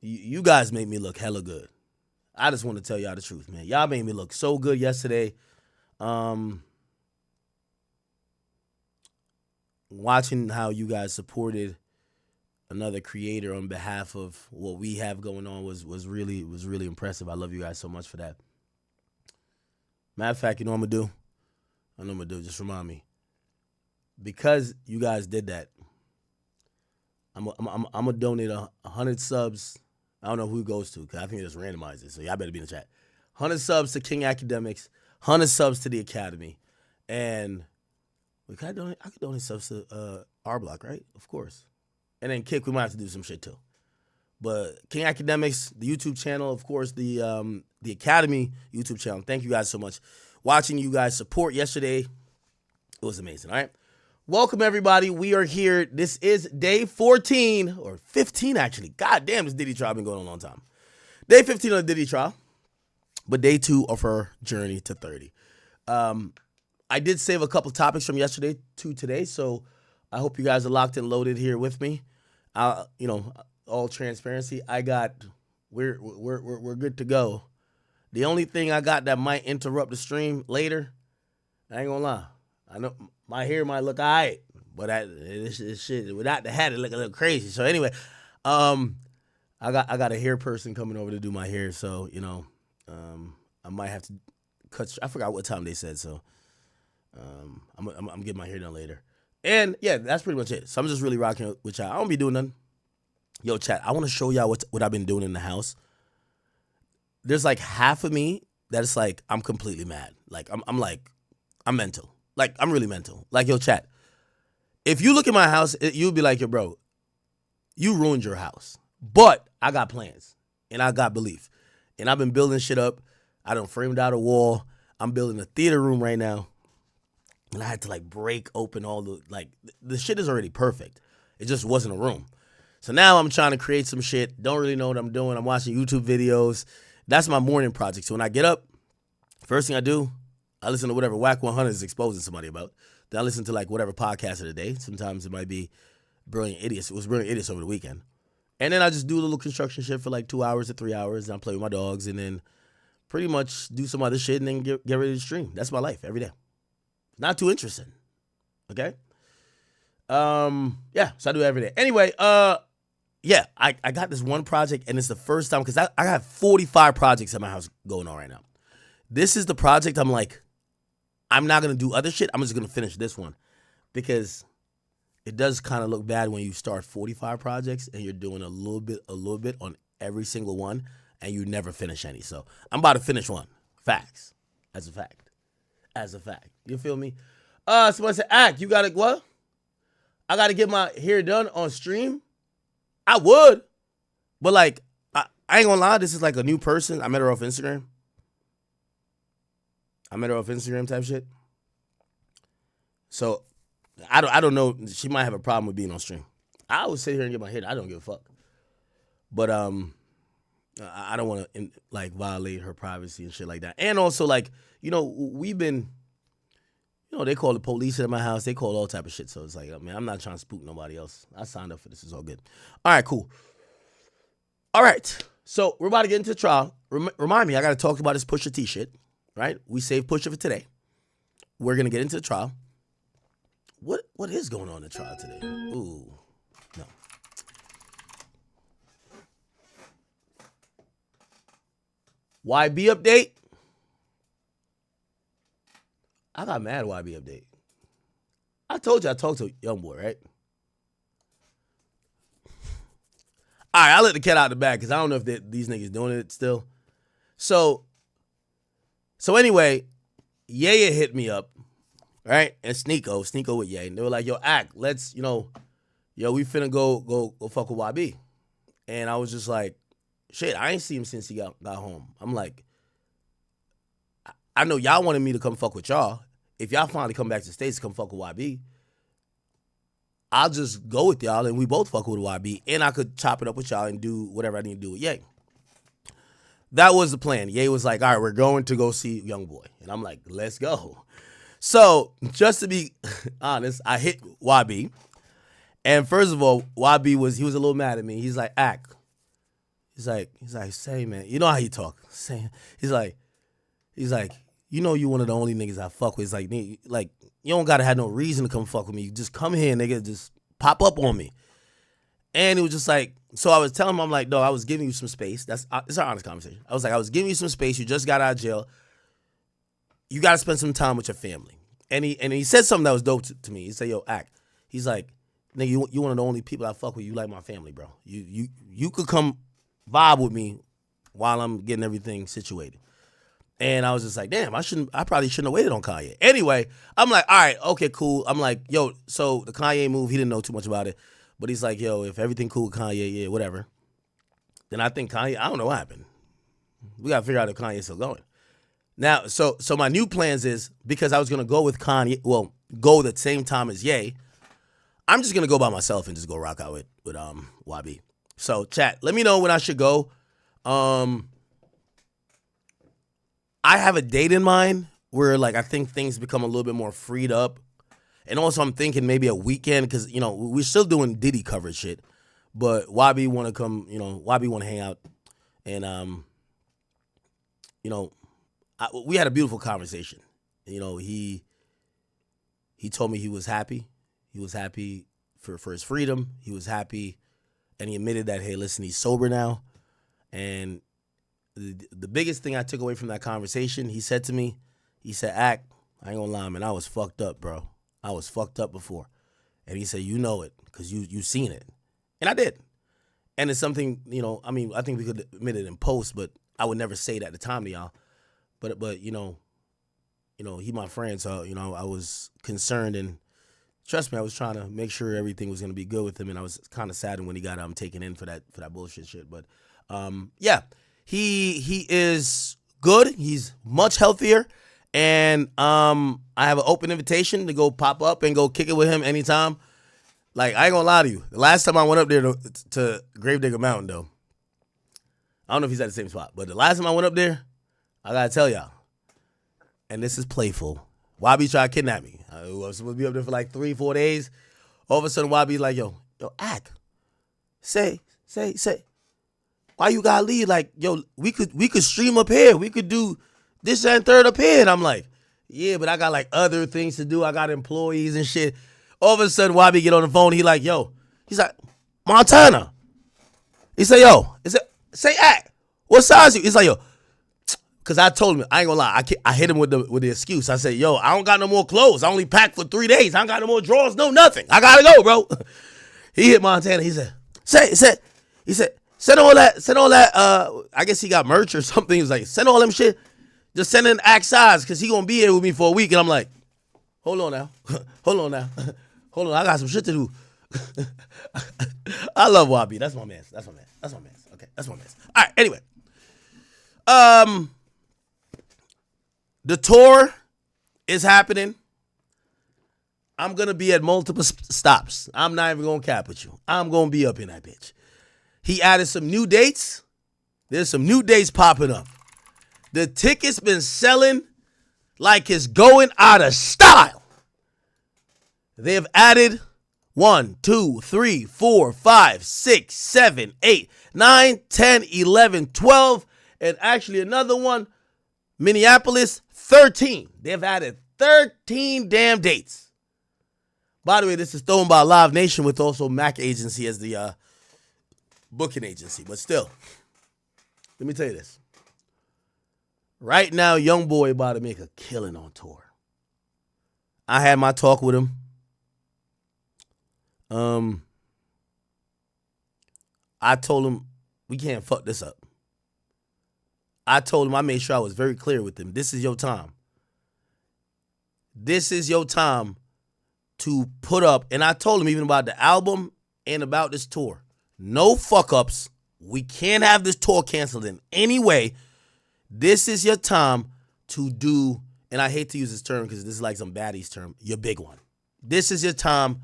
you guys made me look hella good. I just want to tell y'all the truth, man. Y'all made me look so good yesterday. Watching how you guys supported another creator on behalf of what we have going on was really impressive. I love you guys so much for that. Matter of fact, you know what I'm gonna do? I know what I'm gonna do. Just remind me. Because you guys did that, I'm gonna donate 100 subs. I don't know who it goes to because I think it just randomizes it. So y'all better be in the chat. 100 subs to King Academics, 100 subs to the Academy, and I could donate subs to R Block, right? Of course. And then Kick, we might have to do some shit too. But King Academics, the YouTube channel, of course, the Academy YouTube channel. Thank you guys so much. Watching you guys support yesterday, it was amazing. All right. Welcome, everybody. We are here. This is day 14, or 15, actually. God damn, this Diddy trial been going on a long time. Day 15 of the Diddy trial, but day 2 of her journey to 30. I did save a couple topics from yesterday to today, so I hope you guys are locked and loaded here with me. All transparency, we're good to go. The only thing I got that might interrupt the stream later, I ain't gonna lie. I know my hair might look all right, but this shit without the hat, it look a little crazy. So anyway, I got a hair person coming over to do my hair, so I might have to cut. I forgot what time they said, so I'm getting my hair done later. And yeah, that's pretty much it. So I'm just really rocking with y'all. I don't be doing nothing. Yo, chat, I want to show y'all what I've been doing in the house. There's like half of me that is like, I'm completely mad. Like, I'm mental. Like, I'm really mental. Like, yo, chat, if you look at my house, you'll be like, yo, bro, you ruined your house. But I got plans, and I got belief. And I've been building shit up. I done framed out a wall. I'm building a theater room right now. And I had to, like, break open all the shit is already perfect. It just wasn't a room. So now I'm trying to create some shit. Don't really know what I'm doing. I'm watching YouTube videos. That's my morning project. So when I get up, first thing I do, I listen to whatever Wack 100 is exposing somebody about. Then I listen to like whatever podcast of the day. Sometimes it might be Brilliant Idiots. It was Brilliant Idiots over the weekend. And then I just do a little construction shit for like 2 hours to 3 hours. And I play with my dogs and then pretty much do some other shit and then get ready to stream. That's my life every day. Not too interesting. Okay? Yeah, so I do it every day. Anyway, yeah, I got this one project, and it's the first time, because I have 45 projects at my house going on right now. This is the project I'm like, I'm not going to do other shit. I'm just going to finish this one. Because it does kind of look bad when you start 45 projects, and you're doing a little bit on every single one, and you never finish any. So I'm about to finish one. Facts. As a fact. You feel me? Somebody said, you got to, what? I got to get my hair done on stream? I would, but like, I ain't gonna lie, this is like a new person. I met her off Instagram. Type shit. So, I don't know. She might have a problem with being on stream. I would sit here and get my hair done. I don't give a fuck. But I don't want to like violate her privacy and shit like that. And also like, we've been. They call the police at my house. They call all type of shit. So it's like, man, I'm not trying to spook nobody else. I signed up for this. It's all good. All right, cool. All right. So we're about to get into the trial. Remind me, I got to talk about this Pusha T shit, right? We saved Pusha for today. We're going to get into the trial. What is going on in the trial today? Ooh, no. YB update. I got mad YB update. I told you I talked to YoungBoy, right? All right, I'll let the cat out of the bag because I don't know if these niggas doing it still. So anyway, Yaya hit me up, right? And Sneeko with Yaya. And they were like, yo, let's, we finna go fuck with YB. And I was just like, shit, I ain't seen him since he got home. I'm like, I know y'all wanted me to come fuck with y'all. If y'all finally come back to the States to come fuck with YB, I'll just go with y'all and we both fuck with YB. And I could chop it up with y'all and do whatever I need to do with Ye. That was the plan. Ye was like, all right, we're going to go see YoungBoy. And I'm like, let's go. So just to be honest, I hit YB. And first of all, YB was a little mad at me. He's like, He's like, say, man, you know how he talk. Say, he's like, you know you one of the only niggas I fuck with. It's like, you don't gotta have no reason to come fuck with me. You just come here, nigga, just pop up on me. And it was just like, so I was telling him, I'm like, no, I was giving you some space. It's our honest conversation. I was like, I was giving you some space. You just got out of jail. You got to spend some time with your family. And he said something that was dope to me. He said, yo, Act. He's like, nigga, you one of the only people I fuck with. You like my family, bro. You could come vibe with me while I'm getting everything situated. And I was just like, damn, I probably shouldn't have waited on Kanye. Anyway, I'm like, all right, okay, cool. I'm like, yo, so the Kanye move, he didn't know too much about it. But he's like, yo, if everything cool with Kanye, yeah, whatever. Then I think Kanye, I don't know what happened. We got to figure out if Kanye's still going. Now, so my new plans is, because I was going to go with Kanye, well, go the same time as Ye, I'm just going to go by myself and just go rock out with YB. So, chat, let me know when I should go. I have a date in mind where, like, I think things become a little bit more freed up. And also I'm thinking maybe a weekend because, you know, we're still doing Diddy coverage shit. But YB want to come, you know, YB want to hang out. And, you know, we had a beautiful conversation. You know, he told me he was happy. He was happy for his freedom. He was happy. And he admitted that, hey, listen, he's sober now. And the biggest thing I took away from that conversation, he said to me, he said, Act, I ain't gonna lie, man, I was fucked up, bro. I was fucked up before. And he said, you know it, because you seen it. And I did. And it's something, you know, I mean, I think we could admit it in post, but I would never say it at the time to y'all. But you know, he my friend, so, you know, I was concerned, and trust me, I was trying to make sure everything was gonna be good with him, and I was kind of saddened when he got taken in for that bullshit shit. But yeah, he is good. He's much healthier. And I have an open invitation to go pop up and go kick it with him anytime. Like, I ain't gonna lie to you. The last time I went up there to Gravedigger Mountain, though, I don't know if he's at the same spot, but the last time I went up there, I gotta tell y'all, and this is playful, YB tried to kidnap me. I was supposed to be up there for like 3-4 days. All of a sudden, YB's like, yo, Act, say, why you gotta leave? Like, yo, we could stream up here. We could do this and third up here. And I'm like, yeah, but I got like other things to do. I got employees and shit. All of a sudden, YB get on the phone. He's like, Montana. He said, yo, say Act. What size you? He's like, yo, because I told him, I ain't gonna lie. I hit him with the excuse. I said, yo, I don't got no more clothes. I only packed for 3 days. I don't got no more drawers. No, nothing. I gotta go, bro. He hit Montana. He said, send all that, I guess he got merch or something. He was like, send all them shit. Just send in Act size, because he going to be here with me for a week. And I'm like, hold on now. Hold on. I got some shit to do. I love YB. That's my man. Okay, that's my man. All right, anyway. The tour is happening. I'm going to be at multiple stops. I'm not even going to cap with you. I'm going to be up in that bitch. He added some new dates. There's some new dates popping up. The tickets been selling like it's going out of style. They have added 1, 2, 3, 4, 5, 6, 7, 8, 9, 10, 11, 12, and actually another one, Minneapolis, 13. They've added 13 damn dates. By the way, this is thrown by Live Nation with also Mac Agency as the booking agency. But still, let me tell you this. Right now, YoungBoy about to make a killing on tour. I had my talk with him. I told him we can't fuck this up. I told him, I made sure I was very clear with him. This is your time. This is your time to put up. And I told him even about the album and about this tour. No fuck ups. We can't have this tour canceled in any way. This is your time to do, and I hate to use this term because this is like some baddies term, your big one. This is your time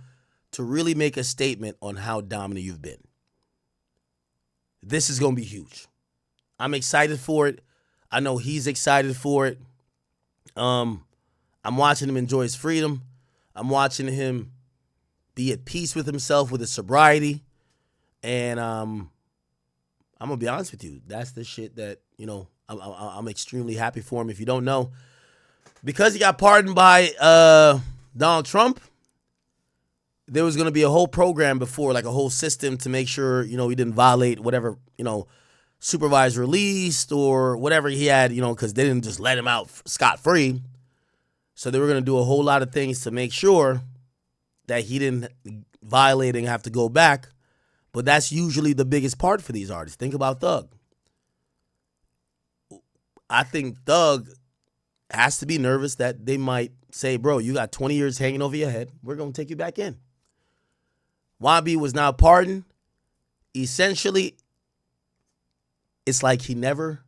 to really make a statement on how dominant you've been. This is going to be huge. I'm excited for it. I know he's excited for it. I'm watching him enjoy his freedom. I'm watching him be at peace with himself, with his sobriety. And I'm gonna be honest with you. That's the shit that, you know, I'm extremely happy for him. If you don't know, because he got pardoned by Donald Trump, there was gonna be a whole program before, like a whole system to make sure, you know, he didn't violate whatever, you know, supervised released or whatever he had, you know, because they didn't just let him out scot-free. So they were gonna do a whole lot of things to make sure that he didn't violate and have to go back. But that's usually the biggest part for these artists. Think about Thug. I think Thug has to be nervous that they might say, bro, you got 20 years hanging over your head. We're going to take you back in. YB was now pardoned. Essentially, it's like he never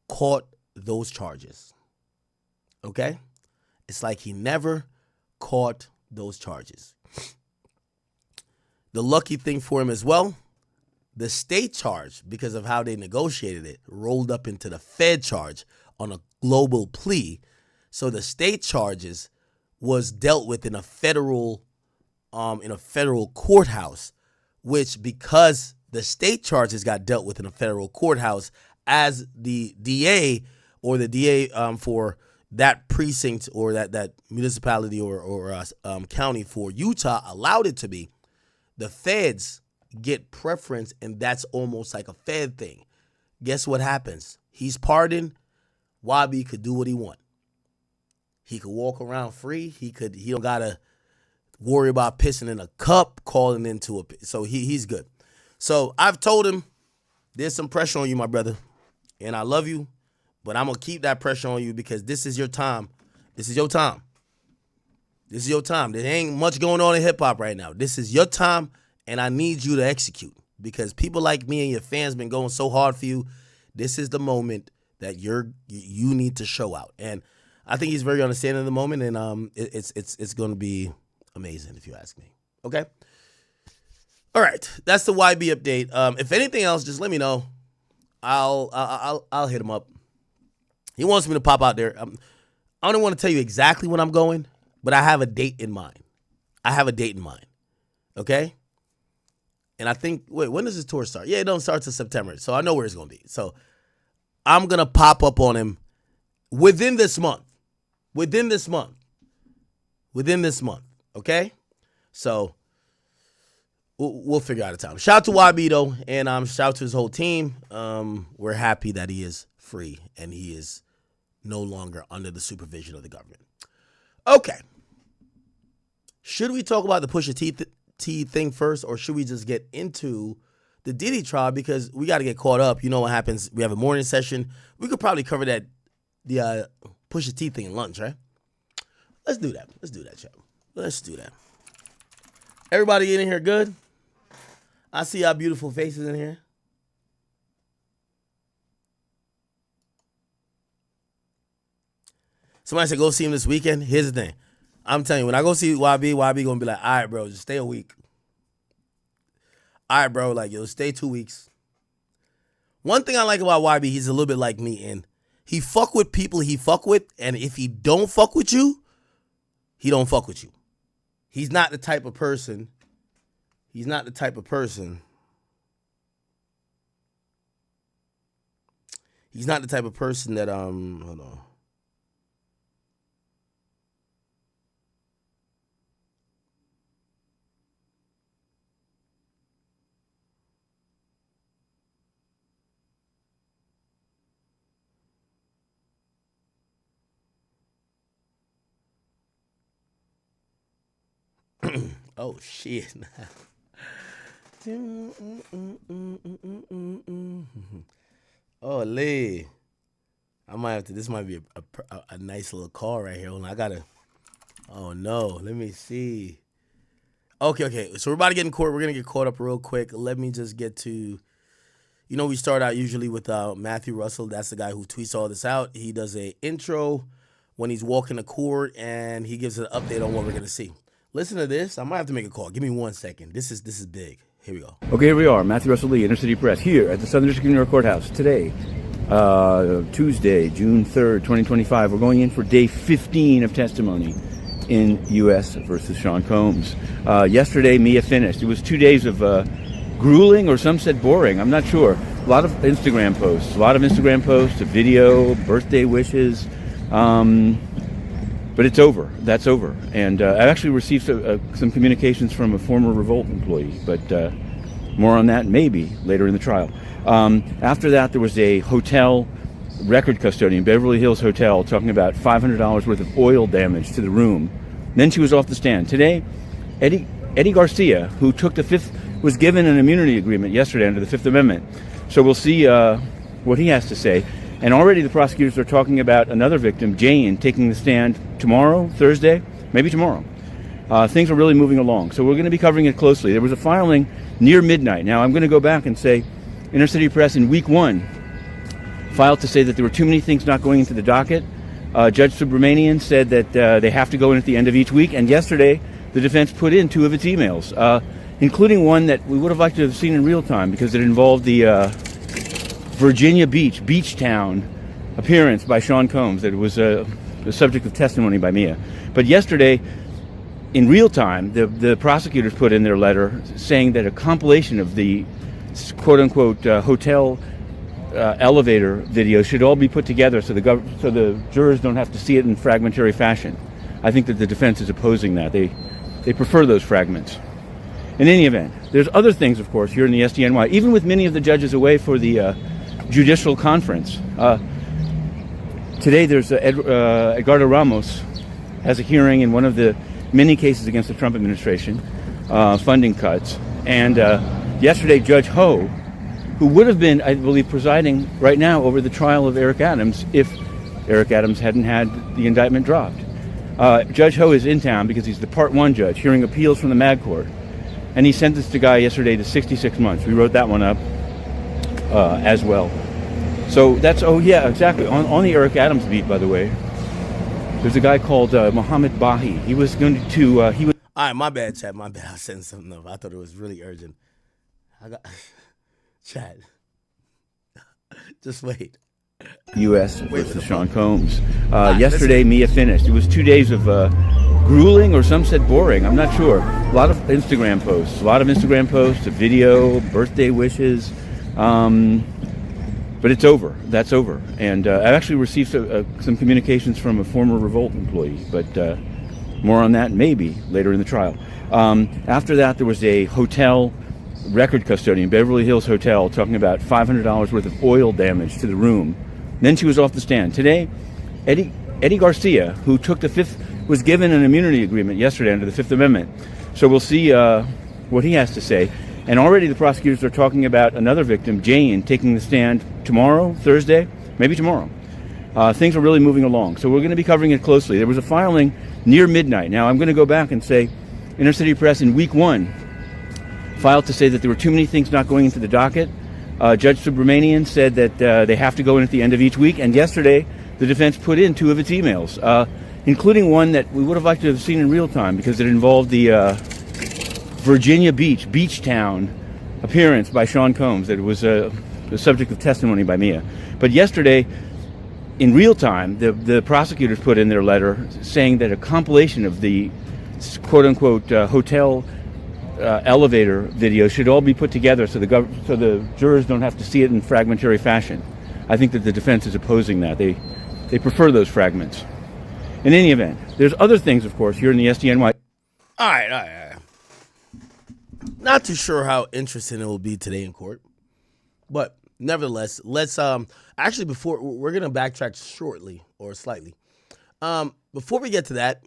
caught those charges. Okay? It's like he never caught those charges. The lucky thing for him as well, the state charge, because of how they negotiated it, rolled up into the Fed charge on a global plea. So the state charges was dealt with in a federal courthouse, which, because the state charges got dealt with in a federal courthouse, as the DA or the DA for that precinct or that municipality or county for Utah allowed it to be, the feds get preference, and that's almost like a Fed thing. Guess what happens? He's pardoned. YB could do what he want. He could walk around free. He don't gotta worry about pissing in a cup, calling into a. So he's good. So I've told him there's some pressure on you, my brother, and I love you, but I'm gonna keep that pressure on you because this is your time. This is your time. This is your time. There ain't much going on in hip-hop right now. This is your time, and I need you to execute because people like me and your fans been going so hard for you. This is the moment that you need to show out. And I think he's very understanding of the moment, and it's going to be amazing if you ask me. Okay? All right. That's the YB update. If anything else, just let me know. I'll hit him up. He wants me to pop out there. I don't want to tell you exactly when I'm going, but I have a date in mind. Okay? And I think, wait, when does his tour start? Yeah, it don't start till September, so I know where it's going to be. So I'm going to pop up on him within this month. Okay? So we'll figure out a time. Shout out to YB, though, and shout out to his whole team. We're happy that he is free and he is no longer under the supervision of the government. Okay. Should we talk about the Pusha T thing first, or should we just get into the Diddy trial? Because we got to get caught up. You know what happens. We have a morning session. We could probably cover the Pusha T thing in lunch, right? Let's do that. Chat. Let's do that. Everybody in here good? I see our beautiful faces in here. Somebody said go see him this weekend. Here's the thing. I'm telling you, when I go see YB gonna be like, all right, bro, just stay a week. All right, bro, like, yo, stay 2 weeks. One thing I like about YB, he's a little bit like me, and he fuck with people he fuck with, and if he don't fuck with you, he don't fuck with you. He's not the type of person. That, hold on. Oh, shit. Oh, Lee. I might have to, this might be a nice little call right here. Hold on, oh, no. Let me see. Okay. So we're about to get in court. We're going to get caught up real quick. Let me just get to, we start out usually with Matthew Russell. That's the guy who tweets all this out. He does a intro when he's walking to court, and he gives an update on what we're going to see. Listen to this. I might have to make a call. Give me 1 second. This is big. Here we go. Okay, here we are. Matthew Russell Lee, Inner City Press, here at the Southern District of New York Courthouse. Today, Tuesday, June 3rd, 2025. We're going in for day 15 of testimony in U.S. versus Sean Combs. Yesterday, Mia finished. It was 2 days of grueling, or some said boring. I'm not sure. A lot of Instagram posts, a video, birthday wishes. But it's over. That's over. And I actually received some communications from a former Revolt employee, but more on that maybe later in the trial. After that, there was a hotel record custodian, Beverly Hills Hotel, talking about $500 worth of oil damage to the room. Then she was off the stand. Today, Eddie Garcia, who took the fifth, was given an immunity agreement yesterday under the Fifth Amendment. So we'll see what he has to say. And already the prosecutors are talking about another victim, Jane, taking the stand tomorrow, Thursday, maybe tomorrow. Things are really moving along. So we're going to be covering it closely. There was a filing near midnight. Now, I'm going to go back and say Inner City Press in week 1 filed to say that there were too many things not going into the docket. Judge Subramanian said that they have to go in at the end of each week. And yesterday, the defense put in 2 of its emails, including one that we would have liked to have seen in real time because it involved the Virginia Beach Town appearance by Sean Combs. That was the subject of testimony by Mia. But yesterday, in real time, the prosecutors put in their letter saying that a compilation of the quote-unquote hotel elevator video should all be put together so the jurors don't have to see it in fragmentary fashion. I think that the defense is opposing that. They prefer those fragments. In any event, there's other things, of course, here in the SDNY, even with many of the judges away for the judicial conference. Today there's Edgardo Ramos has a hearing in one of the many cases against the Trump administration, funding cuts. And yesterday, Judge Ho, who would have been, I believe, presiding right now over the trial of Eric Adams if Eric Adams hadn't had the indictment dropped. Judge Ho is in town because he's the Part 1 judge hearing appeals from the MAG Court. And he sentenced the guy yesterday to 66 months. We wrote that one up as well. So that's, oh yeah, exactly. On the Eric Adams beat, by the way, there's a guy called Mohammed Bahi. He was going to, All right, my bad, Chad. My bad. I was setting something up. I thought it was really urgent. Chad. Just wait. U.S. versus Sean Combs. Yesterday, Mia finished. It was 2 days of grueling, or some said boring. I'm not sure. A lot of Instagram posts, a video, birthday wishes. But it's over. That's over. And I actually received some communications from a former Revolt employee, but more on that maybe later in the trial. After that, there was a hotel record custodian, Beverly Hills Hotel, talking about $500 worth of oil damage to the room. Then she was off the stand. Today, Eddie Garcia, who took the fifth, was given an immunity agreement yesterday under the Fifth Amendment. So we'll see what he has to say. And already the prosecutors are talking about another victim, Jane, taking the stand tomorrow, Thursday, maybe tomorrow. Things are really moving along. So we're going to be covering it closely. There was a filing near midnight. Now, I'm going to go back and say Inner City Press in week 1 filed to say that there were too many things not going into the docket. Judge Subramanian said that they have to go in at the end of each week. And yesterday, the defense put in 2 of its emails, including one that we would have liked to have seen in real time because it involved the Virginia Beach Town appearance by Sean Combs. That was the subject of testimony by Mia. But yesterday, in real time, the prosecutors put in their letter saying that a compilation of the quote-unquote hotel elevator video should all be put together so the jurors don't have to see it in fragmentary fashion. I think that the defense is opposing that. They prefer those fragments. In any event, there's other things, of course, here in the SDNY. All right. Not too sure how interesting it will be today in court, but nevertheless, let's actually, before we're gonna backtrack shortly or slightly. Before we get to that,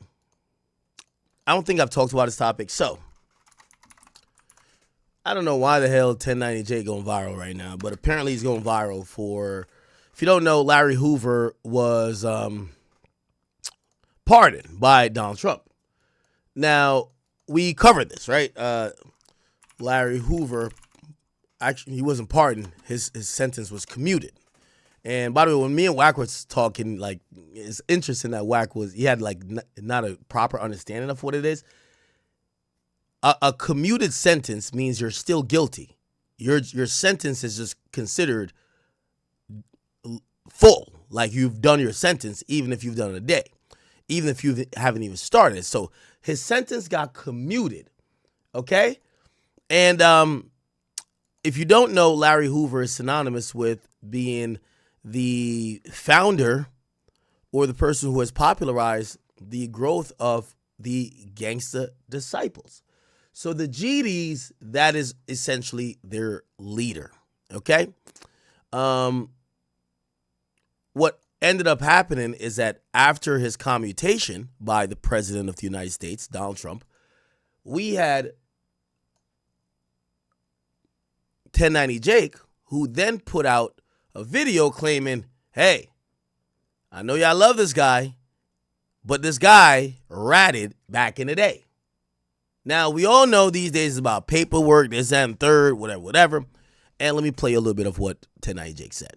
I don't think I've talked about this topic, so I don't know why the hell 1090J going viral right now, but apparently he's going viral for, if you don't know, Larry Hoover was pardoned by Donald Trump. Now, we covered this, right? Larry Hoover, actually, he wasn't pardoned. His sentence was commuted. And by the way, when me and Wack was talking, like, it's interesting that Wack he had like not a proper understanding of what it is. A commuted sentence means you're still guilty. Your sentence is just considered full, like you've done your sentence, even if you've done it a day, even if you haven't even started. So his sentence got commuted, okay? And if you don't know, Larry Hoover is synonymous with being the founder or the person who has popularized the growth of the Gangsta Disciples. So the GDs, that is essentially their leader, okay? What ended up happening is that after his commutation by the President of the United States, Donald Trump, we had 1090 Jake, who then put out a video claiming, hey, I know y'all love this guy, but this guy ratted back in the day. Now, we all know these days it's about paperwork, this, that, and third, whatever. And let me play a little bit of what 1090 Jake said.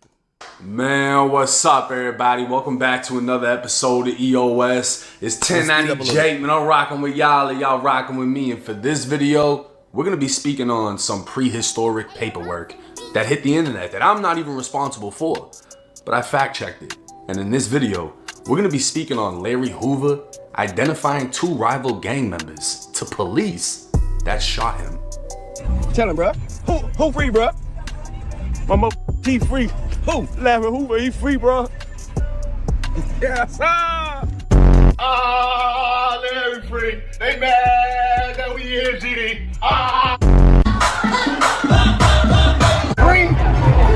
Man, what's up, everybody? Welcome back to another episode of EOS. It's 1090 Jake, man. I'm rocking with y'all and y'all rocking with me. And for this video, we're going to be speaking on some prehistoric paperwork that hit the internet that I'm not even responsible for, but I fact-checked it. And in this video, we're going to be speaking on Larry Hoover identifying two rival gang members to police that shot him. Tell him, bro. Who free, bro? My mother, he free. Who? Larry Hoover, he free, bro. Yes, sir. Larry free. They mad that we here, GD. Free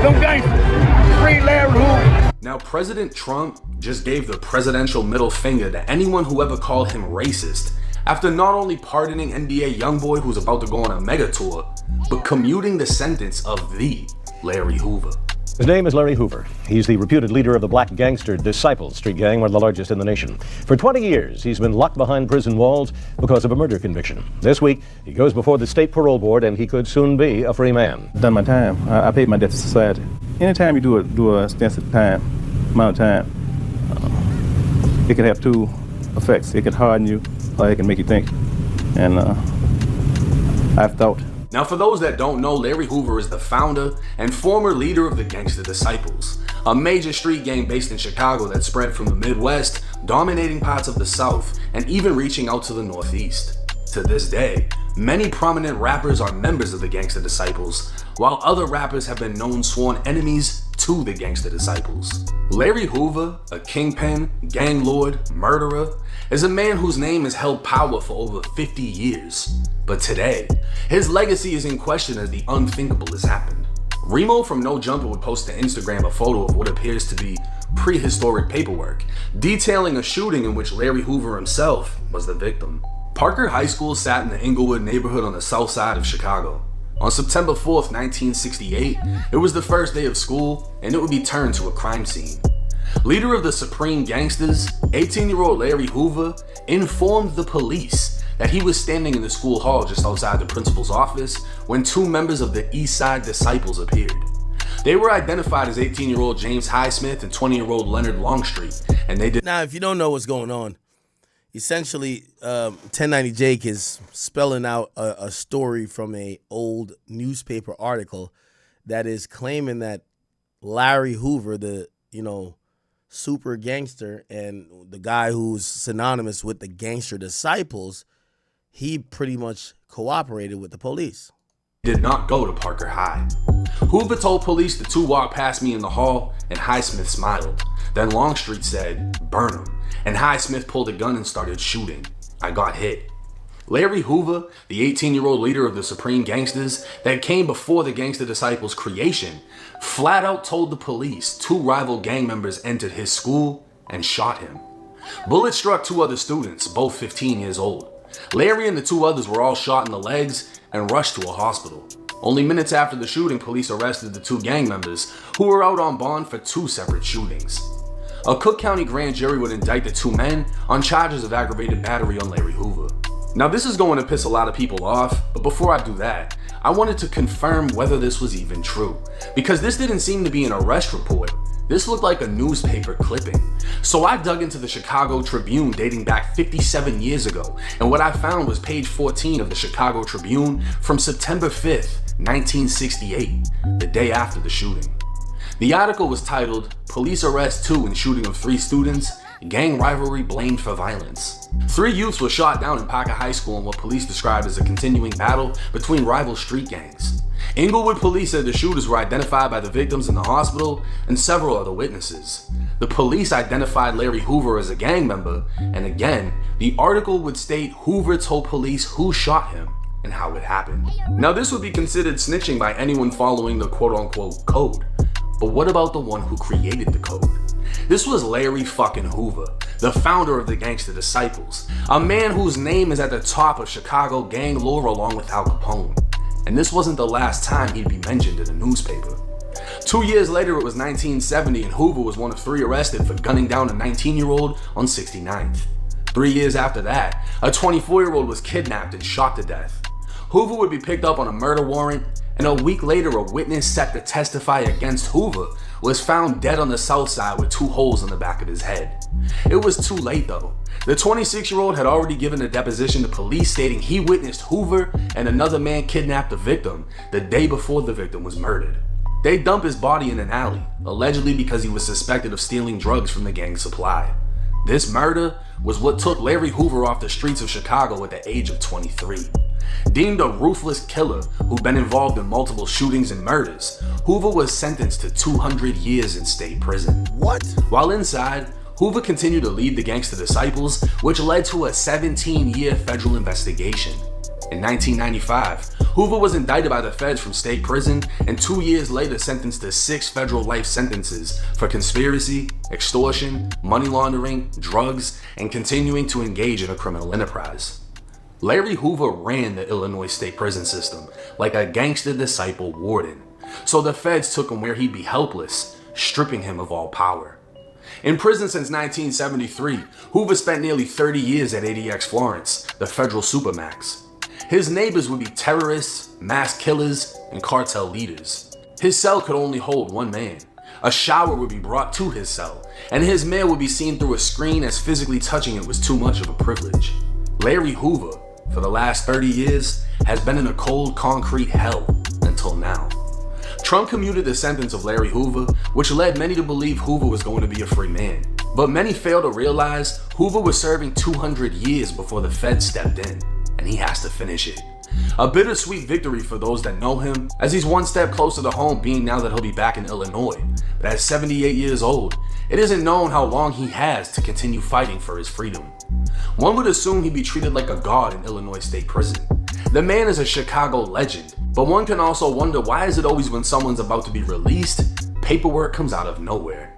them gangsters. Free Larry Hoover. Now, President Trump just gave the presidential middle finger to anyone who ever called him racist after not only pardoning NBA YoungBoy, who's about to go on a mega tour, but commuting the sentence of the Larry Hoover. His name is Larry Hoover. He's the reputed leader of the black gangster Disciples street gang, one of the largest in the nation. For 20 years, he's been locked behind prison walls because of a murder conviction. This week, he goes before the state parole board, and he could soon be a free man. Done my time. I paid my debt to society. Anytime you do a extensive amount of time, it can have two effects. It can harden you, or it can make you think. And I've thought. Now, for those that don't know, Larry Hoover is the founder and former leader of the Gangsta Disciples, a major street gang based in Chicago that spread from the Midwest, dominating parts of the South, and even reaching out to the Northeast. To this day, many prominent rappers are members of the Gangsta Disciples, while other rappers have been known sworn enemies to the Gangsta Disciples. Larry Hoover, a kingpin, gang lord, murderer, is a man whose name has held power for over 50 years. But today, his legacy is in question as the unthinkable has happened. Remo from No Jumper would post to Instagram a photo of what appears to be prehistoric paperwork, detailing a shooting in which Larry Hoover himself was the victim. Parker High School sat in the Inglewood neighborhood on the south side of Chicago. On September 4th, 1968, it was the first day of school, and it would be turned to a crime scene. Leader of the Supreme Gangsters, 18-year-old Larry Hoover informed the police that he was standing in the school hall just outside the principal's office when two members of the East Side Disciples appeared. They were identified as 18-year-old James Highsmith and 20-year-old Leonard Longstreet, and they did. Now, if you don't know what's going on, essentially, 1090 Jake is spelling out a story from a old newspaper article that is claiming that Larry Hoover, the super gangster and the guy who's synonymous with the Gangster Disciples, he pretty much cooperated with the police. Did not go to Parker High. Hoover told police the two walked past me in the hall, and Highsmith smiled. Then Longstreet said, "Burn him," and Highsmith pulled a gun and started shooting. I got hit. Larry Hoover, the 18-year-old leader of the Supreme Gangsters that came before the Gangsta Disciples' creation, flat out told the police two rival gang members entered his school and shot him. Bullets struck two other students, both 15 years old. Larry and the two others were all shot in the legs and rushed to a hospital. Only minutes after the shooting, police arrested the two gang members who were out on bond for two separate shootings. A Cook County grand jury would indict the two men on charges of aggravated battery on Larry Hoover. Now, this is going to piss a lot of people off, but before I do that, I wanted to confirm whether this was even true, because this didn't seem to be an arrest report. This looked like a newspaper clipping. So I dug into the Chicago Tribune dating back 57 years ago, and what I found was page 14 of the Chicago Tribune from September 5th, 1968, the day after the shooting. The article was titled, "Police Arrest 2 in Shooting of 3 Students, Gang Rivalry Blamed for Violence." 3 youths were shot down in Parker High School in what police described as a continuing battle between rival street gangs. Inglewood police said the shooters were identified by the victims in the hospital and several other witnesses. The police identified Larry Hoover as a gang member, and again, the article would state Hoover told police who shot him and how it happened. Now, this would be considered snitching by anyone following the quote-unquote code. But what about the one who created the code? This was Larry fucking Hoover, the founder of the Gangster Disciples, a man whose name is at the top of Chicago gang lore along with Al Capone. And this wasn't the last time he'd be mentioned in a newspaper. 2 years later, it was 1970, and Hoover was one of 3 arrested for gunning down a 19-year-old on 69th. 3 years after that, a 24-year-old was kidnapped and shot to death. Hoover would be picked up on a murder warrant, and a week later, a witness set to testify against Hoover was found dead on the south side with 2 holes in the back of his head. It was too late though. The 26-year-old had already given a deposition to police stating he witnessed Hoover and another man kidnap the victim the day before the victim was murdered. They dumped his body in an alley, allegedly because he was suspected of stealing drugs from the gang's supply. This murder was what took Larry Hoover off the streets of Chicago at the age of 23. Deemed a ruthless killer who'd been involved in multiple shootings and murders, Hoover was sentenced to 200 years in state prison. What? While inside, Hoover continued to lead the Gangster Disciples, which led to a 17-year federal investigation. In 1995, Hoover was indicted by the feds from state prison and 2 years later sentenced to 6 federal life sentences for conspiracy, extortion, money laundering, drugs, and continuing to engage in a criminal enterprise. Larry Hoover ran the Illinois state prison system like a gangster disciple warden, so the feds took him where he'd be helpless, stripping him of all power. In prison since 1973, Hoover spent nearly 30 years at ADX Florence, the federal supermax. His neighbors would be terrorists, mass killers, and cartel leaders. His cell could only hold 1 man. A shower would be brought to his cell, and his mail would be seen through a screen as physically touching it was too much of a privilege. Larry Hoover, for the last 30 years, has been in a cold concrete hell until now. Trump commuted the sentence of Larry Hoover, which led many to believe Hoover was going to be a free man. But many fail to realize Hoover was serving 200 years before the feds stepped in, and he has to finish it. A bittersweet victory for those that know him, as he's one step closer to home being now that he'll be back in Illinois. But at 78 years old, it isn't known how long he has to continue fighting for his freedom. One would assume he'd be treated like a god in Illinois State Prison. The man is a Chicago legend, but one can also wonder why is it always when someone's about to be released, paperwork comes out of nowhere.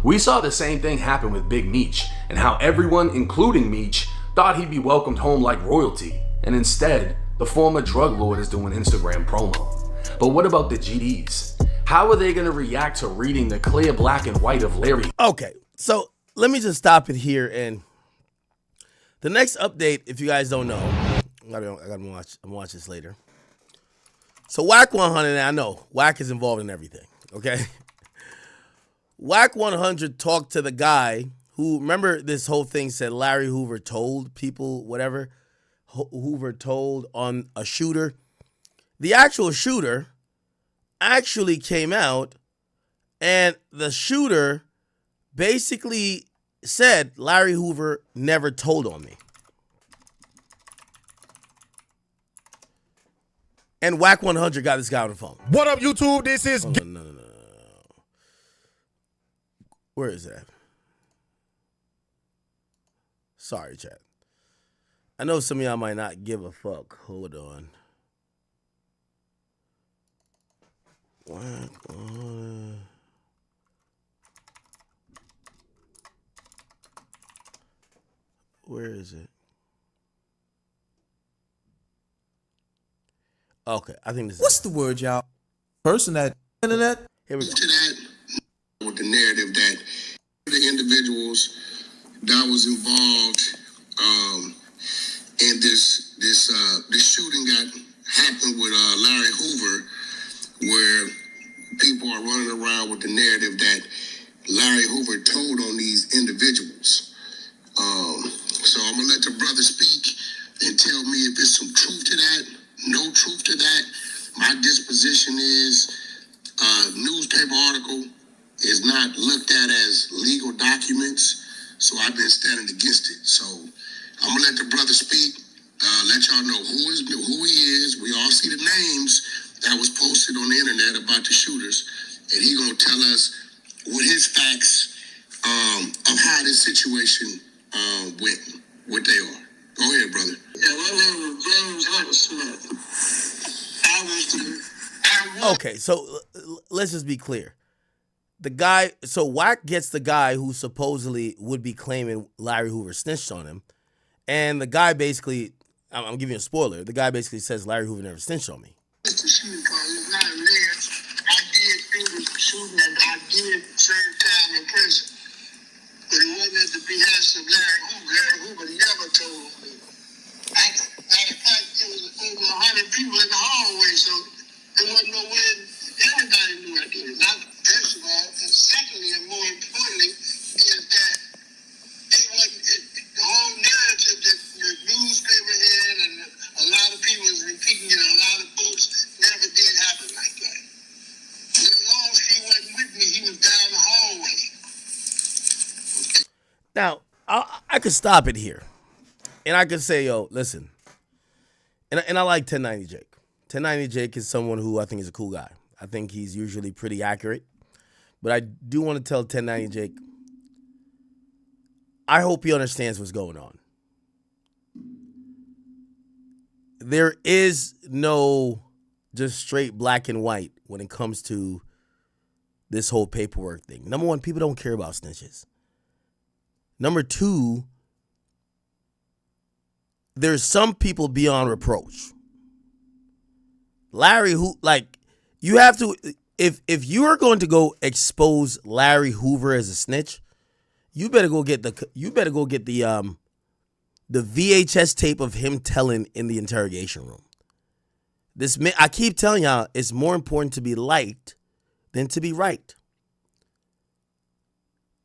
We saw the same thing happen with Big Meech, and how everyone, including Meech, thought he'd be welcomed home like royalty, and instead, the former drug lord is doing Instagram promo. But what about the GDs? How are they going to react to reading the clear black and white of Larry? Okay, so let me just stop it here. And the next update, if you guys don't know, I gotta watch this later. So Wack 100, I know Wack is involved in everything. Okay, Wack 100 talked to the guy who, remember this whole thing said Larry Hoover told people whatever. Hoover told on a shooter. The actual shooter actually came out, and the shooter basically said Larry Hoover never told on me. And Wack 100 got this guy on the phone. What up, YouTube? This is... No. Where is that? Sorry, chat. I know some of y'all might not give a fuck. Hold on. Where is it? Okay, I think this is... What's the word, y'all? Person that internet? Here we go. To that, with the narrative that the individuals that was involved in this shooting that happened with Larry Hoover, where people are running around with the narrative that Larry Hoover told on these individuals. So I'm gonna let the brother speak and tell me if there's some truth to that, no truth to that. My disposition is newspaper article is not looked at as legal documents, so I've been standing against it. So I'm gonna let the brother speak, let y'all know who he is. We all see the names that was posted on the internet about the shooters, and he gonna tell us what his facts of how this situation went, what they are. Go ahead, brother. Yeah, my name is James Hunter Smith. Okay, so let's just be clear. The guy, so Wack gets the guy who supposedly would be claiming Larry Hoover snitched on him, and the guy basically, I'm giving you a spoiler, the guy basically says Larry Hoover never snitched on me. Mr. Shooting cause it's not alleged. I did do the shooting and I did serve time in prison. But it wasn't at the behest of Larry Hoover. Larry Hoover never told me. Matter of fact, there was over 100 people in the hallway, so there wasn't no way everybody knew I did it. Not first of all, and secondly, and more importantly, is that it wasn't the whole narrative that the newspaper had and a lot of people was repeating it, a lot of folks never did happen like that. But as long as he wasn't with me, he was down the hallway. Now, I could stop it here, and I could say, yo, listen, and I like 1090 Jake. 1090 Jake is someone who I think is a cool guy. I think he's usually pretty accurate, but I do want to tell 1090 Jake, I hope he understands what's going on. There is no just straight black and white when it comes to this whole paperwork thing. Number one, people don't care about snitches. Number two, there's some people beyond reproach. Larry, who, like, you have to, if you are going to go expose Larry Hoover as a snitch, you better go get the VHS tape of him telling in the interrogation room. I keep telling y'all, it's more important to be liked than to be right.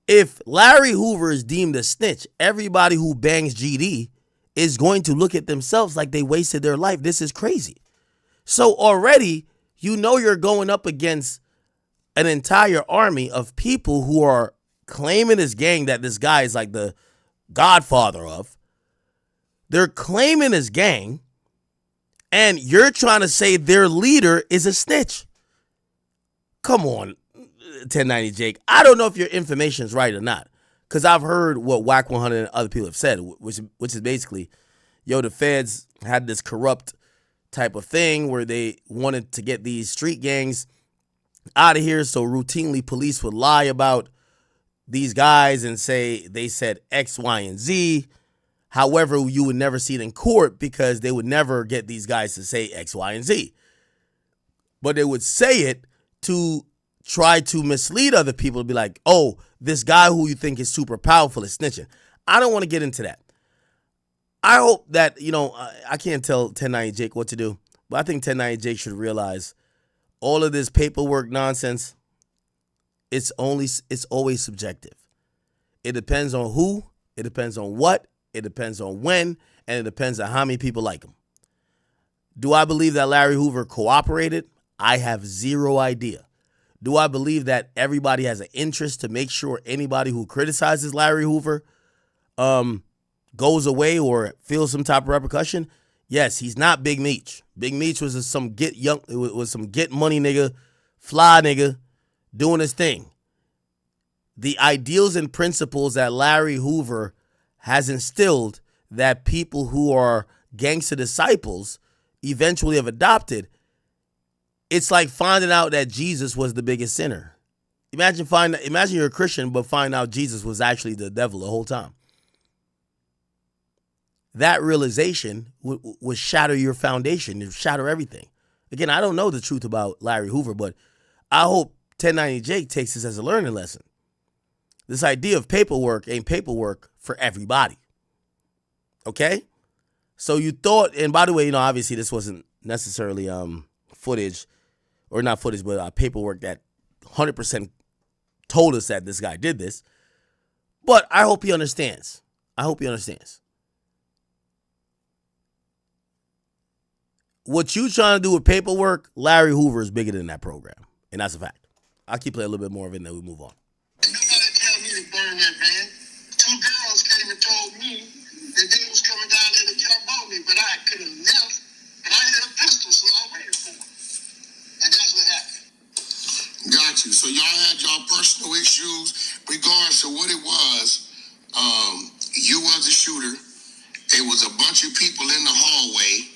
If Larry Hoover is deemed a snitch, everybody who bangs GD is going to look at themselves like they wasted their life. This is crazy. So already, you know you're going up against an entire army of people who are claiming this gang that this guy is like the godfather of. They're claiming his gang, and you're trying to say their leader is a snitch. Come on, 1090 Jake. I don't know if your information is right or not, because I've heard what Wack 100 and other people have said, which is basically, yo, the feds had this corrupt type of thing where they wanted to get these street gangs out of here, so routinely police would lie about these guys and say they said X, Y, and Z. However, you would never see it in court because they would never get these guys to say X, Y, and Z. But they would say it to try to mislead other people to be like, oh, this guy who you think is super powerful is snitching. I don't want to get into that. I hope that, I can't tell 1090 Jake what to do, but I think 1090 Jake should realize all of this paperwork nonsense, it's always subjective. It depends on who, it depends on what, it depends on when, and it depends on how many people like him. Do I believe that Larry Hoover cooperated? I have zero idea. Do I believe that everybody has an interest to make sure anybody who criticizes Larry Hoover goes away or feels some type of repercussion? Yes, he's not Big Meech. Big Meech was some get money nigga, fly nigga, doing his thing. The ideals and principles that Larry Hoover has instilled that people who are gangster disciples eventually have adopted, it's like finding out that Jesus was the biggest sinner. Imagine you're a Christian, but find out Jesus was actually the devil the whole time. That realization would shatter your foundation, it would shatter everything. Again, I don't know the truth about Larry Hoover, but I hope 1090 Jake takes this as a learning lesson. This idea of paperwork ain't paperwork for everybody. Okay? So you thought, and by the way, obviously this wasn't necessarily footage, or not footage, but paperwork that 100% told us that this guy did this. But I hope he understands. What you trying to do with paperwork, Larry Hoover is bigger than that program. And that's a fact. I'll keep playing a little bit more of it and then we move on. Nobody tell me to burn that van. 2 girls came and told me that they was coming down there to jump on me, but I could have left. But I had a pistol, so I waited for them. So y'all had y'all personal issues, regardless of what it was. You was a shooter. It was a bunch of people in the hallway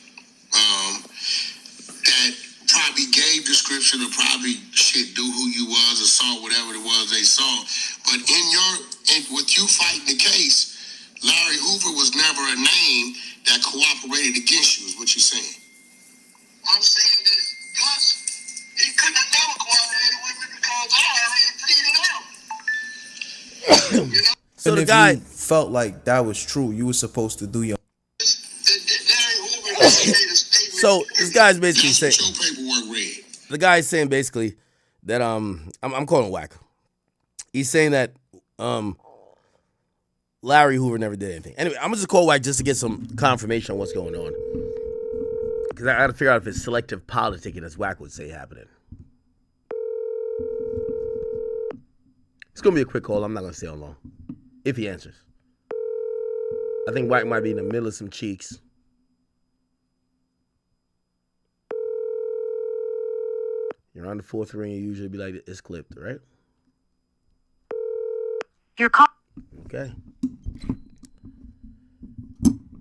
that probably gave description or probably knew who you was or saw whatever it was they saw. But with you fighting the case, Larry Hoover was never a name that cooperated against you, is what you're saying. I'm saying this, plus, he could have never cooperated with me because I already pleaded out. You know? So and the if guy you felt like that was true, you were supposed to do your. So this guy's basically That's saying, what your paperwork read. the guy's saying basically that I'm calling Wack. He's saying that Larry Hoover never did anything. Anyway, I'm gonna just call Wack just to get some confirmation on what's going on, because I gotta figure out if it's selective politicking, as Wack would say, happening. It's gonna be a quick call. I'm not gonna stay on long. If he answers, I think Wack might be in the middle of some cheeks. You're on the fourth ring, you usually be like, it's clipped, right? Your call. Okay.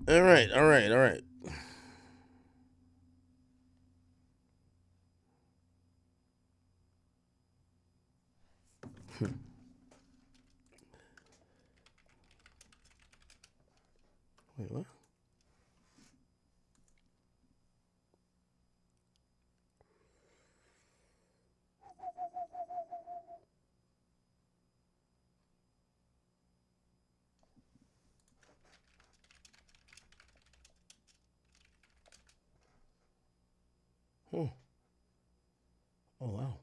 All right. Wait, what? Oh, wow.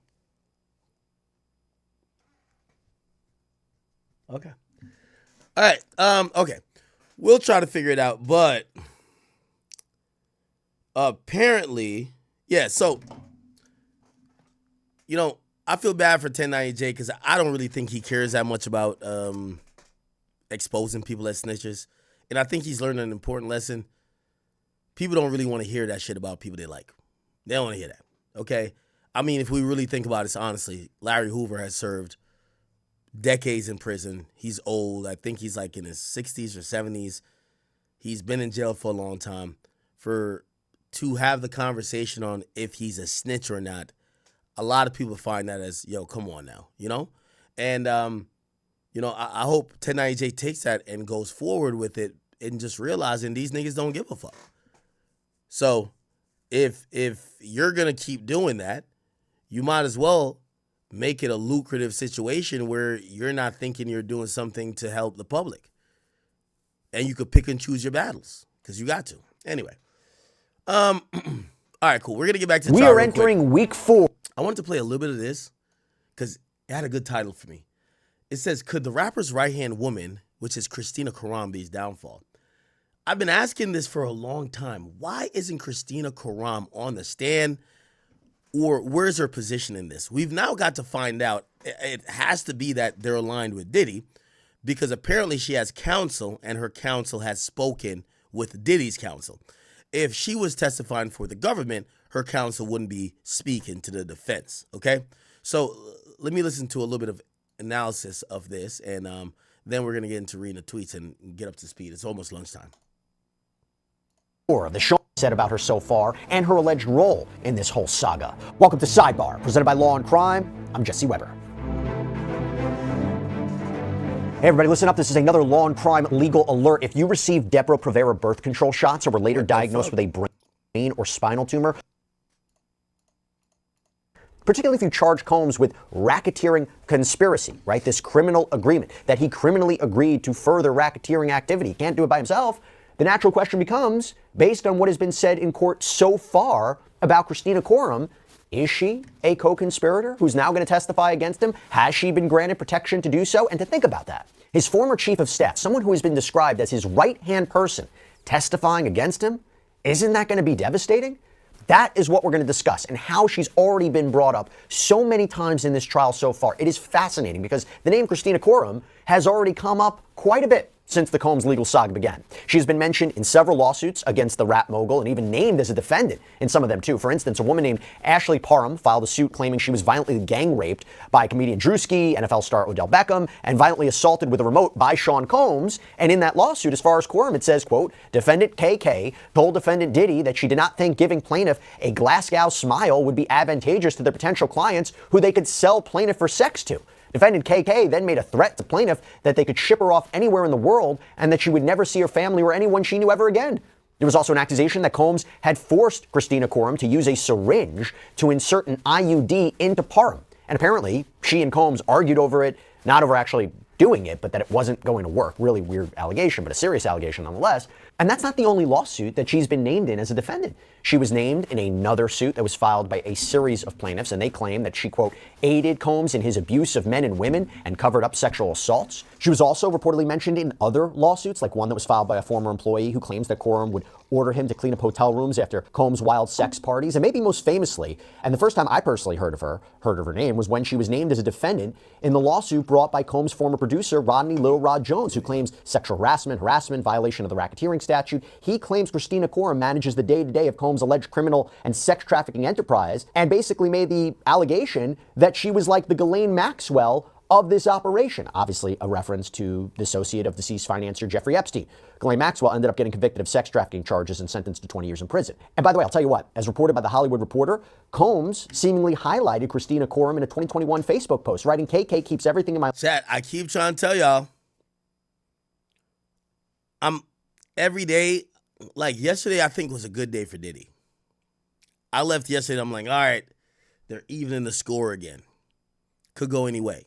Okay. All right. Okay. We'll try to figure it out, but apparently, yeah, so I feel bad for 1090J because I don't really think he cares that much about exposing people as snitches. And I think he's learned an important lesson. People don't really want to hear that shit about people they like. They don't want to hear that, okay? I mean, if we really think about it honestly, Larry Hoover has served decades in prison. He's old. I think he's like in his 60s or 70s. He's been in jail for a long time. To have the conversation on if he's a snitch or not, a lot of people find that as, yo, come on now, And, I hope 1090J takes that and goes forward with it and just realizing these niggas don't give a fuck. So if you're going to keep doing that, you might as well make it a lucrative situation where you're not thinking you're doing something to help the public. And you could pick and choose your battles because you got to. Anyway. All right, cool. We're going to get back to the trial. We are entering week 4. I wanted to play a little bit of this because it had a good title for me. It says, could the rapper's right-hand woman, which is Christina Karambi's downfall? I've been asking this for a long time. Why isn't Christina Karam on the stand? Or where's her position in this? We've now got to find out. It has to be that they're aligned with Diddy because apparently she has counsel and her counsel has spoken with Diddy's counsel. If she was testifying for the government, her counsel wouldn't be speaking to the defense, okay? So let me listen to a little bit of analysis of this, and then we're going to get into reading the tweets and get up to speed. It's almost lunchtime. The show said about her so far and her alleged role in this whole saga. Welcome to Sidebar, presented by Law and Crime. I'm Jesse Weber. Hey everybody, listen up. This is another Law and Crime legal alert. If you received Depo-Provera birth control shots or were later diagnosed with a brain or spinal tumor, particularly if you charge Combs with racketeering conspiracy, right? This criminal agreement that he criminally agreed to further racketeering activity. He can't do it by himself. The natural question becomes, based on what has been said in court so far about Christina Karam, is she a co-conspirator who's now going to testify against him? Has she been granted protection to do so? And to think about that, his former chief of staff, someone who has been described as his right-hand person, testifying against him, isn't that going to be devastating? That is what we're going to discuss and how she's already been brought up so many times in this trial so far. It is fascinating because the name Christina Karam has already come up quite a bit since the Combs legal saga began. She's been mentioned in several lawsuits against the rap mogul and even named as a defendant in some of them too. For instance, a woman named Ashley Parham filed a suit claiming she was violently gang raped by comedian Drewski, NFL star Odell Beckham, and violently assaulted with a remote by Sean Combs. And in that lawsuit, as far as quorum, it says, quote, defendant KK told defendant Diddy that she did not think giving plaintiff a Glasgow smile would be advantageous to their potential clients who they could sell plaintiff for sex to. Defendant KK then made a threat to plaintiff that they could ship her off anywhere in the world and that she would never see her family or anyone she knew ever again. There was also an accusation that Combs had forced Christina Coram to use a syringe to insert an IUD into Parham. And apparently, she and Combs argued over it, not over actually doing it, but that it wasn't going to work. Really weird allegation, but a serious allegation nonetheless. And that's not the only lawsuit that she's been named in as a defendant. She was named in another suit that was filed by a series of plaintiffs, and they claim that she, quote, aided Combs in his abuse of men and women and covered up sexual assaults. She was also reportedly mentioned in other lawsuits, like one that was filed by a former employee who claims that Coram would order him to clean up hotel rooms after Combs' wild sex parties. And maybe most famously, and the first time I personally heard of her name, was when she was named as a defendant in the lawsuit brought by Combs' former producer, Rodney Lil Rod Jones, who claims sexual harassment, violation of the racketeering statute. He claims Christina Coram manages the day-to-day of Combs' alleged criminal and sex trafficking enterprise, and basically made the allegation that she was like the Ghislaine Maxwell of this operation. Obviously a reference to the associate of deceased financier Jeffrey Epstein. Ghislaine Maxwell ended up getting convicted of sex trafficking charges and sentenced to 20 years in prison. And by the way, I'll tell you what, as reported by The Hollywood Reporter, Combs seemingly highlighted Christina Coram in a 2021 Facebook post, writing, KK keeps everything in my... Chat, I keep trying to tell y'all, I'm every day, like yesterday I think was a good day for Diddy. I left yesterday, I'm like, all right, they're evening the score again. Could go any way.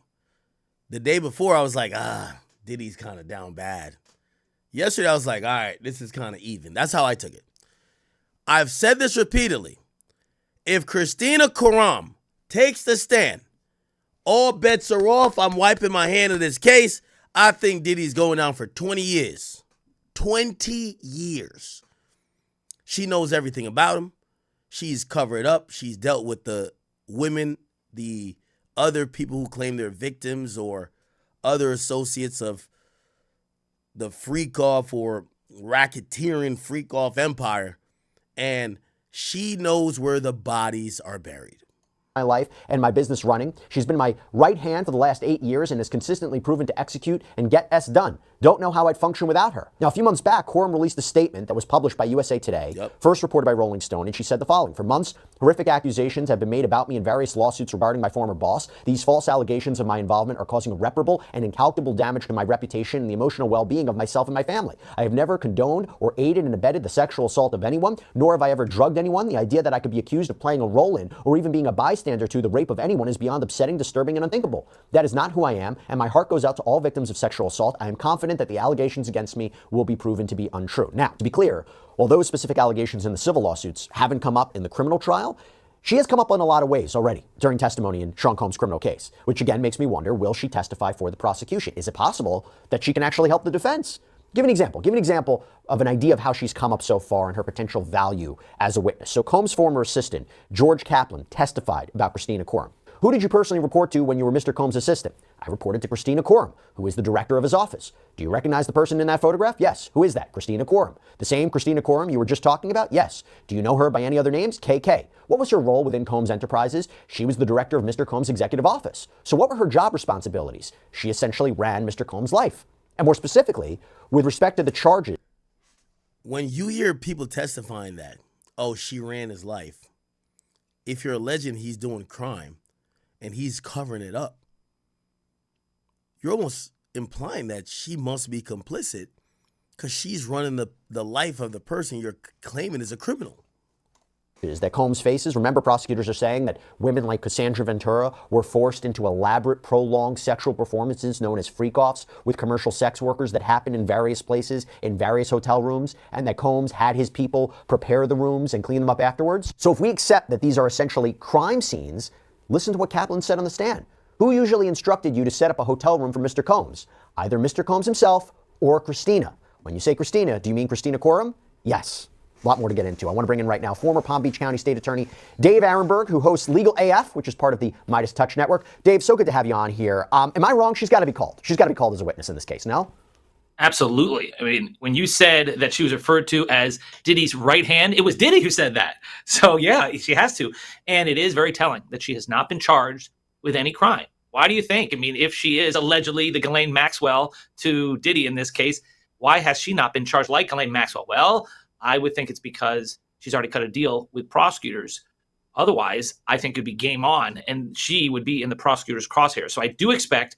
The day before, I was like, Diddy's kind of down bad. Yesterday, I was like, all right, this is kind of even. That's how I took it. I've said this repeatedly. If Christina Coram takes the stand, all bets are off. I'm wiping my hand in this case. I think Diddy's going down for 20 years. 20 years. She knows everything about him. She's covered up. She's dealt with the women, the other people who claim they're victims or other associates of the freak-off or racketeering freak-off empire, and she knows where the bodies are buried. My life and my business running. She's been my right hand for the last 8 years and has consistently proven to execute and get S done. Don't know how I'd function without her. Now, a few months back, Coram released a statement that was published by USA Today, first reported by Rolling Stone, and she said the following. For months, horrific accusations have been made about me in various lawsuits regarding my former boss. These false allegations of my involvement are causing irreparable and incalculable damage to my reputation and the emotional well-being of myself and my family. I have never condoned or aided and abetted the sexual assault of anyone, nor have I ever drugged anyone. The idea that I could be accused of playing a role in or even being a bystander to the rape of anyone is beyond upsetting, disturbing, and unthinkable. That is not who I am, and my heart goes out to all victims of sexual assault. I am confident that the allegations against me will be proven to be untrue. Now, to be clear, while those specific allegations in the civil lawsuits haven't come up in the criminal trial, she has come up in a lot of ways already during testimony in Sean Combs' criminal case, which again makes me wonder, will she testify for the prosecution? Is it possible that she can actually help the defense? Give an example. Give an example of an idea of how she's come up so far and her potential value as a witness. So Combs' former assistant, George Kaplan, testified about Christina Coram. Who did you personally report to when you were Mr. Combs' assistant? I reported to Christina Coram, who is the director of his office. Do you recognize the person in that photograph? Yes. Who is that? Christina Coram. The same Christina Coram you were just talking about? Yes. Do you know her by any other names? KK. What was her role within Combs Enterprises? She was the director of Mr. Combs' executive office. So what were her job responsibilities? She essentially ran Mr. Combs' life. And more specifically, with respect to the charges. When you hear people testifying that, oh, she ran his life, if you're alleging he's doing crime and he's covering it up, you're almost implying that she must be complicit because she's running the life of the person you're claiming is a criminal. That Combs faces. Remember, prosecutors are saying that women like Cassandra Ventura were forced into elaborate, prolonged sexual performances known as freak-offs with commercial sex workers that happened in various places, in various hotel rooms, and that Combs had his people prepare the rooms and clean them up afterwards. So if we accept that these are essentially crime scenes, listen to what Kaplan said on the stand. Who usually instructed you to set up a hotel room for Mr. Combs? Either Mr. Combs himself or Christina. When you say Christina, do you mean Christina Coram? Yes. A lot more to get into. I want to bring in right now former Palm Beach County State Attorney Dave Arenberg, who hosts Legal AF, which is part of the Midas Touch Network. Dave, so good to have you on here. Am I wrong? She's got to be called. She's got to be called as a witness in this case, no? Absolutely. I mean, when you said that she was referred to as Diddy's right hand, it was Diddy who said that. So yeah, she has to. And it is very telling that she has not been charged with any crime. Why do you think? I mean, if she is allegedly the Ghislaine Maxwell to Diddy in this case, why has she not been charged like Ghislaine Maxwell? Well, I would think it's because she's already cut a deal with prosecutors. Otherwise, I think it'd be game on, and she would be in the prosecutor's crosshairs. So I do expect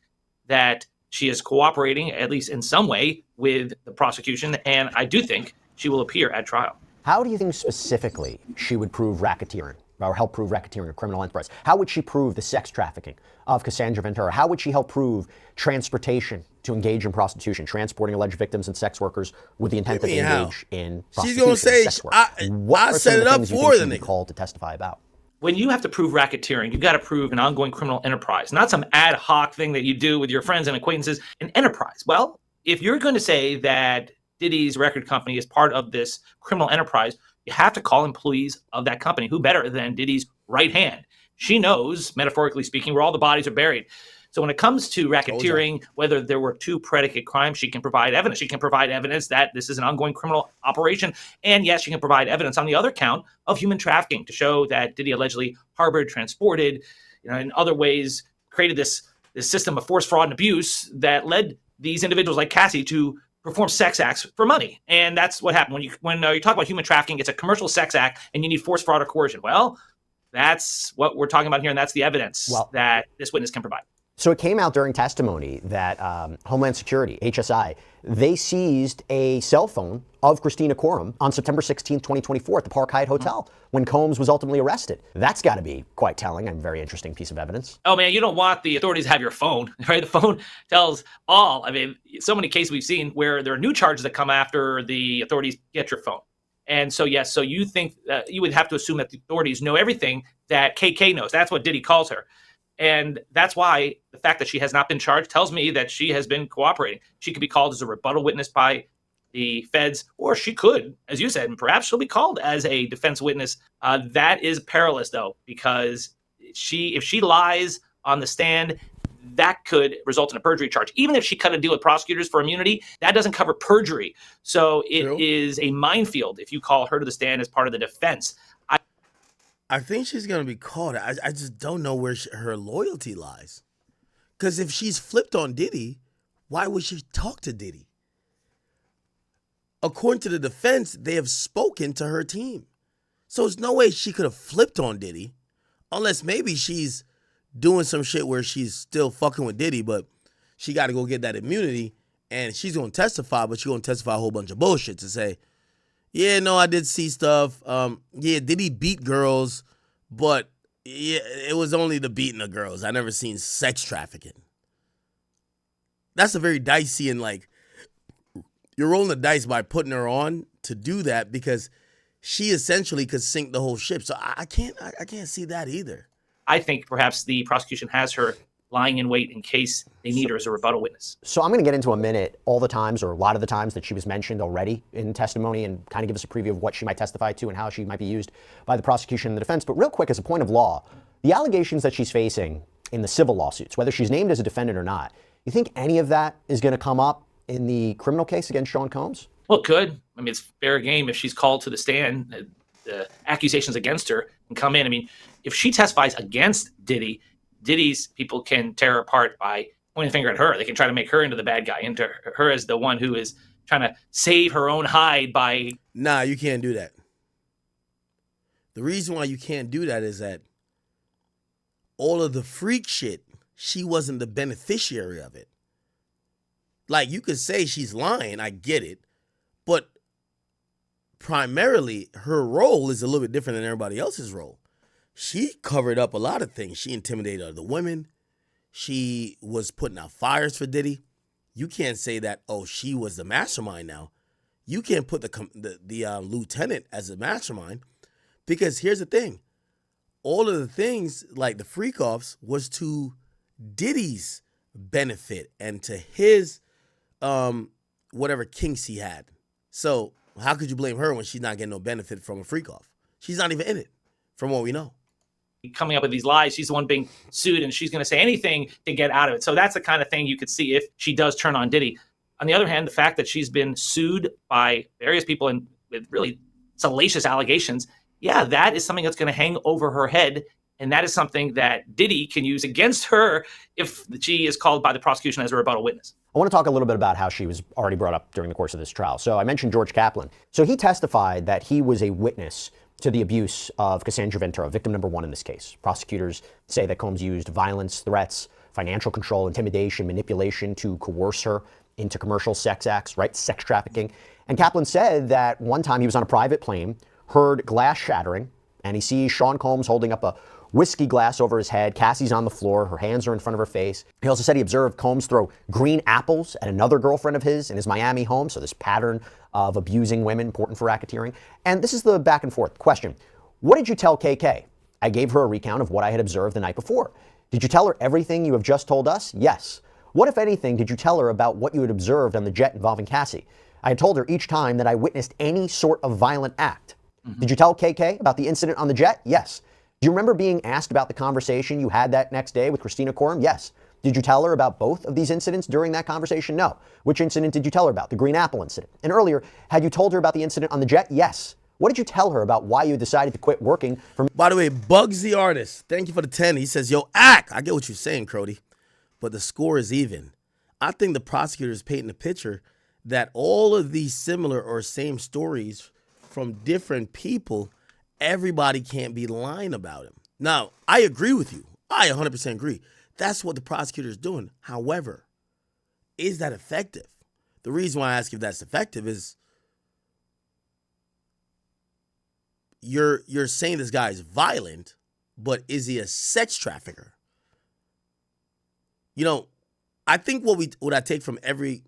that she is cooperating, at least in some way, with the prosecution, and I do think she will appear at trial. How do you think specifically she would prove racketeering, or help prove racketeering of criminal enterprise? How would she prove the sex trafficking of Cassandra Ventura? How would she help prove transportation to engage in prostitution, transporting alleged victims and sex workers with the intent that they engage in prostitution? She's going to say, sex work? I set it up for the nigga. Called to testify about? When you have to prove racketeering, you got to prove an ongoing criminal enterprise, not some ad hoc thing that you do with your friends and acquaintances, an enterprise. Well, if you're going to say that Diddy's record company is part of this criminal enterprise, you have to call employees of that company. Who better than Diddy's right hand? She knows, metaphorically speaking, where all the bodies are buried. So when it comes to racketeering, whether there were two predicate crimes, she can provide evidence. She can provide evidence that this is an ongoing criminal operation. And yes, she can provide evidence on the other count of human trafficking to show that Diddy allegedly harbored, transported, in other ways, created this system of force, fraud, and abuse that led these individuals like Cassie to perform sex acts for money. And that's what happened. When you talk about human trafficking, it's a commercial sex act and you need force, fraud, or coercion. Well, that's what we're talking about here, and that's the evidence that this witness can provide. So it came out during testimony that Homeland Security, HSI, they seized a cell phone of Christina Coram on September 16, 2024 at the Park Hyatt Hotel when Combs was ultimately arrested. That's got to be quite telling and a very interesting piece of evidence. Oh, man, you don't want the authorities to have your phone, right? The phone tells all. I mean, so many cases we've seen where there are new charges that come after the authorities get your phone. And so, yes, so you think you would have to assume that the authorities know everything that KK knows. That's what Diddy calls her. And that's why the fact that she has not been charged tells me that she has been cooperating. She could be called as a rebuttal witness by the feds, or she could, as you said, and perhaps she'll be called as a defense witness. That is perilous, though, because if she lies on the stand, that could result in a perjury charge. Even if she cut a deal with prosecutors for immunity, that doesn't cover perjury. So it is a minefield if you call her to the stand as part of the defense. I think she's going to be called. I just don't know where her loyalty lies. Because if she's flipped on Diddy, why would she talk to Diddy? According to the defense, they have spoken to her team. So there's no way she could have flipped on Diddy, unless maybe she's doing some shit where she's still fucking with Diddy, but she got to go get that immunity, and she's going to testify, but she's going to testify a whole bunch of bullshit to say, yeah, no, I did see stuff. Yeah, Diddy beat girls, but yeah, it was only the beating of girls. I never seen sex trafficking. That's a very dicey and you're rolling the dice by putting her on to do that because she essentially could sink the whole ship. So I can't see that either. I think perhaps the prosecution has her lying in wait in case they need her as a rebuttal witness. So I'm going to get into a minute all the times or a lot of the times that she was mentioned already in testimony and kind of give us a preview of what she might testify to and how she might be used by the prosecution and the defense. But real quick, as a point of law, the allegations that she's facing in the civil lawsuits, whether she's named as a defendant or not, you think any of that is going to come up in the criminal case against Sean Combs? Well, it could. I mean, it's fair game if she's called to the stand. The accusations against her can come in. I mean, if she testifies against Diddy's people can tear her apart by pointing a finger at her. They can try to make her into the bad guy, into her as the one who is trying to save her own hide by... Nah, you can't do that. The reason why you can't do that is that all of the freak shit, she wasn't the beneficiary of it. Like, you could say she's lying, I get it, but primarily her role is a little bit different than everybody else's role. She covered up a lot of things. She intimidated other women. She was putting out fires for Diddy. You can't say that, oh, she was the mastermind now. You can't put the lieutenant as a mastermind because here's the thing. All of the things like the freak-offs was to Diddy's benefit and to his whatever kinks he had. So how could you blame her when she's not getting no benefit from a freak-off? She's not even in it, from what we know. Coming up with these lies, she's the one being sued, and she's going to say anything to get out of it. So that's the kind of thing you could see if she does turn on Diddy. On the other hand, the fact that she's been sued by various people and with really salacious allegations, yeah, that is something that's going to hang over her head. And that is something that Diddy can use against her if she is called by the prosecution as a rebuttal witness. I want to talk a little bit about how she was already brought up during the course of this trial. So I mentioned George Kaplan. So he testified that he was a witness to the abuse of Cassandra Ventura, victim number one in this case. Prosecutors say that Combs used violence, threats, financial control, intimidation, manipulation to coerce her into commercial sex acts, right? Sex trafficking. And Kaplan said that one time he was on a private plane, heard glass shattering, and he sees Sean Combs holding up a whiskey glass over his head. Cassie's on the floor. Her hands are in front of her face. He also said he observed Combs throw green apples at another girlfriend of his in his Miami home. So this pattern of abusing women, important for racketeering. And this is the back and forth question. What did you tell KK? I gave her a recount of what I had observed the night before. Did you tell her everything you have just told us? Yes. What, if anything, did you tell her about what you had observed on the jet involving Cassie? I had told her each time that I witnessed any sort of violent act. Did you tell KK about the incident on the jet? Yes. Do you remember being asked about the conversation you had that next day with Christina Coram? Yes. Did you tell her about both of these incidents during that conversation? No. Which incident did you tell her about? The green apple incident. And earlier, had you told her about the incident on the jet? Yes. What did you tell her about why you decided to quit working for... By the way, Bugs the artist, thank you for the 10. He says, yo, act. I get what you're saying, Crody, but the score is even. I think the prosecutor is painting a picture that all of these similar or same stories from different people, everybody can't be lying about him. Now, I agree with you. I 100% agree. That's what the prosecutor is doing. However, is that effective? The reason why I ask if that's effective is you're saying this guy is violent, but is he a sex trafficker? You know, I think what I take from every,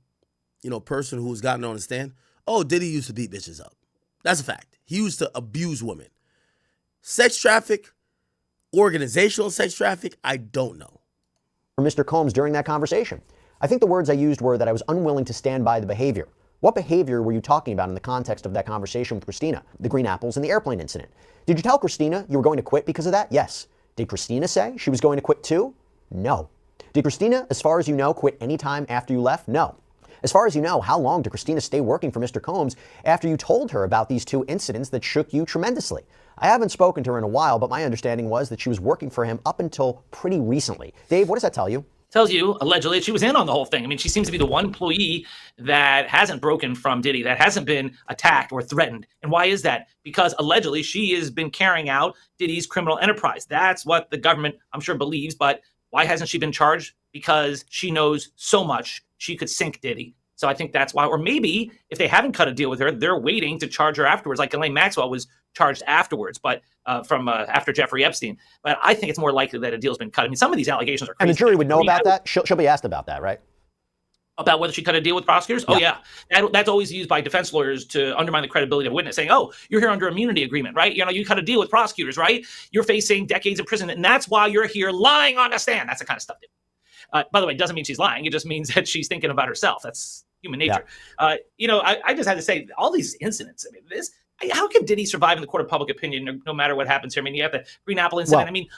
person who's gotten on the stand, Diddy used to beat bitches up. That's a fact. He used to abuse women. Sex traffic, organizational sex traffic, I don't know. For Mr. Combs during that conversation. I think the words I used were that I was unwilling to stand by the behavior. What behavior were you talking about in the context of that conversation with Christina? The green apples and the airplane incident. Did you tell Christina you were going to quit because of that? Yes. Did Christina say she was going to quit too? No. Did Christina, as far as you know, quit any time after you left? No. As far as you know, how long did Christina stay working for Mr. Combs after you told her about these two incidents that shook you tremendously? I haven't spoken to her in a while, but my understanding was that she was working for him up until pretty recently. Dave, what does that tell you? Tells you, allegedly, she was in on the whole thing. I mean, she seems to be the one employee that hasn't broken from Diddy, that hasn't been attacked or threatened. And why is that? Because allegedly she has been carrying out Diddy's criminal enterprise. That's what the government, I'm sure, believes. But why hasn't she been charged? Because she knows so much she could sink Diddy. So I think that's why. Or maybe if they haven't cut a deal with her, they're waiting to charge her afterwards, like Ghislaine Maxwell was charged afterwards, but from after Jeffrey Epstein. But I think it's more likely that a deal's been cut. I mean, some of these allegations are crazy. And the jury would know about that? She'll be asked about that, right? About whether she cut a deal with prosecutors? Yeah. Oh, yeah. That's always used by defense lawyers to undermine the credibility of a witness, saying, you're here under immunity agreement, right? You cut a deal with prosecutors, right? You're facing decades of prison, and that's why you're here lying on the stand. That's the kind of stuff. By the way, it doesn't mean she's lying. It just means that she's thinking about herself. That's human nature. Yeah. I just had to say, all these incidents, I mean, how can Diddy survive in the court of public opinion no matter what happens here? I mean, you have the green apple incident. Well, I mean,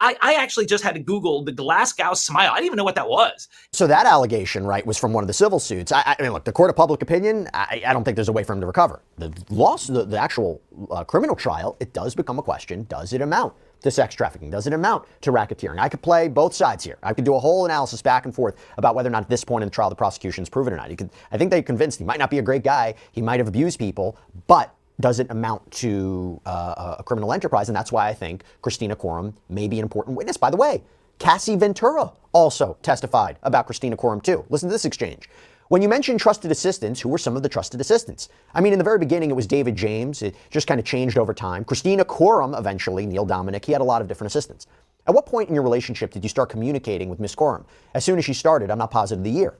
I actually just had to Google the Glasgow smile. I didn't even know what that was. So that allegation, right, was from one of the civil suits. I mean, look, the court of public opinion, I don't think there's a way for him to recover. The actual criminal trial, it does become a question. Does it amount to sex trafficking? Does it amount to racketeering? I could play both sides here. I could do a whole analysis back and forth about whether or not at this point in the trial the prosecution has proven it or not. I think they're convinced he might not be a great guy. He might have abused people, but does it amount to a criminal enterprise? And that's why I think Christina Coram may be an important witness. By the way, Cassie Ventura also testified about Christina Coram too. Listen to this exchange. When you mentioned trusted assistants, who were some of the trusted assistants? I mean, in the very beginning, it was David James. It just kind of changed over time. Christina Coram, eventually, Neil Dominic, he had a lot of different assistants. At what point in your relationship did you start communicating with Miss Coram? As soon as she started, I'm not positive the year.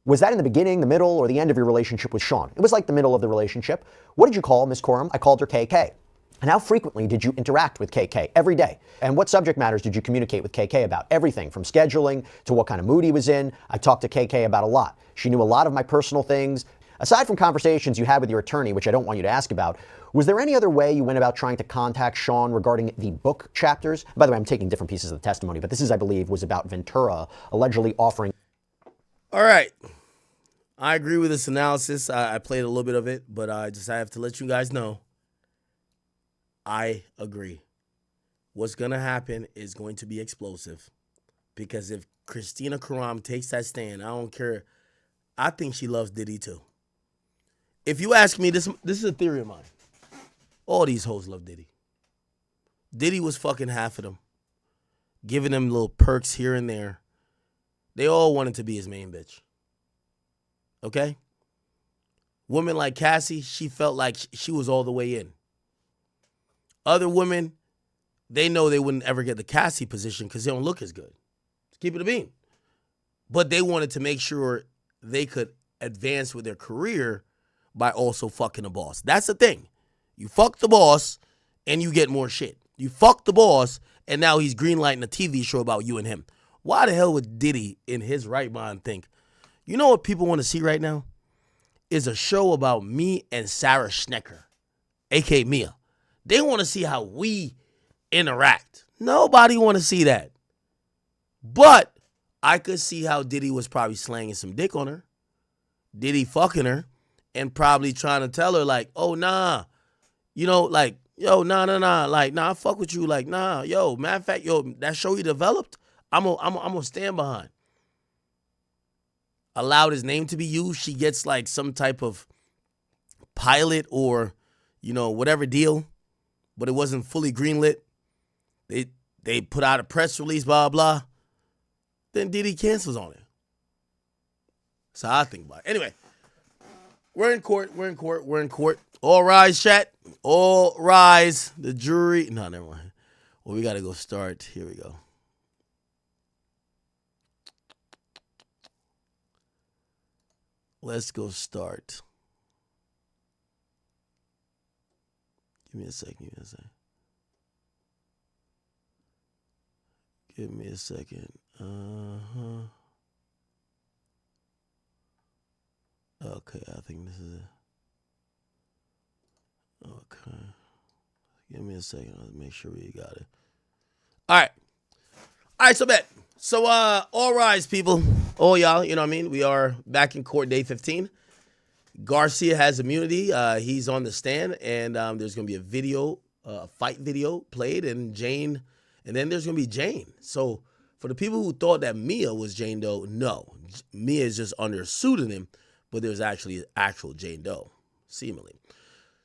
Was that in the beginning, the middle, or the end of your relationship with Sean? It was like the middle of the relationship. What did you call Miss Coram? I called her KK. And how frequently did you interact with KK? Every day. And what subject matters did you communicate with KK about? Everything from scheduling to what kind of mood he was in. I talked to KK about a lot. She knew a lot of my personal things. Aside from conversations you had with your attorney, which I don't want you to ask about, was there any other way you went about trying to contact Sean regarding the book chapters? By the way, I'm taking different pieces of the testimony, but this is, I believe, was about Ventura allegedly offering. All right. I agree with this analysis. I played a little bit of it, but I have to let you guys know. I agree. What's going to happen is going to be explosive. Because if Christina Karam takes that stand, I don't care. I think she loves Diddy too. If you ask me, this is a theory of mine. All these hoes love Diddy. Diddy was fucking half of them. Giving them little perks here and there. They all wanted to be his main bitch. Okay? Women like Cassie, she felt like she was all the way in. Other women, they know they wouldn't ever get the Cassie position because they don't look as good. Keep it a bean. But they wanted to make sure they could advance with their career by also fucking the boss. That's the thing. You fuck the boss and you get more shit. You fuck the boss and now he's greenlighting a TV show about you and him. Why the hell would Diddy in his right mind think, you know what people want to see right now? Is a show about me and Sarah Schnecker, a.k.a. Mia. They want to see how we interact. Nobody want to see that. But I could see how Diddy was probably slanging some dick on her. Diddy fucking her and probably trying to tell her like, oh, nah. You know, like, yo, nah. Like, nah, I fuck with you. Like, nah, yo, matter of fact, yo, that show you developed, I'm gonna stand behind. Allowed his name to be used. She gets like some type of pilot or, you know, whatever deal, but it wasn't fully greenlit. They put out a press release, blah, blah. Then Diddy cancels on it. That's how I think about it. Anyway, we're in court. All rise, chat. All rise. The jury. No, never mind. Well, we got to go start. Here we go. Let's go start. Give me a second. Okay, I think this is it. Okay. Give me a second. Let's make sure we got it. All right, so bet. So, all rise, people. All y'all, you know what I mean? We are back in court day 15. Garcia has immunity. He's on the stand, and there's going to be a video, a fight video played, and then there's going to be Jane. So, for the people who thought that Mia was Jane Doe, no. Mia is just under a pseudonym, but there's actually actual Jane Doe, seemingly.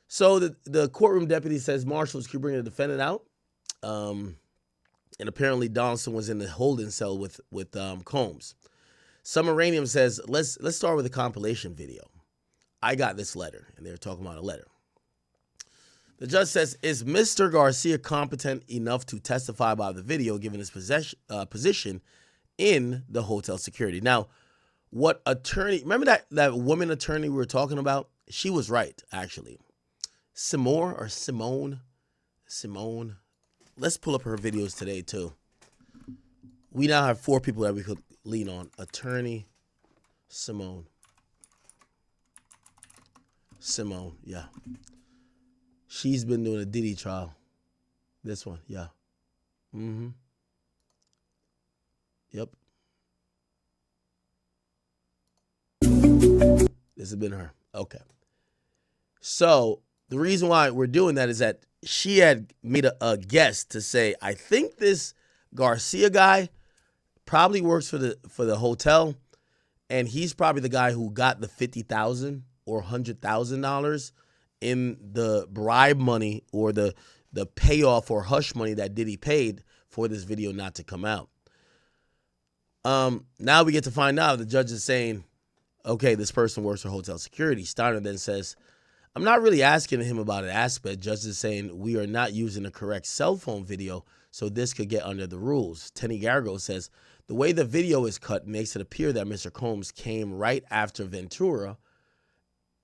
So, the courtroom deputy says marshals could bring the defendant out. And apparently Donaldson was in the holding cell with Combs. Summeranium says, let's start with a compilation video. I got this letter, and they're talking about a letter. The judge says, is Mr. Garcia competent enough to testify about the video given his position in the hotel security? Now, what attorney, remember that woman attorney we were talking about? She was right, actually. Simone. Let's pull up her videos today, too. We now have 4 people that we could lean on. Attorney Simone, yeah. She's been doing a Diddy trial. This one, yeah. Yep. This has been her. Okay. So the reason why we're doing that is that she had made a guess to say, I think this Garcia guy probably works for the hotel, and he's probably the guy who got the $50,000 or $100,000 in the bribe money or the payoff or hush money that Diddy paid for this video not to come out. Now we get to find out the judge is saying, okay, this person works for hotel security. Steiner then says, I'm not really asking him about an aspect. Judge is saying we are not using the correct cell phone video, so this could get under the rules. Tenny Gargo says, the way the video is cut makes it appear that Mr. Combs came right after Ventura,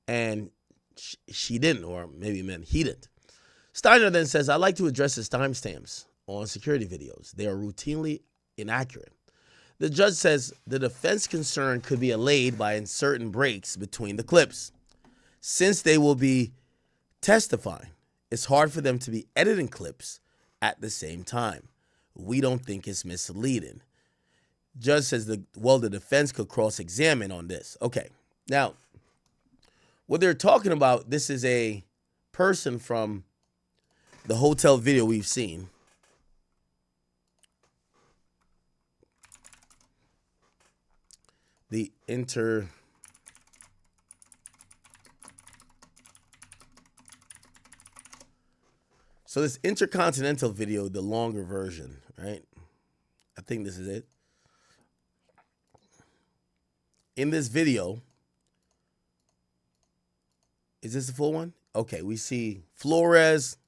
and she didn't, or maybe meant he didn't. Steiner then says, I'd like to address his timestamps on security videos. They are routinely inaccurate. The judge says the defense concern could be allayed by inserting breaks between the clips. Since they will be testifying, it's hard for them to be editing clips at the same time. We don't think it's misleading. Judge says the defense could cross-examine on this. Okay, Now, what they're talking about, this is a person from the hotel video we've seen. The So this Intercontinental video, the longer version, right? I think this is it. In this video, is this the full one? Okay, we see Flores.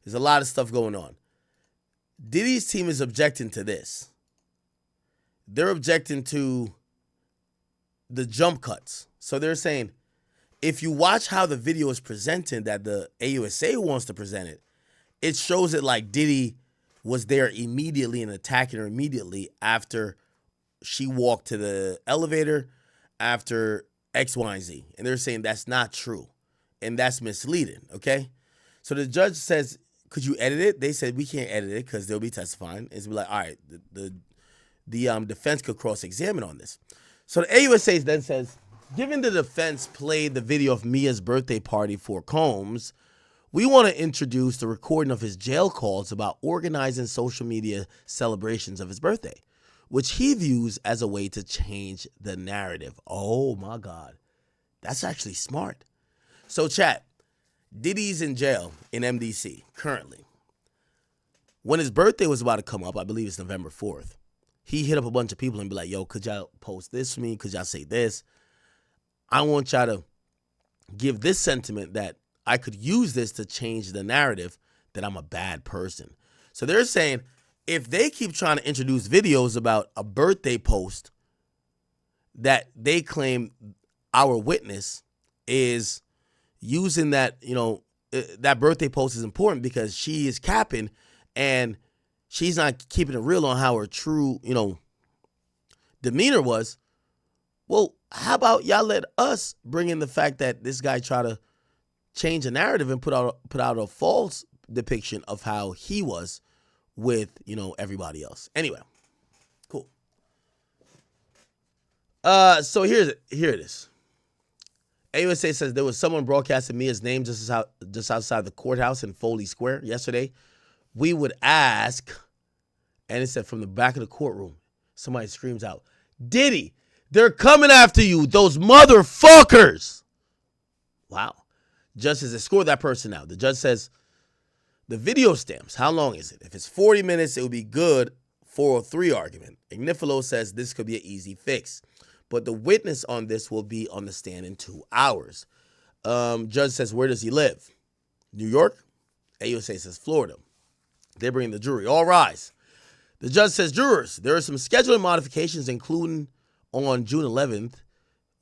There's a lot of stuff going on. Diddy's team is objecting to this. They're objecting to the jump cuts. So they're saying, if you watch how the video is presented, that the AUSA wants to present it, it shows it like Diddy was there immediately and attacking her immediately after she walked to the elevator, after X, Y, and Z. And they're saying that's not true. And that's misleading, okay? So the judge says, could you edit it? They said, we can't edit it because they'll be testifying. It's be like, all right, the defense could cross-examine on this. So the AUSA then says, given the defense played the video of Mia's birthday party for Combs, we want to introduce the recording of his jail calls about organizing social media celebrations of his birthday, which he views as a way to change the narrative. Oh my God. That's actually smart. So chat, Diddy's in jail in MDC currently. When his birthday was about to come up, I believe it's November 4th, he hit up a bunch of people and be like, yo, could y'all post this for me? Could y'all say this? I want y'all to give this sentiment that I could use this to change the narrative that I'm a bad person. So they're saying if they keep trying to introduce videos about a birthday post that they claim our witness is using that, that birthday post is important because she is capping and she's not keeping it real on how her true, demeanor was. Well, how about y'all let us bring in the fact that this guy tried to change the narrative and put out a false depiction of how he was with, everybody else. Anyway, cool. So here it is. AUSA says there was someone broadcasting Mia's name just outside the courthouse in Foley Square yesterday. We would ask, and it said from the back of the courtroom, somebody screams out, Diddy, they're coming after you, those motherfuckers. Wow. Judge says, escort that person out. The judge says, the video stamps, how long is it? If it's 40 minutes, it would be good. 403 argument. Ignifilo says this could be an easy fix. But the witness on this will be on the stand in 2 hours. Judge says, where does he live? New York? AUSA says, Florida. They bring the jury. All rise. The judge says, jurors, there are some scheduling modifications, including on June 11th.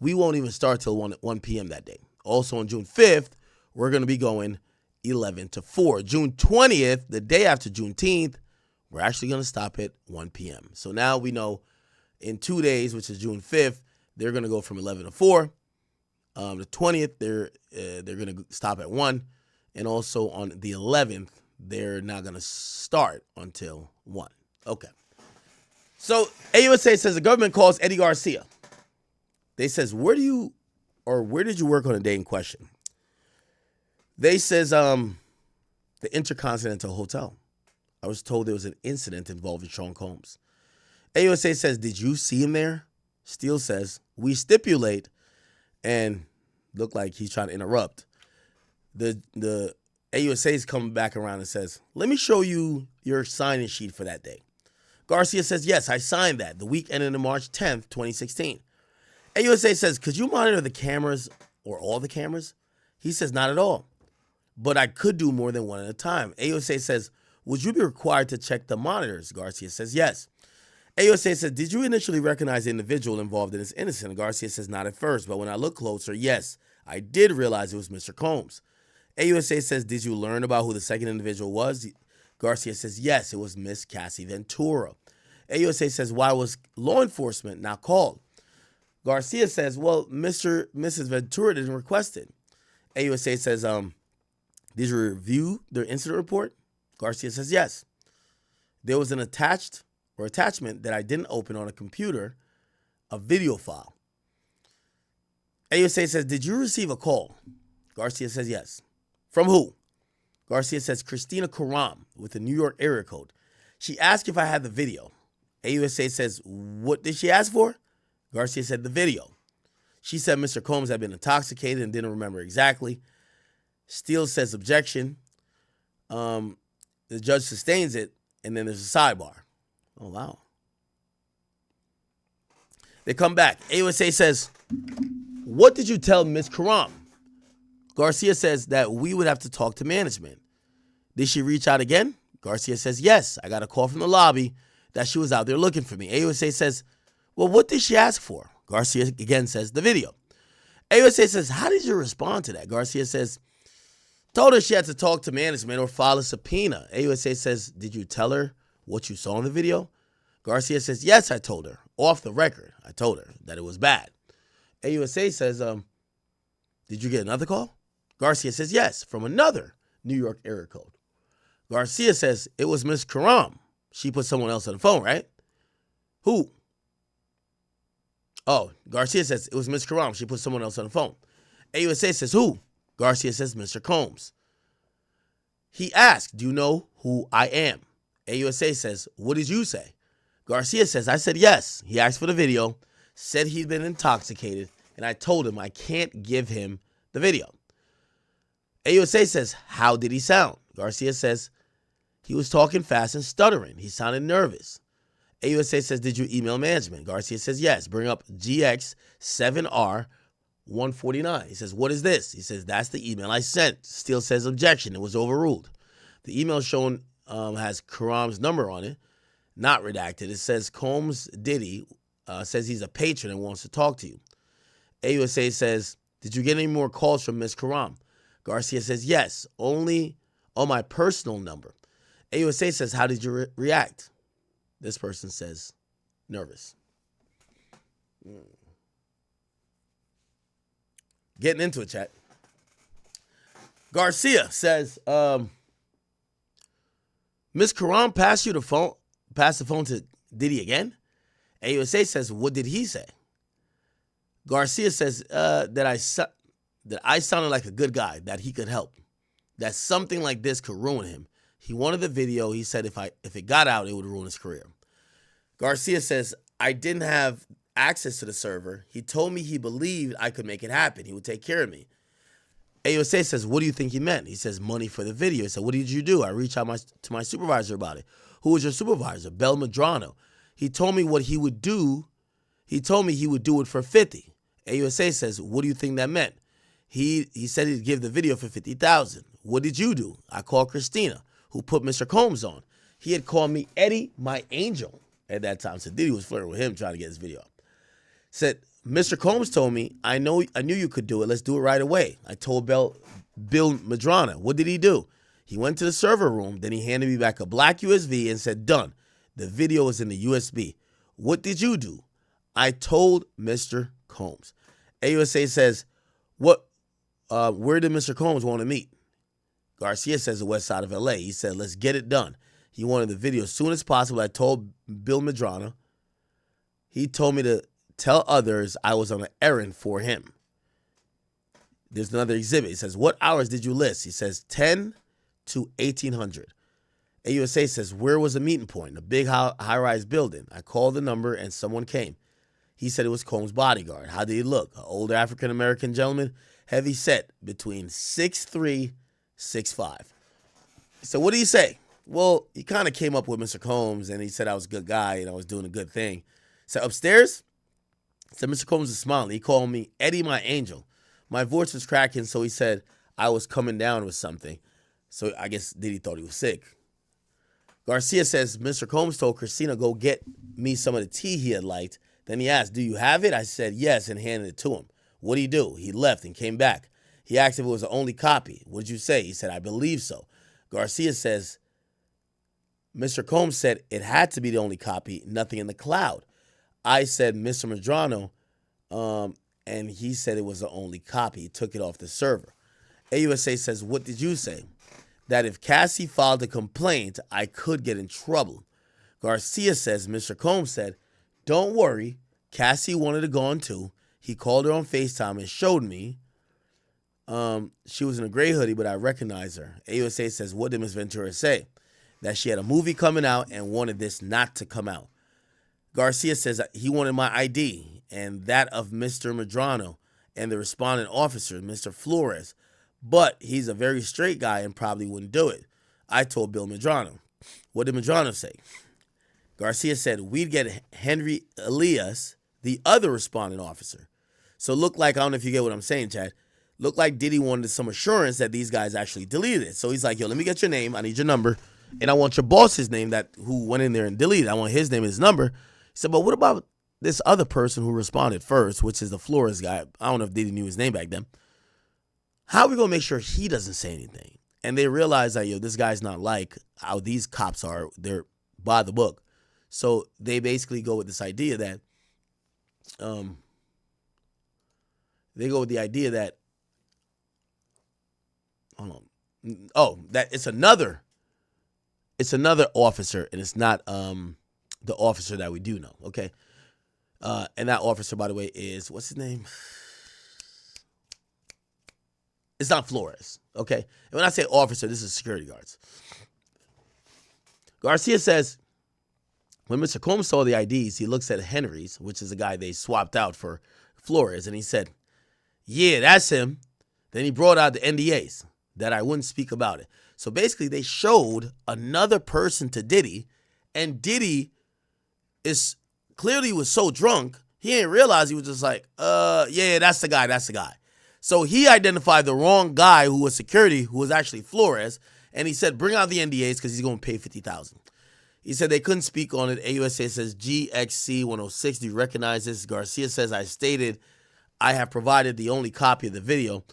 We won't even start till 1 p.m. that day. Also on June 5th, we're going to be going 11 to 4. June 20th, the day after Juneteenth, we're actually going to stop at 1 p.m. So now we know in 2 days, which is June 5th, they're going to go from 11 to 4. The 20th, they're going to stop at 1. And also on the 11th, they're not going to start until 1. Okay. So AUSA says the government calls Eddie Garcia. They says, where did you work on the day in question? They says the Intercontinental Hotel. I was told there was an incident involving Sean Combs. AUSA says, did you see him there? Steele says, we stipulate, and look like he's trying to interrupt. The AUSA is coming back around and says, let me show you your signing sheet for that day. Garcia says, yes, I signed that the week ending on March 10th, 2016. AUSA says, could you monitor the cameras or all the cameras? He says, not at all, but I could do more than one at a time. AUSA says, would you be required to check the monitors? Garcia says, yes. AUSA says, did you initially recognize the individual involved in this incident? Garcia says, not at first, but when I looked closer, yes, I did realize it was Mr. Combs. AUSA says, did you learn about who the second individual was? Garcia says, yes, it was Miss Cassie Ventura. AUSA says, why was law enforcement not called? Garcia says, well, Mrs. Ventura didn't request it. AUSA says, did you review their incident report? Garcia says, yes. There was an attachment that I didn't open on a computer, a video file. AUSA says, did you receive a call? Garcia says yes. From who? Garcia says, Christina Karam with the New York area code. She asked if I had the video. AUSA says, what did she ask for? Garcia said, the video. She said Mr. Combs had been intoxicated and didn't remember exactly. Steele says objection. The judge sustains it, and then there's a sidebar. Oh, wow. They come back. AUSA says, what did you tell Ms. Karam? Garcia says that we would have to talk to management. Did she reach out again? Garcia says, yes. I got a call from the lobby that she was out there looking for me. AUSA says, well, what did she ask for? Garcia again says, the video. AUSA says, how did you respond to that? Garcia says, told her she had to talk to management or file a subpoena. AUSA says, did you tell her what you saw in the video? Garcia says, yes, I told her. Off the record, I told her that it was bad. AUSA says, did you get another call? Garcia says, yes, from another New York area code. Garcia says, it was Miss Karam. She put someone else on the phone, right? Who? Oh, Garcia says, it was Miss Karam. She put someone else on the phone. AUSA says, who? Garcia says, Mr. Combs. He asked, do you know who I am? AUSA says, what did you say? Garcia says, I said yes. He asked for the video, said he'd been intoxicated, and I told him I can't give him the video. AUSA says, how did he sound? Garcia says, he was talking fast and stuttering. He sounded nervous. AUSA says, did you email management? Garcia says, yes. Bring up GX7R149. He says, what is this? He says, that's the email I sent. Steele says, objection. It was overruled. The email shown has Karam's number on it, not redacted. It says, Combs Diddy says he's a patron and wants to talk to you. AUSA says, did you get any more calls from Ms. Karam? Garcia says, yes, only on my personal number. AUSA says, how did you react? This person says, nervous. Getting into it, chat. Garcia says, Ms. Karam passed the phone to Diddy again? AUSA says, what did he say? Garcia says that I sounded like a good guy, that he could help, that something like this could ruin him. He wanted the video. He said if it got out, it would ruin his career. Garcia says, I didn't have access to the server. He told me he believed I could make it happen. He would take care of me. AUSA says, what do you think he meant? He says, money for the video. He said, what did you do? I reached out to my supervisor about it. Who was your supervisor? Bel Medrano. He told me what he would do. He told me he would do it for 50. AUSA says, what do you think that meant? He said he'd give the video for 50,000. What did you do? I called Christina, who put Mr. Combs on. He had called me Eddie, my angel, at that time. So Diddy was flirting with him, trying to get his video up. Said, Mr. Combs told me, I knew you could do it. Let's do it right away. I told Bill Medrano. What did he do? He went to the server room. Then he handed me back a black USB and said, done. The video was in the USB. What did you do? I told Mr. Combs. AUSA says, where did Mr. Combs want to meet? Garcia says the west side of LA. He said, let's get it done. He wanted the video as soon as possible. I told Bill Medrano. He told me to tell others I was on an errand for him. There's another exhibit. He says, what hours did you list? He says 10 to 1800. AUSA says, where was the meeting point? A big high-rise building. I called the number and someone came. He said it was Combs' bodyguard. How did he look? An older African-American gentleman, heavy set, between 6'3", 6'5". So what did he say? Well, he kind of came up with Mr. Combs, and he said I was a good guy and I was doing a good thing. So upstairs, said Mr. Combs was smiling. He called me Eddie, my angel. My voice was cracking, so he said I was coming down with something. So I guess Diddy thought he was sick. Garcia says Mr. Combs told Christina, go get me some of the tea he had liked. Then he asked, do you have it? I said yes and handed it to him. What did he do? He left and came back. He asked if it was the only copy. What did you say? He said, I believe so. Garcia says, Mr. Combs said it had to be the only copy, nothing in the cloud. I said, Mr. Medrano, and he said it was the only copy. He took it off the server. AUSA says, what did you say? That if Cassie filed a complaint, I could get in trouble. Garcia says, Mr. Combs said, don't worry, Cassie wanted to go on too. He called her on FaceTime and showed me. She was in a gray hoodie, but I recognized her. AUSA says, what did Ms. Ventura say? That she had a movie coming out and wanted this not to come out. Garcia says he wanted my ID and that of Mr. Medrano and the responding officer, Mr. Flores, but he's a very straight guy and probably wouldn't do it. I told Bill Medrano. What did Medrano say? Garcia said we'd get Henry Elias, the other responding officer. So look like, I don't know if you get what I'm saying, Chad. Looked like Diddy wanted some assurance that these guys actually deleted it. So he's like, yo, let me get your name. I need your number. And I want your boss's name who went in there and deleted. I want his name and his number. He said, but what about this other person who responded first, which is the Flores guy? I don't know if Diddy knew his name back then. How are we going to make sure he doesn't say anything? And they realize that, yo, this guy's not like how these cops are. They're by the book. So they basically go with this idea that, that it's another officer, and it's not the officer that we do know, okay? And that officer, by the way, is, what's his name? It's not Flores, okay? And when I say officer, this is security guards. Garcia says, when Mr. Combs saw the IDs, he looks at Henry's, which is the guy they swapped out for Flores, and he said, yeah, that's him. Then he brought out the NDAs that I wouldn't speak about it. So basically, they showed another person to Diddy, and Diddy was so drunk, he didn't realize. He was just like, yeah, that's the guy. So he identified the wrong guy who was security, who was actually Flores, and he said, bring out the NDAs because he's going to pay $50,000. He said they couldn't speak on it. AUSA says GXC 106. Do you recognize this? Garcia says, I stated I have provided the only copy of the video.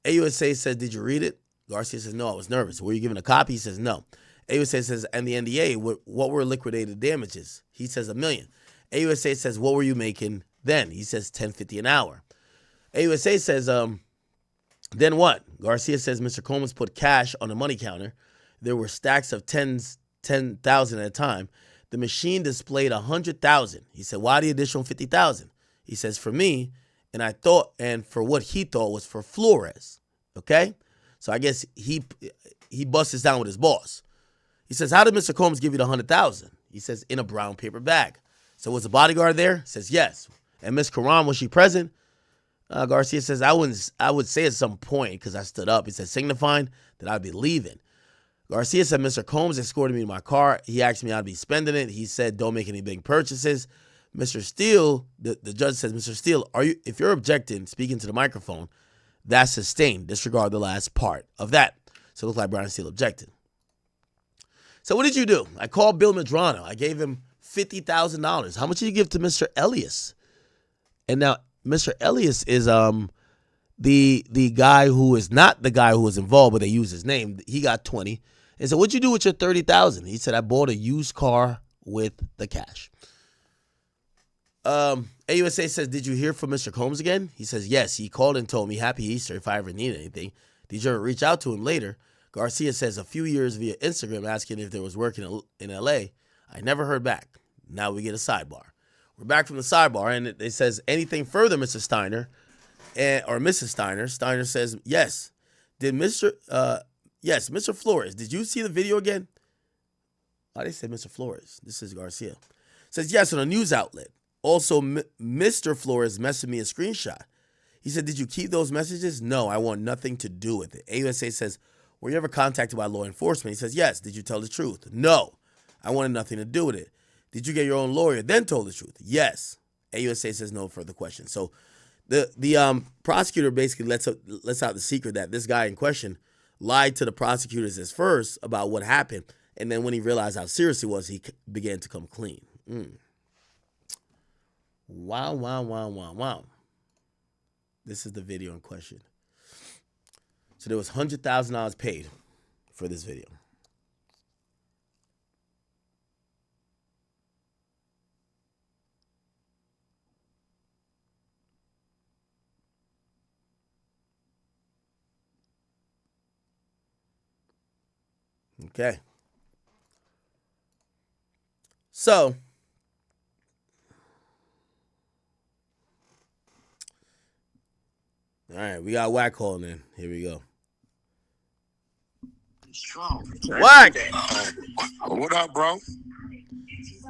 AUSA says, did you read it? Garcia says, no, I was nervous. Were you given a copy? He says, no. AUSA says, and the NDA, what were liquidated damages? He says, $1 million. AUSA says, what were you making then? He says, $10.50 an hour. AUSA says, then what? Garcia says, Mr. Combs put cash on the money counter. There were stacks of 10,000 at a time. The machine displayed 100,000. He said, why the additional 50,000? He says, for me, and for what he thought was for Flores. Okay? So I guess he busts this down with his boss. He says, how did Mr. Combs give you the 100,000? He says, in a brown paper bag. So was the bodyguard there? He says, yes. And Miss Karam, was she present? Garcia says, I would say at some point, because I stood up. He said, signifying that I'd be leaving. Garcia said, Mr. Combs escorted me to my car. He asked me how I'd be spending it. He said, don't make any big purchases. Mr. Steele, the judge says, Mr. Steele, if you're objecting, speaking to the microphone, that's sustained. Disregard the last part of that. So it looked like Brian Steele objected. So what did you do? I called Bill Medrano. I gave him $50,000. How much did you give to Mr. Elias? And now Mr. Elias is the guy who is not the guy who was involved, but they use his name. He got 20. And so what'd you do with your 30,000? He said, I bought a used car with the cash. AUSA says, did you hear from Mr. Combs again? He says, yes. He called and told me Happy Easter if I ever need anything. Did you ever reach out to him later? Garcia says, a few years via Instagram asking if there was work in L.A. I never heard back. Now we get a sidebar. We're back from the sidebar, and it says, anything further, Mr. Steiner, or Mrs. Steiner? Steiner says, yes. Did Mr. Flores, did you see the video again? Why did they say Mr. Flores? This is Garcia. Says, yes, on a news outlet. Also, Mr. Flores messaged me a screenshot. He said, did you keep those messages? No, I want nothing to do with it. AUSA says, were you ever contacted by law enforcement? He says, yes. Did you tell the truth? No, I wanted nothing to do with it. Did you get your own lawyer, then told the truth? Yes. AUSA says no further questions. So the prosecutor basically lets out the secret that this guy in question lied to the prosecutors at first about what happened, and then when he realized how serious it was, he began to come clean. Wow. This is the video in question. So there was $100,000 paid for this video. Okay. So All right, we got Wack calling in. Here we go. Wack! What up, bro?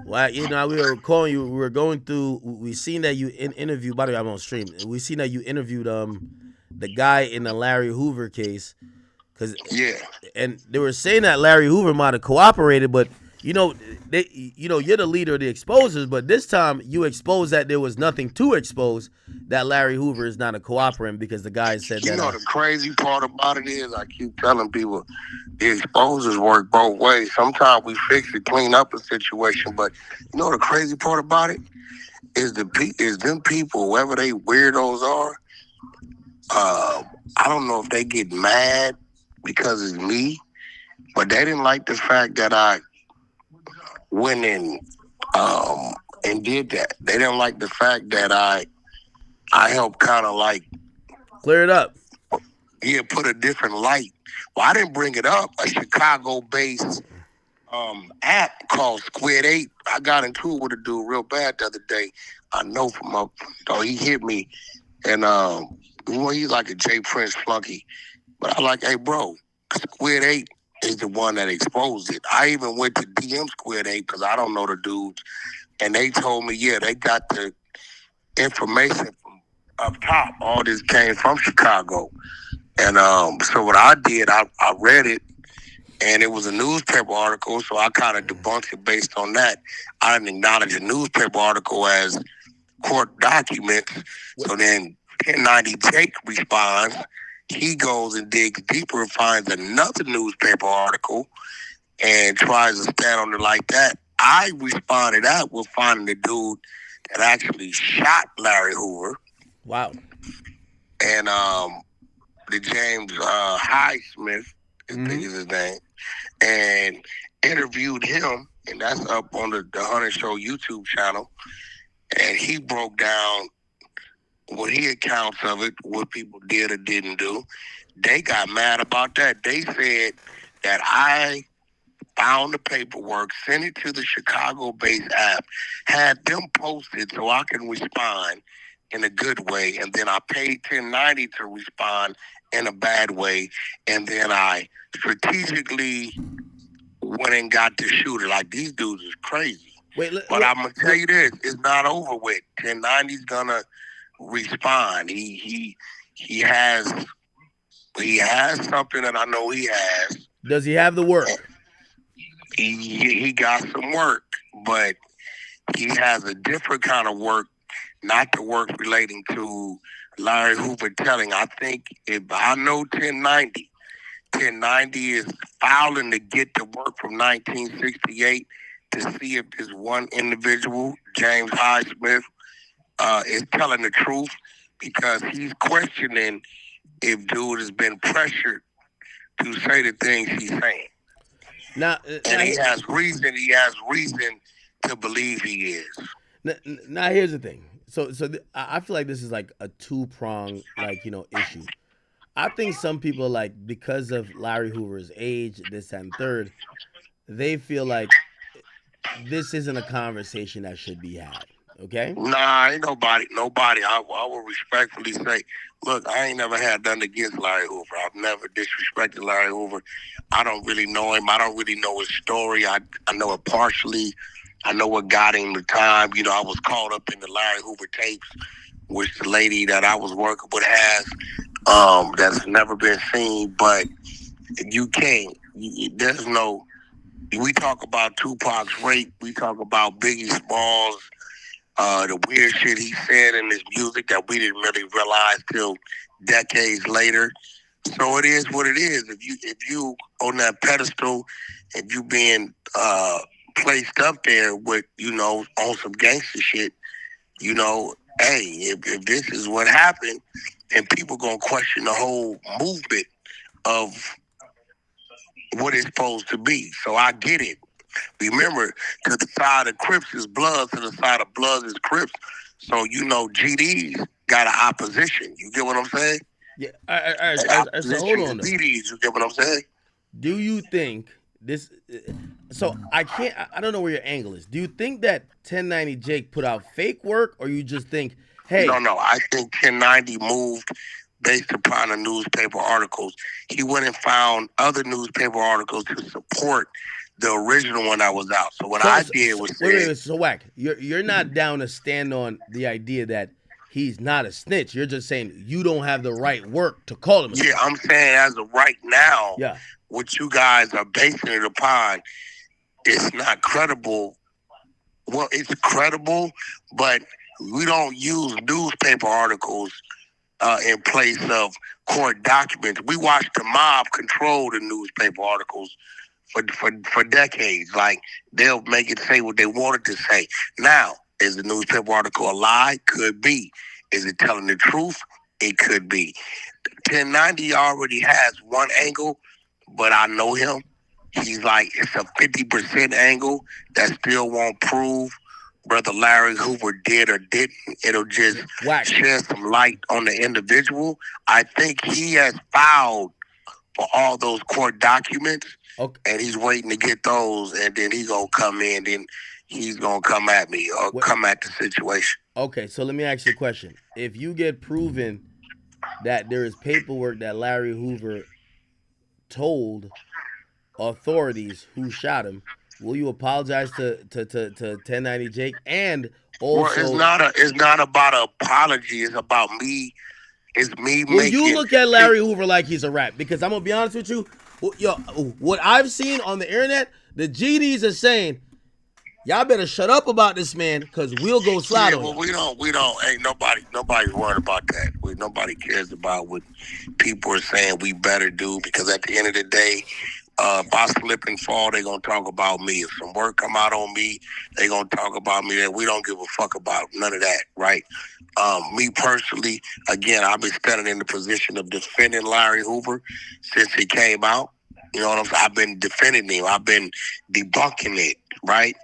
Wack, you know, we were calling you. We were going through. We seen that you interviewed. By the way, I'm on stream. We seen that you interviewed the guy in the Larry Hoover case. Yeah. And they were saying that Larry Hoover might have cooperated, but you know, you're the leader of the exposers, but this time you exposed that there was nothing to expose, that Larry Hoover is not a cooperant because the guy said that. You know, the crazy part about it is I keep telling people the exposers work both ways. Sometimes we fix it, clean up a situation, but you know the crazy part about it is them people, whoever they weirdos are, I don't know if they get mad because it's me, but they didn't like the fact that I went in and did that. They didn't like the fact that I helped kind of like clear it up. Yeah, put a different light. Well, I didn't bring it up. A Chicago-based app called Squid 8. I got into it with a dude real bad the other day. I know from up, though he hit me, and he's like a J Prince flunky. But I like, hey, bro, Squid 8 is the one that exposed it. I even went to DM Squid 8 because I don't know the dudes. And they told me, yeah, they got the information from up top. All this came from Chicago. And so what I did, I read it, and it was a newspaper article, so I kind of debunked it based on that. I didn't acknowledge a newspaper article as court documents. So then 1090 Jake responds. He goes and digs deeper and finds another newspaper article and tries to stand on it like that. I responded out with finding the dude that actually shot Larry Hoover. Wow. And the James Highsmith, I think is his name, and interviewed him, and that's up on the Hunter Show YouTube channel. And he broke down what he accounts of it, what people did or didn't do. They got mad about that. They said that I found the paperwork, sent it to the Chicago-based app, had them posted so I can respond in a good way, and then I paid 1090 to respond in a bad way, and then I strategically went and got the shooter. Like, these dudes is crazy. But I'm gonna tell you this: it's not over with. 1090's gonna respond. He has something that I know he has. Does he have the work? He got some work, but he has a different kind of work, not the work relating to Larry Hoover telling. I think if I know 1090 is filing to get the work from 1968 to see if this one individual, James Highsmith, is telling the truth, because he's questioning if dude has been pressured to say the things he's saying. And he has reason to believe he is. Now here's the thing. I feel like this is like a two-pronged, issue. I think some people, because of Larry Hoover's age, this and third, they feel like this isn't a conversation that should be had. Okay? Nah, ain't nobody. I will respectfully say, look, I ain't never had nothing against Larry Hoover. I've never disrespected Larry Hoover. I don't really know him. I don't really know his story. I know it partially. I know what got him the time. You know, I was caught up in the Larry Hoover tapes, which the lady that I was working with has, that's never been seen. But you can't. There's no. We talk about Tupac's rape. We talk about Biggie Smalls. The weird shit he said in his music that we didn't really realize till decades later. So it is what it is. If you on that pedestal, if you being placed up there with, on some gangster shit, hey, if this is what happened, and people gonna question the whole movement of what it's supposed to be. So I get it. Remember, to the side of Crips is Bloods, to the side of Bloods is Crips. So, GD's got an opposition. You get what I'm saying? Yeah. So hold on. GD's, you get what I'm saying? Do you think this? So I don't know where your angle is. Do you think that 1090 Jake put out fake work, or you just think, hey? No. I think 1090 moved based upon the newspaper articles. He went and found other newspaper articles to support the original one that was out. So what I did was wait. So Wack, you're not down to stand on the idea that he's not a snitch. You're just saying you don't have the right work to call him a snitch. Yeah, I'm saying as of right now, yeah, what you guys are basing it upon, it's not credible. Well, it's credible, but we don't use newspaper articles in place of court documents. We watched the mob control the newspaper articles for decades. Like, they'll make it say what they wanted to say. Now, is the newspaper article a lie? Could be. Is it telling the truth? It could be. 1090 already has one angle, but I know him. He's like, it's a 50% angle that still won't prove whether Larry Hoover did or didn't. It'll just shed some light on the individual. I think he has filed for all those court documents, and he's waiting to get those, and then he's going to come in, and he's going to come at me or come at the situation. Okay, so let me ask you a question. If you get proven that there is paperwork that Larry Hoover told authorities who shot him, will you apologize to 1090 Jake? And also, well, it's not about an apology. It's about me. It's me will making. You look at Larry Hoover like he's a rat? Because I'm gonna be honest with you, yo, what I've seen on the internet, the GDs are saying, y'all better shut up about this man, because we'll go slide on him. Well, we don't. Ain't nobody's worried about that. Nobody cares about what people are saying we better do, because at the end of the day, if I slip and fall, they're going to talk about me. If some work come out on me, they're going to talk about me. That we don't give a fuck about none of that, right? Me personally, again, I've been standing in the position of defending Larry Hoover since he came out. You know what I'm saying? I've been defending him. I've been debunking it, right?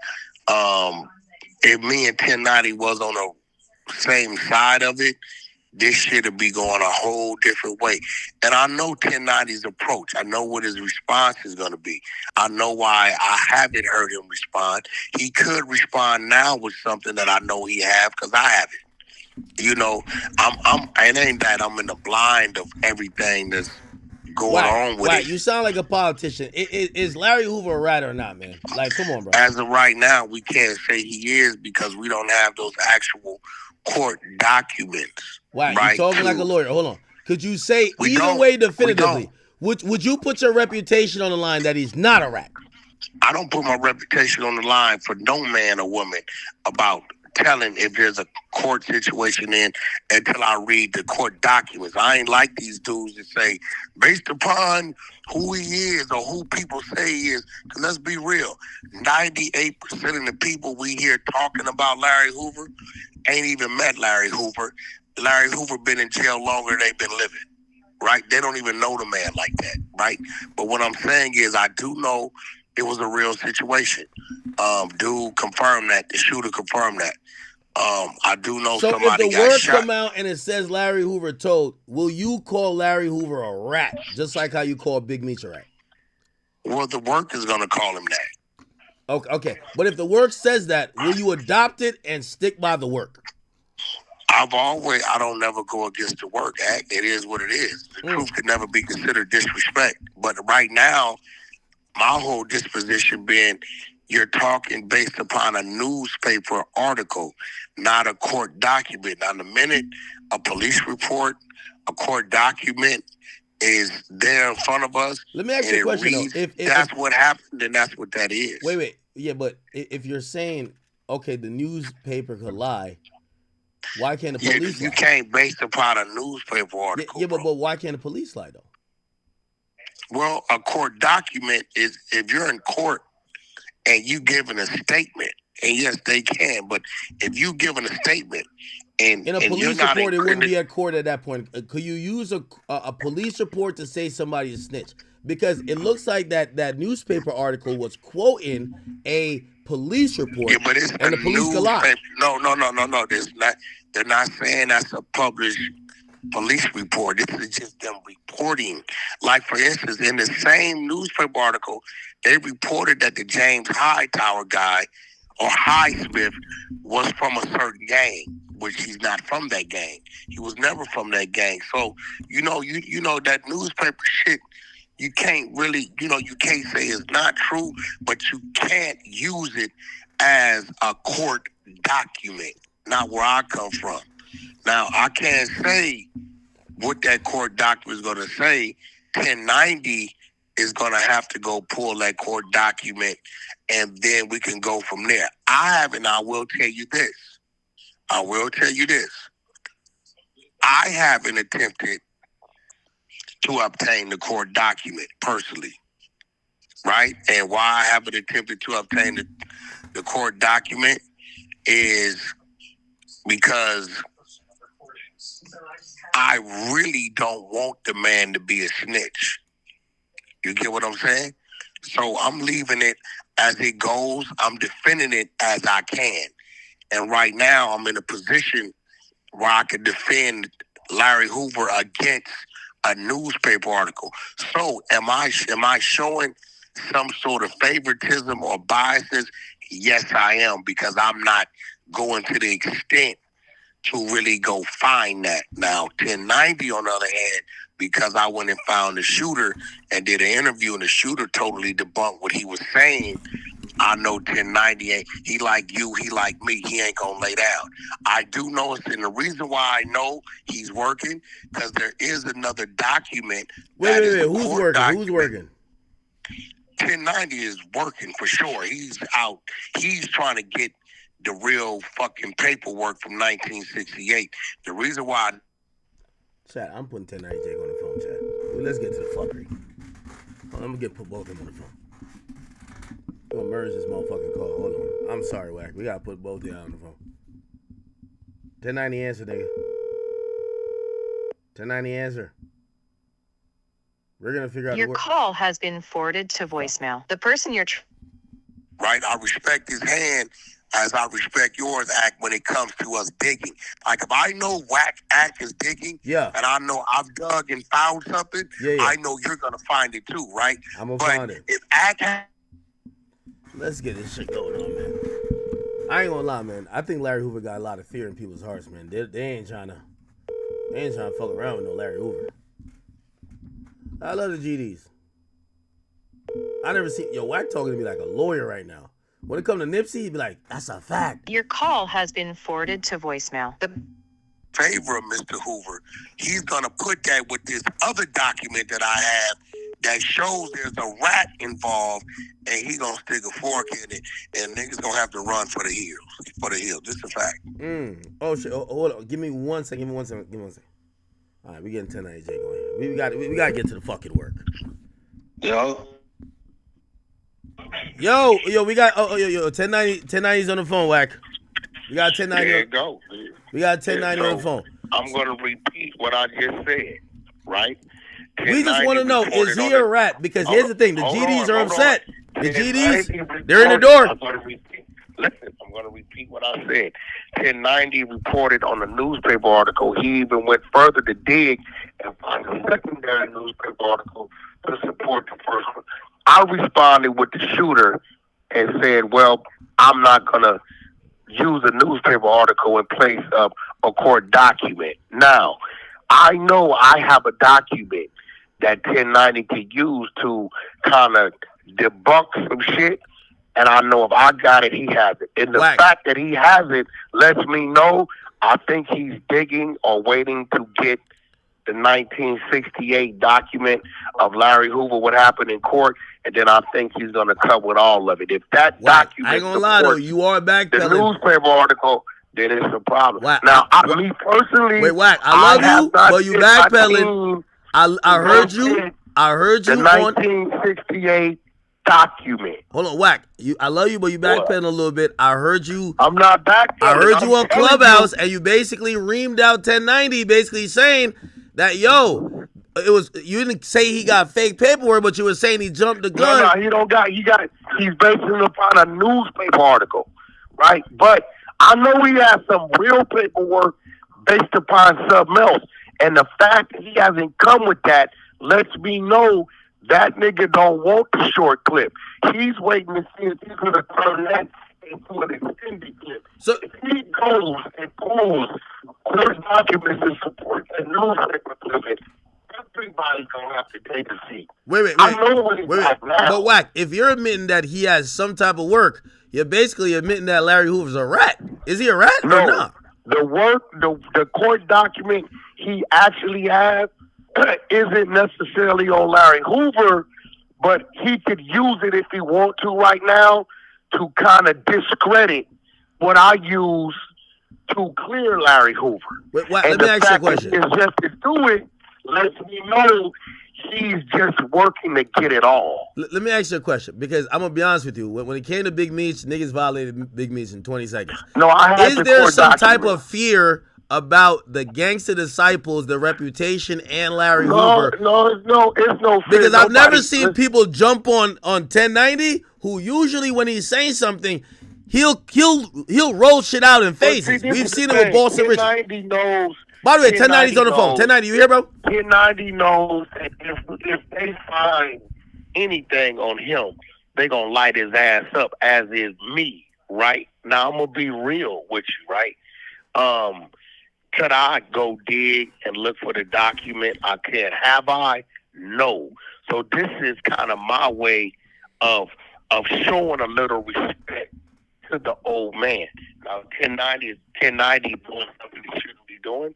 If me and 1090 was on the same side of it, this shit would be going a whole different way. And I know 1090's approach. I know what his response is going to be. I know why I haven't heard him respond. He could respond now with something that I know he have, because I haven't. You know, it ain't that I'm in the blind of everything that's going on with it. You sound like a politician. Is Larry Hoover a rat or not, man? Like, come on, bro. As of right now, we can't say he is, because we don't have those actual court documents. Wow, right, you talking like a lawyer. Hold on. Could you say either way definitively? Would you put your reputation on the line that he's not a rat? I don't put my reputation on the line for no man or woman about telling if there's a court situation in until I read the court documents. I ain't like these dudes that say, based upon who he is or who people say he is. Because let's be real, 98% of the people we hear talking about Larry Hoover ain't even met Larry Hoover. Larry Hoover been in jail longer than they've been living, right? They don't even know the man like that, right? But what I'm saying is, I do know it was a real situation. Dude confirmed that. The shooter confirmed that. I do know somebody got shot. So if the word come out and it says Larry Hoover told, will you call Larry Hoover a rat, just like how you call Big Meech a rat? Well, the work is going to call him that. Okay. But if the work says that, will you adopt it and stick by the work? I don't never go against the work act. It is what it is. The truth could never be considered disrespect. But right now, my whole disposition being, you're talking based upon a newspaper article, not a court document. Now, the minute a police report, a court document is there in front of us, let me ask you a question, though. If that's what happened, then that's what that is. Wait. Yeah, but if you're saying, okay, the newspaper could lie, why can't the police lie? You can't base upon a newspaper article. Yeah, but why can't the police lie, though? Well, a court document is, if you're in court and you giving a statement, and yes, they can, but if you giving a statement and in a police report, it wouldn't be at court at that point. Could you use a police report to say somebody is snitch? Because it looks like that newspaper article was quoting a police report, but it's and the police could lie. No. They're not saying that's a published police report. This is just them reporting. Like, for instance, in the same newspaper article, they reported that the James Hightower guy or Highsmith was from a certain gang. which he's not from that gang. He was never from that gang. So, you know that newspaper shit, you can't really, you can't say it's not true, but you can't use it as a court document. Not where I come from. Now, I can't say what that court document is going to say. 1090 is going to have to go pull that court document, and then we can go from there. I will tell you this. I haven't attempted to obtain the court document personally, right? And why I haven't attempted to obtain the court document is because I really don't want the man to be a snitch. You get what I'm saying? So I'm leaving it as it goes. I'm defending it as I can. And right now I'm in a position where I can defend Larry Hoover against a newspaper article. So am I showing some sort of favoritism or biases? Yes, I am, because I'm not going to the extent to really go find that. Now, 1090, on the other hand, because I went and found the shooter and did an interview, and the shooter totally debunked what he was saying, I know 1090 ain't, he like you, he like me, he ain't gonna lay down. I do know it's, and the reason why I know he's working, because there is another document. Wait, who's working? Who's working? 1090 is working for sure. He's out. He's trying to get the real fucking paperwork from 1968. The reason why... Chat, I'm putting 1090 Jake on the phone, chat. Well, let's get to the fuckery. I'm gonna put both of them on the phone. I'm gonna merge this motherfucking call. Hold on. I'm sorry, Wack. We gotta put both of y'all on the phone. 1090 answer, nigga. 1090 answer. We're gonna figure out... Your call has been forwarded to voicemail. The person you're... Right, I respect his hand as I respect yours, Act, when it comes to us digging. Like, if I know Wack Act is digging, and I know I've dug and found something, I know you're going to find it too, right? I'm going to find it. If Act... Let's get this shit going on, man. I ain't going to lie, man. I think Larry Hoover got a lot of fear in people's hearts, man. They ain't trying to fuck around with no Larry Hoover. I love the GDs. I never seen... Yo, Wack talking to me like a lawyer right now. When it comes to Nipsey, he'd be like, that's a fact. Your call has been forwarded to voicemail. The favor of Mr. Hoover, he's going to put that with this other document that I have that shows there's a rat involved, and he's going to stick a fork in it, and niggas going to have to run for the hills. This is a fact. Oh, shit. Oh, hold on. Give me 1 second. All right, we getting 1090 Jake on here. We got to get to the fucking work. Yo, we got 1090's on the phone, Wack. We got 1090. There you go. We got 1090 on the phone. I'm going to repeat what I just said, right? We just want to know, is he a rat? Because here's the thing, the GDs are upset. The GDs, they're in the door. I'm going to repeat what I said. 1090 reported on a newspaper article. He even went further to dig and find a secondary newspaper article to support the first one. I responded with the shooter and said, well, I'm not going to use a newspaper article in place of a court document. Now, I know I have a document that 1090 can use to kind of debunk some shit, and I know if I got it, he has it. And the fact that he has it lets me know I think he's digging or waiting to get the 1968 document of Larry Hoover, what happened in court, and then I think he's going to come with all of it. If that document, I ain't gonna lie though, you are backpedaling. The newspaper article, then it's a problem. Now, me personally, Wack, I love you, but you backpedaling. I heard you. I heard you the 1968 document. Hold on, Wack. I love you, but you backpedaling a little bit. I heard you. I'm not backpedaling. I heard you on Clubhouse, and you basically reamed out 1090, basically saying that, yo, it was, you didn't say he got fake paperwork, but you were saying he jumped the gun. No, he don't got. He's basing it upon a newspaper article, right? But I know he has some real paperwork based upon something else, and the fact that he hasn't come with that lets me know that nigga don't want the short clip. He's waiting to see if he's gonna turn that into an extended clip. So if he goes and pulls court documents and supports a newspaper clipping, everybody's gonna have to take a seat. Wait. I know what he's like now. But Wack, if you're admitting that he has some type of work, you're basically admitting that Larry Hoover's a rat. Is he a rat or not? The court document he actually has isn't necessarily on Larry Hoover, but he could use it if he want to right now to kind of discredit what I use to clear Larry Hoover. Wait, let me ask you a question. It's just to do it lets me know he's just working to get it all. Let me ask you a question, because I'm gonna be honest with you. When it came to big meats, niggas violated big meats in 20 seconds. No, I had Is there some type of fear about the gangster disciples, the reputation, and Larry Hoover? No, it's no fear. Because I've never seen people jump on 1090 who usually when he's saying something, he'll roll shit out in faces. We've seen it with Boston Rich. 1090 knows. By the way, 1090's on the phone. 1090, you here, bro? 1090 knows that if they find anything on him, they gonna light his ass up, as is me, right? Now I'm gonna be real with you, right? Could I go dig and look for the document? I can't. Have I? No. So this is kind of my way of showing a little respect to the old man. Now 1090 doing something he shouldn't be doing.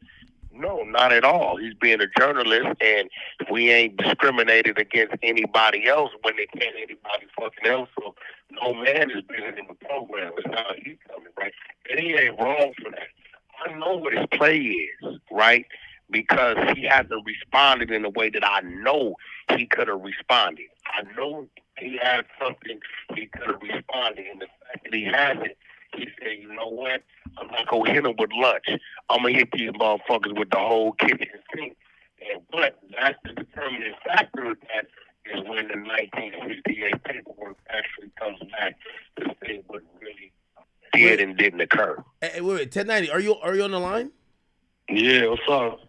No, not at all. He's being a journalist, and we ain't discriminated against anybody else when they can't anybody fucking else. So no man is bigger than the program. It's how he's coming, right? And he ain't wrong for that. I know what his play is, right? Because he hasn't responded in the way that I know he could have responded. I know he had something he could have responded, and the fact that he hasn't, he said, you know what? I'm not going to hit him with lunch. I'm going to hit these motherfuckers with the whole kitchen sink. But that's the determining factor of that is when the 1968 paperwork actually comes back to say what really did and didn't occur. Hey, wait, 1090, are you on the line? Yeah, what's up?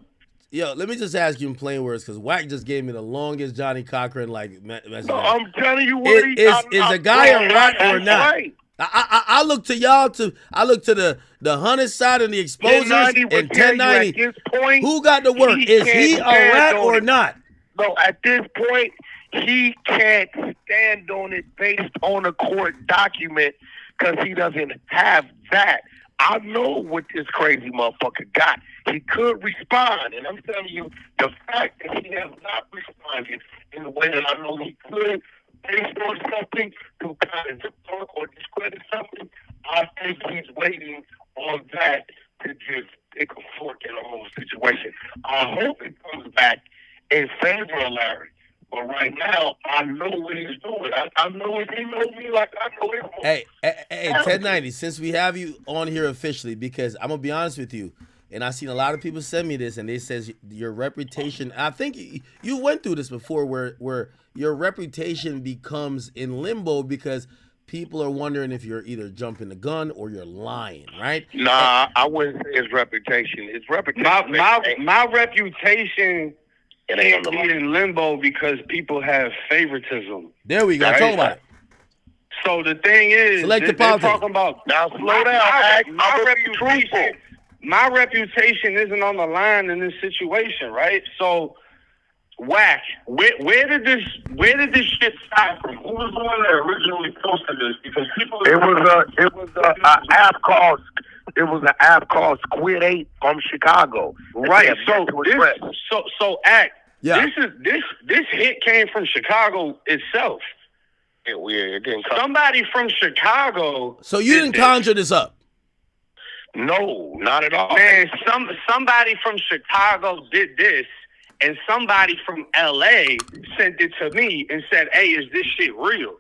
Yo, let me just ask you in plain words, because Wack just gave me the longest Johnny Cochran message. No, I'm telling you what is the guy a rat or not? Right. I look to y'all I look to the Hunter side and the exposers and 1090. Who got the work? Is he a rat or not? No, at this point, he can't stand on it based on a court document because he doesn't have that. I know what this crazy motherfucker got. He could respond, and I'm telling you, the fact that he has not responded in the way that I know he could, based on something to kind of talk or discredit something, I think he's waiting on that to just take a fork in the whole situation. I hope it comes back in favor of Larry. But right now, I know what he's doing. I know if he knows me like I know him. Hey, 1090, since we have you on here officially, because I'm going to be honest with you, and I've seen a lot of people send me this, and they says your reputation, I think you went through this before where your reputation becomes in limbo because people are wondering if you're either jumping the gun or you're lying, right? Nah, I wouldn't say his reputation. His reputation. My reputation can't be in limbo because people have favoritism. There we go. Right? Talk about it. So the thing is, they're talking about now. Slow down. My reputation isn't on the line in this situation, right? So, Wack, where did this shit start from? Who was the one that originally posted this? Because people. It was an app called Squid 8 from Chicago. Right. So Act. Yeah. This hit came from Chicago itself. It didn't come. Somebody from Chicago. So you didn't conjure this up? No, not at all. Man, somebody from Chicago did this, and somebody from LA sent it to me and said, "Hey, is this shit real?"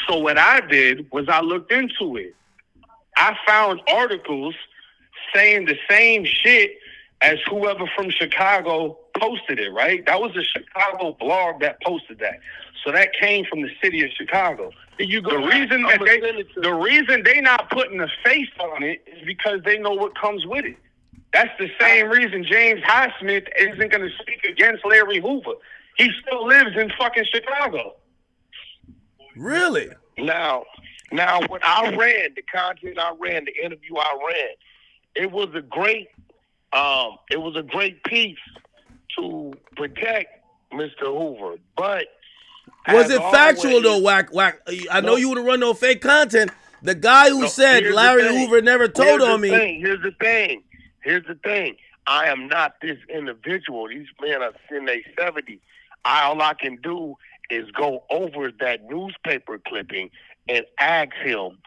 So what I did was I looked into it. I found articles saying the same shit as whoever from Chicago posted it, right? That was a Chicago blog that posted that. So that came from the city of Chicago. The reason they not putting a face on it is because they know what comes with it. That's the same reason James Highsmith isn't going to speak against Larry Hoover. He still lives in fucking Chicago. Really? Now, Now, what I ran, the content I ran, the interview I ran, it was a great piece to protect Mr. Hoover. But was it factual though, Wack? I know you would have run no fake content. The guy who said Larry Hoover never told on me. Here's the thing. I am not this individual. These men are in their 70s. All I can do is go over that newspaper clipping and ask him,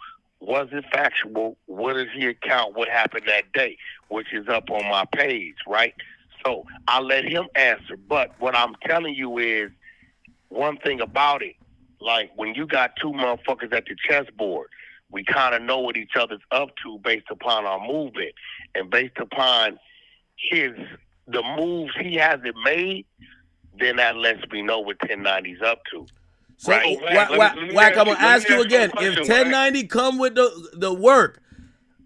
was it factual? What does he account what happened that day? Which is up on my page, right? So I let him answer. But what I'm telling you is one thing about it. Like when you got two motherfuckers at the chessboard, we kind of know what each other's up to based upon our movement and based upon the moves he hasn't made. Then that lets me know what 1090's up to. So, right? Wack, I'm gonna ask you again. If 1090 come with the work,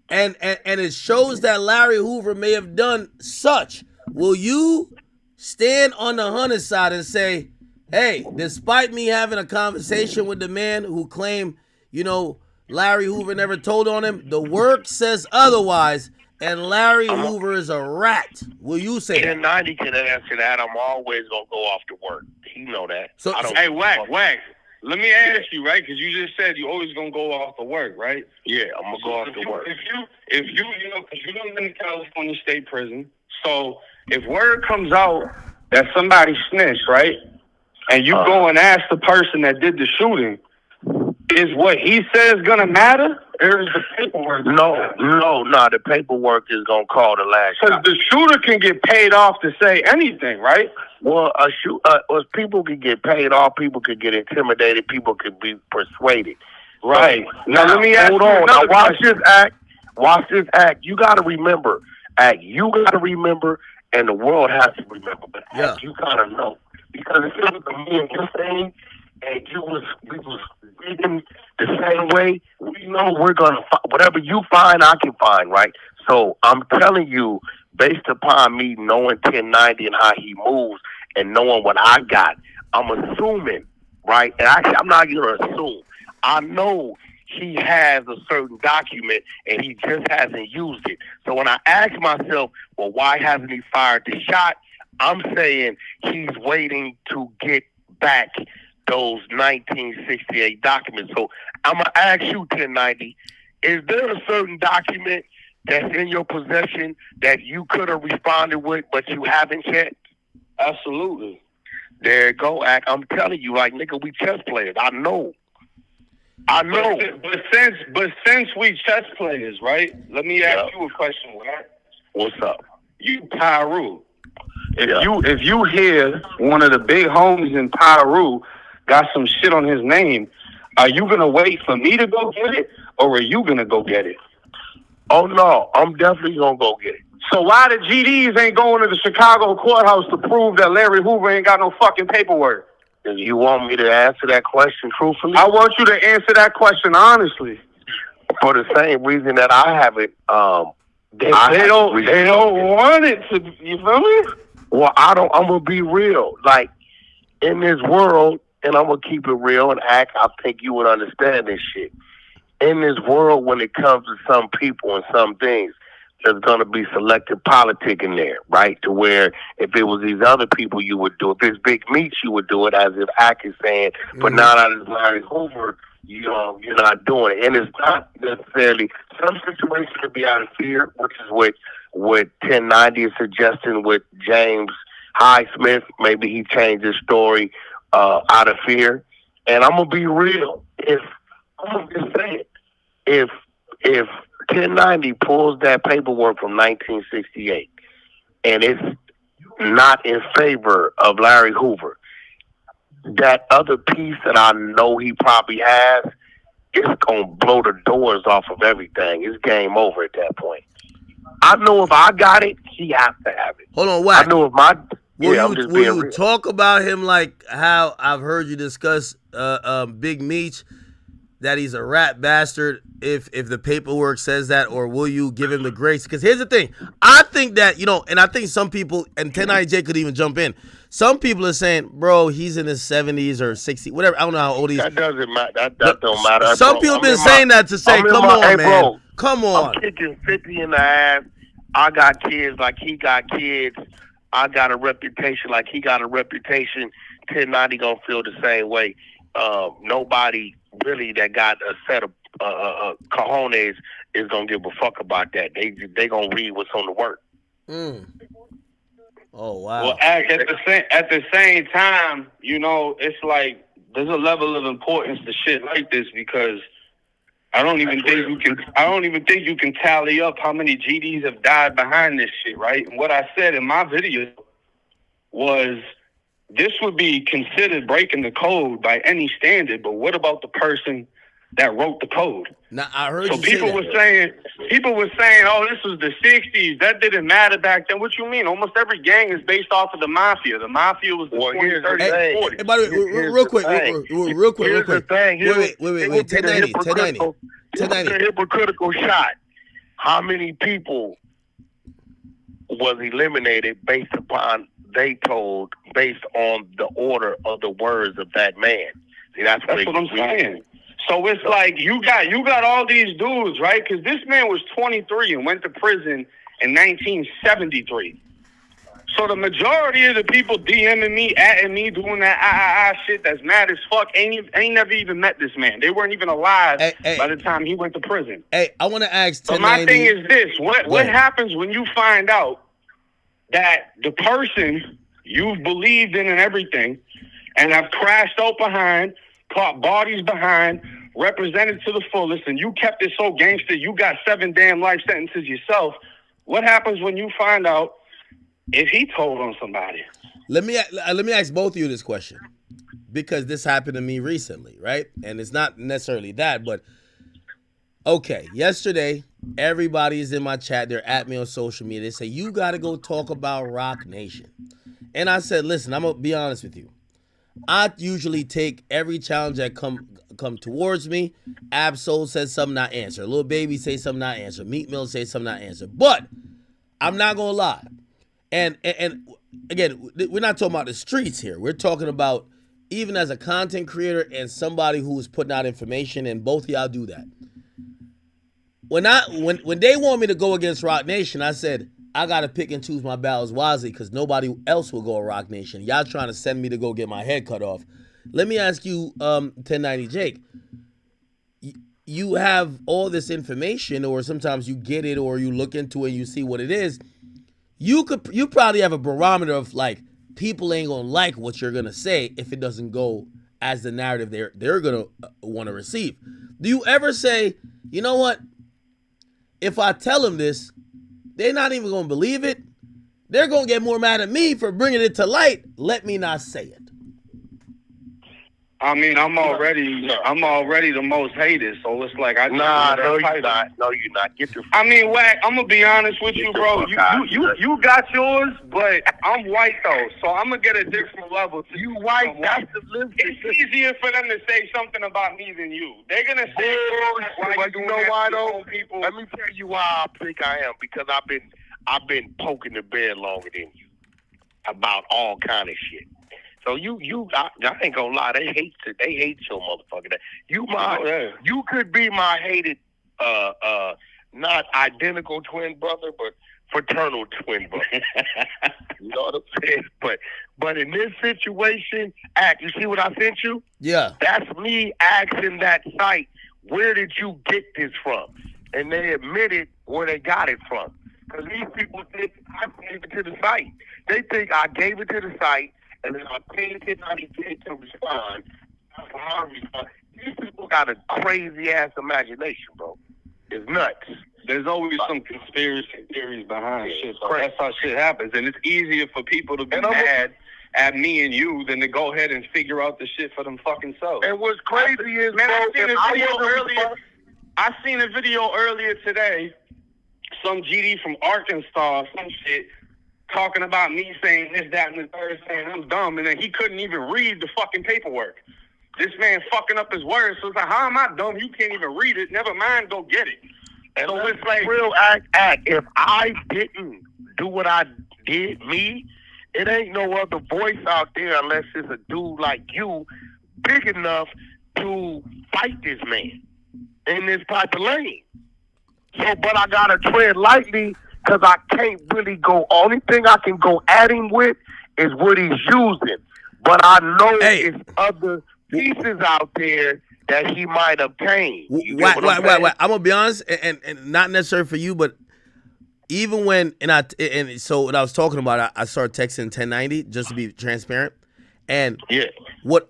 and it shows that Larry Hoover may have done such, will you stand on the Hunter side and say, hey, despite me having a conversation with the man who claimed, Larry Hoover never told on him, the work says otherwise, and Larry Hoover is a rat. Will you say 1090 can answer that. I'm always going to go off to work. He know that. So, hey, Wack, let me ask you, right? Because you just said you're always going to go off to work, right? Yeah, I'm going to go off to work. If you because you don't live in California State Prison, so if word comes out that somebody snitched, right? And you go and ask the person that did the shooting, is what he says gonna matter? Or is the paperwork? No. The paperwork is gonna call the last shot. Because the shooter can get paid off to say anything, right? Well, people can get paid off. People can get intimidated. People can be persuaded. Right. So, now let me ask you another question. Watch this act. You got to remember, and the world has to remember. But you gotta know, because if it was the me and your thing, and we was reading the same way, we know we're gonna whatever you find, I can find, right? So I'm telling you, based upon me knowing 1090 and how he moves and knowing what I got, I'm assuming, right? And actually, I'm not gonna assume. I know he has a certain document and he just hasn't used it. So when I ask myself, well, why hasn't he fired the shot? I'm saying he's waiting to get back those 1968 documents. So I'm going to ask you, 1090, is there a certain document that's in your possession that you could have responded with, but you haven't yet? Absolutely. There you go, Ack. I'm telling you, like, nigga, we chess players. I know. But since we chess players, right? Let me ask you a question, right? What's up? You Pyru. If you hear one of the big homies in Pyru got some shit on his name, are you gonna wait for me to go get it, or are you gonna go get it? Oh no, I'm definitely gonna go get it. So why the GDs ain't going to the Chicago courthouse to prove that Larry Hoover ain't got no fucking paperwork? You want me to answer that question truthfully? I want you to answer that question honestly. For the same reason that I haven't. They don't want it to. You feel me? Well, I'm gonna be real. Like in this world, and I'm gonna keep it real and act. I think you would understand this shit. In this world, when it comes to some people and some things, there's gonna be selective politicking there, right? To where if it was these other people, you would do it. If it's Big Meech, you would do it, as if Ack is saying. But now that it's Larry Hoover, you're not doing it, and it's not necessarily. Some situations could be out of fear, which is what 1090 is suggesting with James Highsmith. Maybe he changed his story out of fear. And I'm gonna be real. I'm just saying, if 1090 pulls that paperwork from 1968 and it's not in favor of Larry Hoover, that other piece that I know he probably has, it's going to blow the doors off of everything. It's game over at that point. I know if I got it, he has to have it. Hold on, Wack. I know if will you talk about him like how I've heard you discuss Big Meech? that he's a rat bastard if the paperwork says that, or will you give him the grace? Because here's the thing. I think that, and I think some people, and 1090J could even jump in. Some people are saying, bro, he's in his 70s or 60s, whatever. I don't know how old he is. That doesn't matter. That don't matter. Some people have been saying that to say, come on, man. Bro, come on. I'm kicking 50 in the ass. I got kids like he got kids. I got a reputation like he got a reputation. 1090 gonna feel the same way. Nobody really that got a set of cojones is gonna give a fuck about that. They gonna read what's on the work. Oh wow. Well, at the same time, it's like there's a level of importance to shit like this, because I don't even think you can tally up how many GDs have died behind this shit, right? And what I said in my video was this would be considered breaking the code by any standard, but what about the person that wrote the code? Now I heard so you people say were saying, oh, this was the 60s. That didn't matter back then. What you mean? Almost every gang is based off of the mafia. The mafia was the 20s, 30s, 40s. Hey, by the way, real quick. Here's the thing. Wait. 1090. The hypocritical shot. How many people was eliminated based upon based on the order of the words of that man? See, that's what I'm saying. So it's like you got all these dudes, right? Because this man was 23 and went to prison in 1973. So the majority of the people DMing me, atting me, doing that shit that's mad as fuck ain't never even met this man. They weren't even alive by the time he went to prison. Hey, I want to ask 1090. So my thing is this: what happens when you find out that the person you've believed in and everything, and have crashed out behind, caught bodies behind, represented to the fullest, and you kept it so gangster, you got 7 damn life sentences yourself? What happens when you find out if he told on somebody? Let me ask both of you this question, because this happened to me recently, right? And it's not necessarily that, but okay, yesterday, everybody's in my chat. They're at me on social media. They say, you got to go talk about Rock Nation. And I said, listen, I'm going to be honest with you. I usually take every challenge that come towards me. Absol says something, not answer. Lil Baby say something, not answer. Meat Mill say something, not answer. But I'm not going to lie. And again, we're not talking about the streets here. We're talking about even as a content creator and somebody who is putting out information, and both of y'all do that. When they want me to go against Rock Nation, I said, I got to pick and choose my battles wisely, because nobody else will go to Rock Nation. Y'all trying to send me to go get my head cut off. Let me ask you, 1090 Jake, you have all this information, or sometimes you get it, or you look into it and you see what it is. You probably have a barometer of like, people ain't gonna like what you're gonna say if it doesn't go as the narrative they're gonna want to receive. Do you ever say, you know what? If I tell them this, they're not even gonna believe it. They're gonna get more mad at me for bringing it to light. Let me not say it. I mean, I'm already the most hated, so it's like no, you're not. Get your. I mean, Wack, I'm gonna be honest with you, bro. You got yours, but I'm white though, so I'm gonna get a different level. You white, that's the list. It's easier for them to say something about me than you. They're gonna say, but you know why though? People. Let me tell you why I think I am, because I've been poking the bear longer than you about all kind of shit. So I ain't gonna lie, they hate your motherfucker. You could be my hated, not identical twin brother, but fraternal twin brother. You know what I'm saying? But in this situation, you see what I sent you? Yeah. That's me asking that site, where did you get this from? And they admitted where they got it from. Because these people think I gave it to the site. They think I gave it to the site, and then I paid $10.90 to respond. That's how I respond. These people got a crazy ass imagination, bro. It's nuts. There's always some conspiracy theories behind shit. So that's how shit happens, and it's easier for people to be mad at me and you than to go ahead and figure out the shit for them fucking selves. And what's crazy is, man, bro, I seen a video earlier today. Some GD from Arkansas, some shit, talking about me saying this, that, and the third, saying I'm dumb, and then he couldn't even read the fucking paperwork. this man fucking up his words. So it's like, how am I dumb? You can't even read it. Never mind, go get it. And so it's like real act. If I didn't do what I did, it ain't no other voice out there unless it's a dude like you, big enough to fight this man in this type of lane. So, but I gotta tread lightly because I can't really go. Only thing I can go at him with is what he's using. But I know it's other pieces out there that he might obtain. Why? I'm gonna be honest, and not necessarily for you, but even when so what I was talking about, I started texting 1090 just to be transparent, and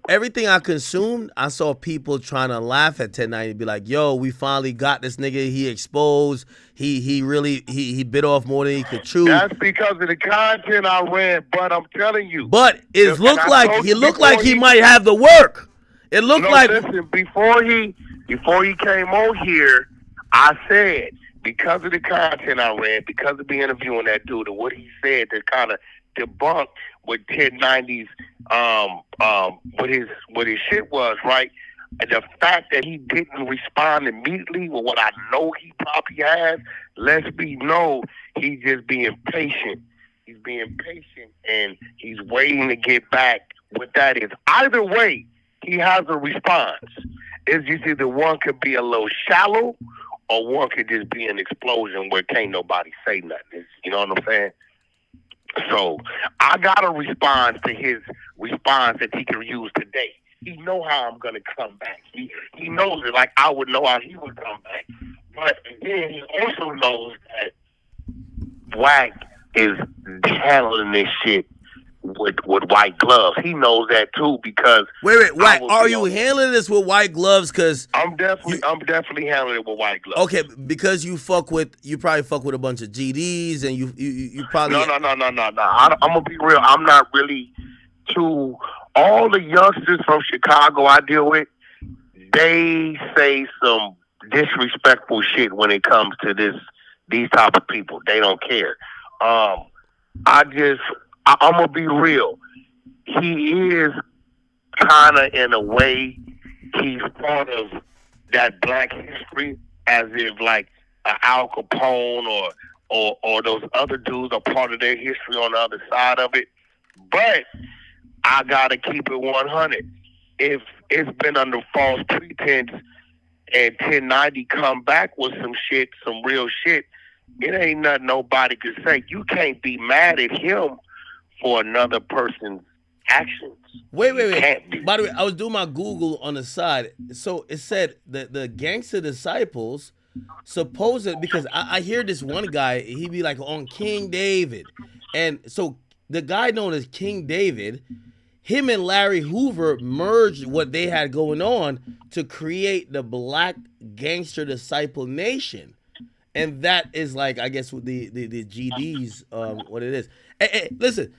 everything I consumed, I saw people trying to laugh at 1090, be like, "Yo, we finally got this nigga. He exposed. He really bit off more than he could chew." That's because of the content I read. But I'm telling you, but it looked like he might have the work. It looked like. Listen, before he came on here, I said, because of the content I read, because of the interviewing that dude and what he said to kind of debunk what 1090's what his shit was, right? And the fact that he didn't respond immediately with what I know he probably has lets me know he's just being patient. He's being patient and he's waiting to get back. What that is. Either way, he has a response. It's just either one could be a little shallow or one could just be an explosion where can't nobody say nothing. You know what I'm saying? So I got a response to his response that he can use today. He know how I'm going to come back. He knows it like I would know how he would come back. But again, he also knows that Wack is handling this shit with white gloves. He knows that too because wait, Wack, are you handling this with white gloves? Because I'm definitely handling it with white gloves. Okay, because you probably fuck with a bunch of GDs and you probably no. I'm gonna be real. I'm not really too. All the youngsters from Chicago I deal with, they say some disrespectful shit when it comes to these type of people. They don't care. I'm going to be real. He is kind of, in a way, he's part of that black history as if like Al Capone or those other dudes are part of their history on the other side of it. But I got to keep it 100. If it's been under false pretense and 1090 come back with some shit, some real shit, it ain't nothing nobody can say. You can't be mad at him for another person's actions. Wait. By the way, I was doing my Google on the side. So it said that the gangster disciples supposedly, because I hear this one guy, he be like on King David. And so the guy known as King David, him and Larry Hoover merged what they had going on to create the Black Gangster Disciple Nation. And that is like, I guess, with the GDs, what it is. Hey, listen,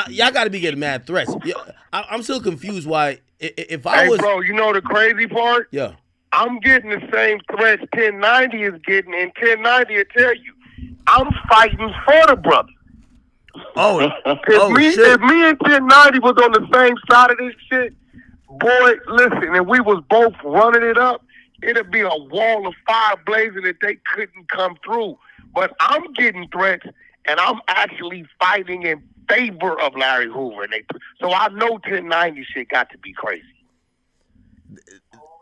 y'all got to be getting mad threats. I'm still confused why, if I was... Hey, bro, you know the crazy part? Yeah. I'm getting the same threats 1090 is getting, and 1090 will tell you, I'm fighting for the brother. If me and 1090 was on the same side of this shit, boy, listen, and we was both running it up, it'd be a wall of fire blazing that they couldn't come through. But I'm getting threats, and I'm actually fighting in favor of Larry Hoover. So I know 1090 shit got to be crazy.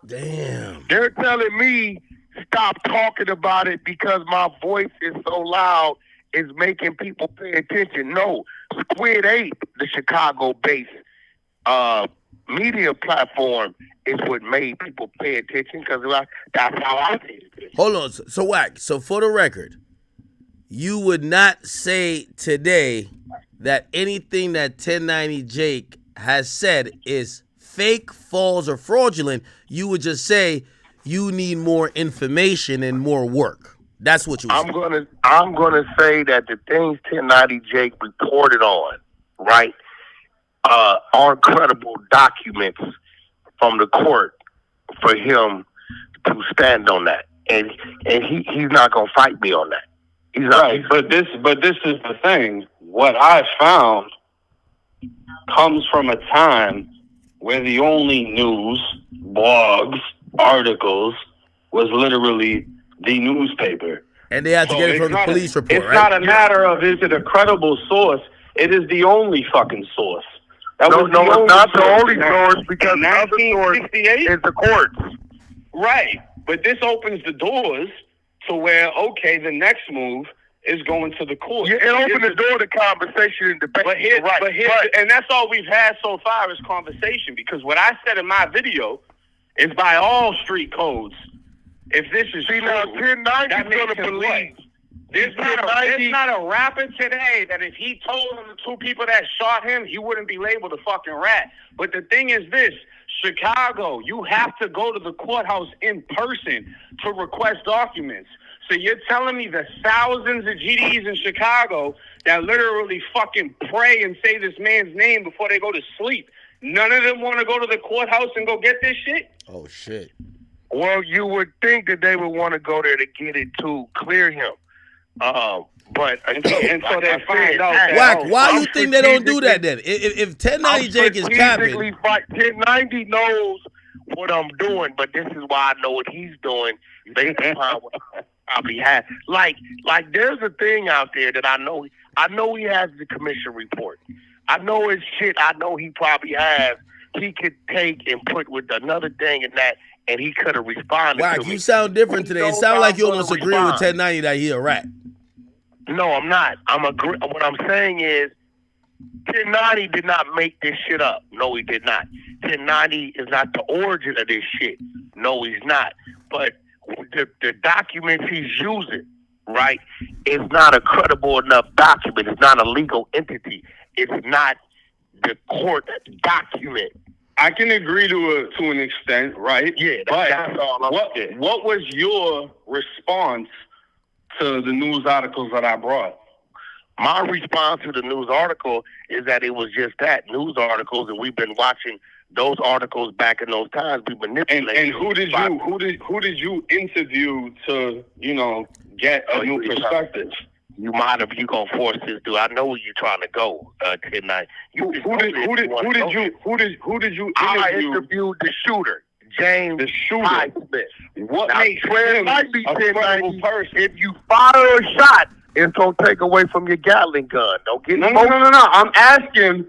Damn. They're telling me stop talking about it because my voice is so loud, it's making people pay attention. No, Squid Ape, the Chicago-based media platform, is what made people pay attention because that's how I see it. Hold on. So Wack, so for the record, you would not say today that anything that 1090 Jake has said is fake, false, or fraudulent. You would just say you need more information and more work. That's what you would say. I'm gonna say that the things 1090 Jake reported on, right, are credible documents from the court for him to stand on that, and he's not gonna fight me on that. He's not. Right, but this is the thing. What I found comes from a time where the only news, blogs, articles was literally the newspaper. And they had to get it from the police report, It's right? not a matter of is it a credible source. It is the only fucking source. No, it's not the only source because other source is the courts. Right. But this opens the doors to where, okay, the next move is going to the court. Yeah, it opened the door to conversation and debate. And that's all we've had so far is conversation, because what I said in my video is by all street codes. If this is true, now 1090 that makes gonna him believe. right. There's not a rapper today that if he told the two people that shot him, he wouldn't be labeled a fucking rat. But the thing is this, Chicago, you have to go to the courthouse in person to request documents. So you're telling me the thousands of GDs in Chicago that literally fucking pray and say this man's name before they go to sleep, none of them want to go to the courthouse and go get this shit? Oh, shit. Well, you would think that they would want to go there to get it to clear him. But so they find out that, Wack, why you think they don't do that then? If 1090 Jake is capping, 1090 knows what I'm doing, but this is why I know what he's doing based upon what I probably had. Like there's a thing out there that I know he has the commission report. I know his shit. I know he probably has. He could take and put with another thing and that, and he could have responded. Wack, to me. you sound different today. It sounds like you almost agree with 1090 that he a rat. No, I'm not. What I'm saying is 1090 did not make this shit up. No, he did not. 1090 is not the origin of this shit. No, he's not. But the documents he's using, right, is not a credible enough document. It's not a legal entity. It's not the court document. I can agree to an extent, right? Yeah, but that's all I'm saying. What was your response to the news articles that I brought? My response to the news article is that it was just that, news articles, and we've been watching those articles back in those times be manipulated. And who did you interview to, get a new perspective? You gonna force this dude? I know where you're trying to go, 1090. Who did you interview? I interviewed the shooter, James. The shooter. What makes him a credible person? If you fire a shot, it's gonna take away from your Gatling gun. Don't get No. I'm asking,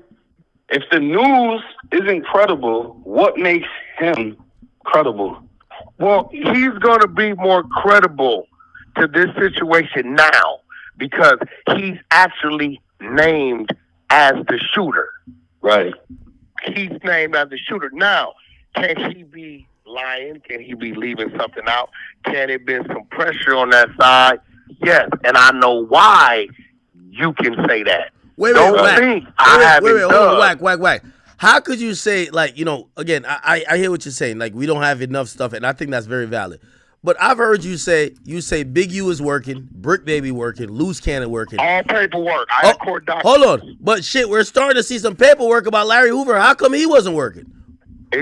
if the news isn't credible, what makes him credible? Well, he's gonna be more credible to this situation now because he's actually named as the shooter. Right. He's named as the shooter. Now, can he be lying? Can he be leaving something out? Can it be some pressure on that side? Yes, and I know why you can say that. Wait, hold on, Wack. How could you say, again, I hear what you're saying. Like, we don't have enough stuff, and I think that's very valid. But I've heard you say Big U is working, Brick Baby working, Loose Cannon working. All paperwork. I have court documents. Hold on. But shit, we're starting to see some paperwork about Larry Hoover. How come he wasn't working?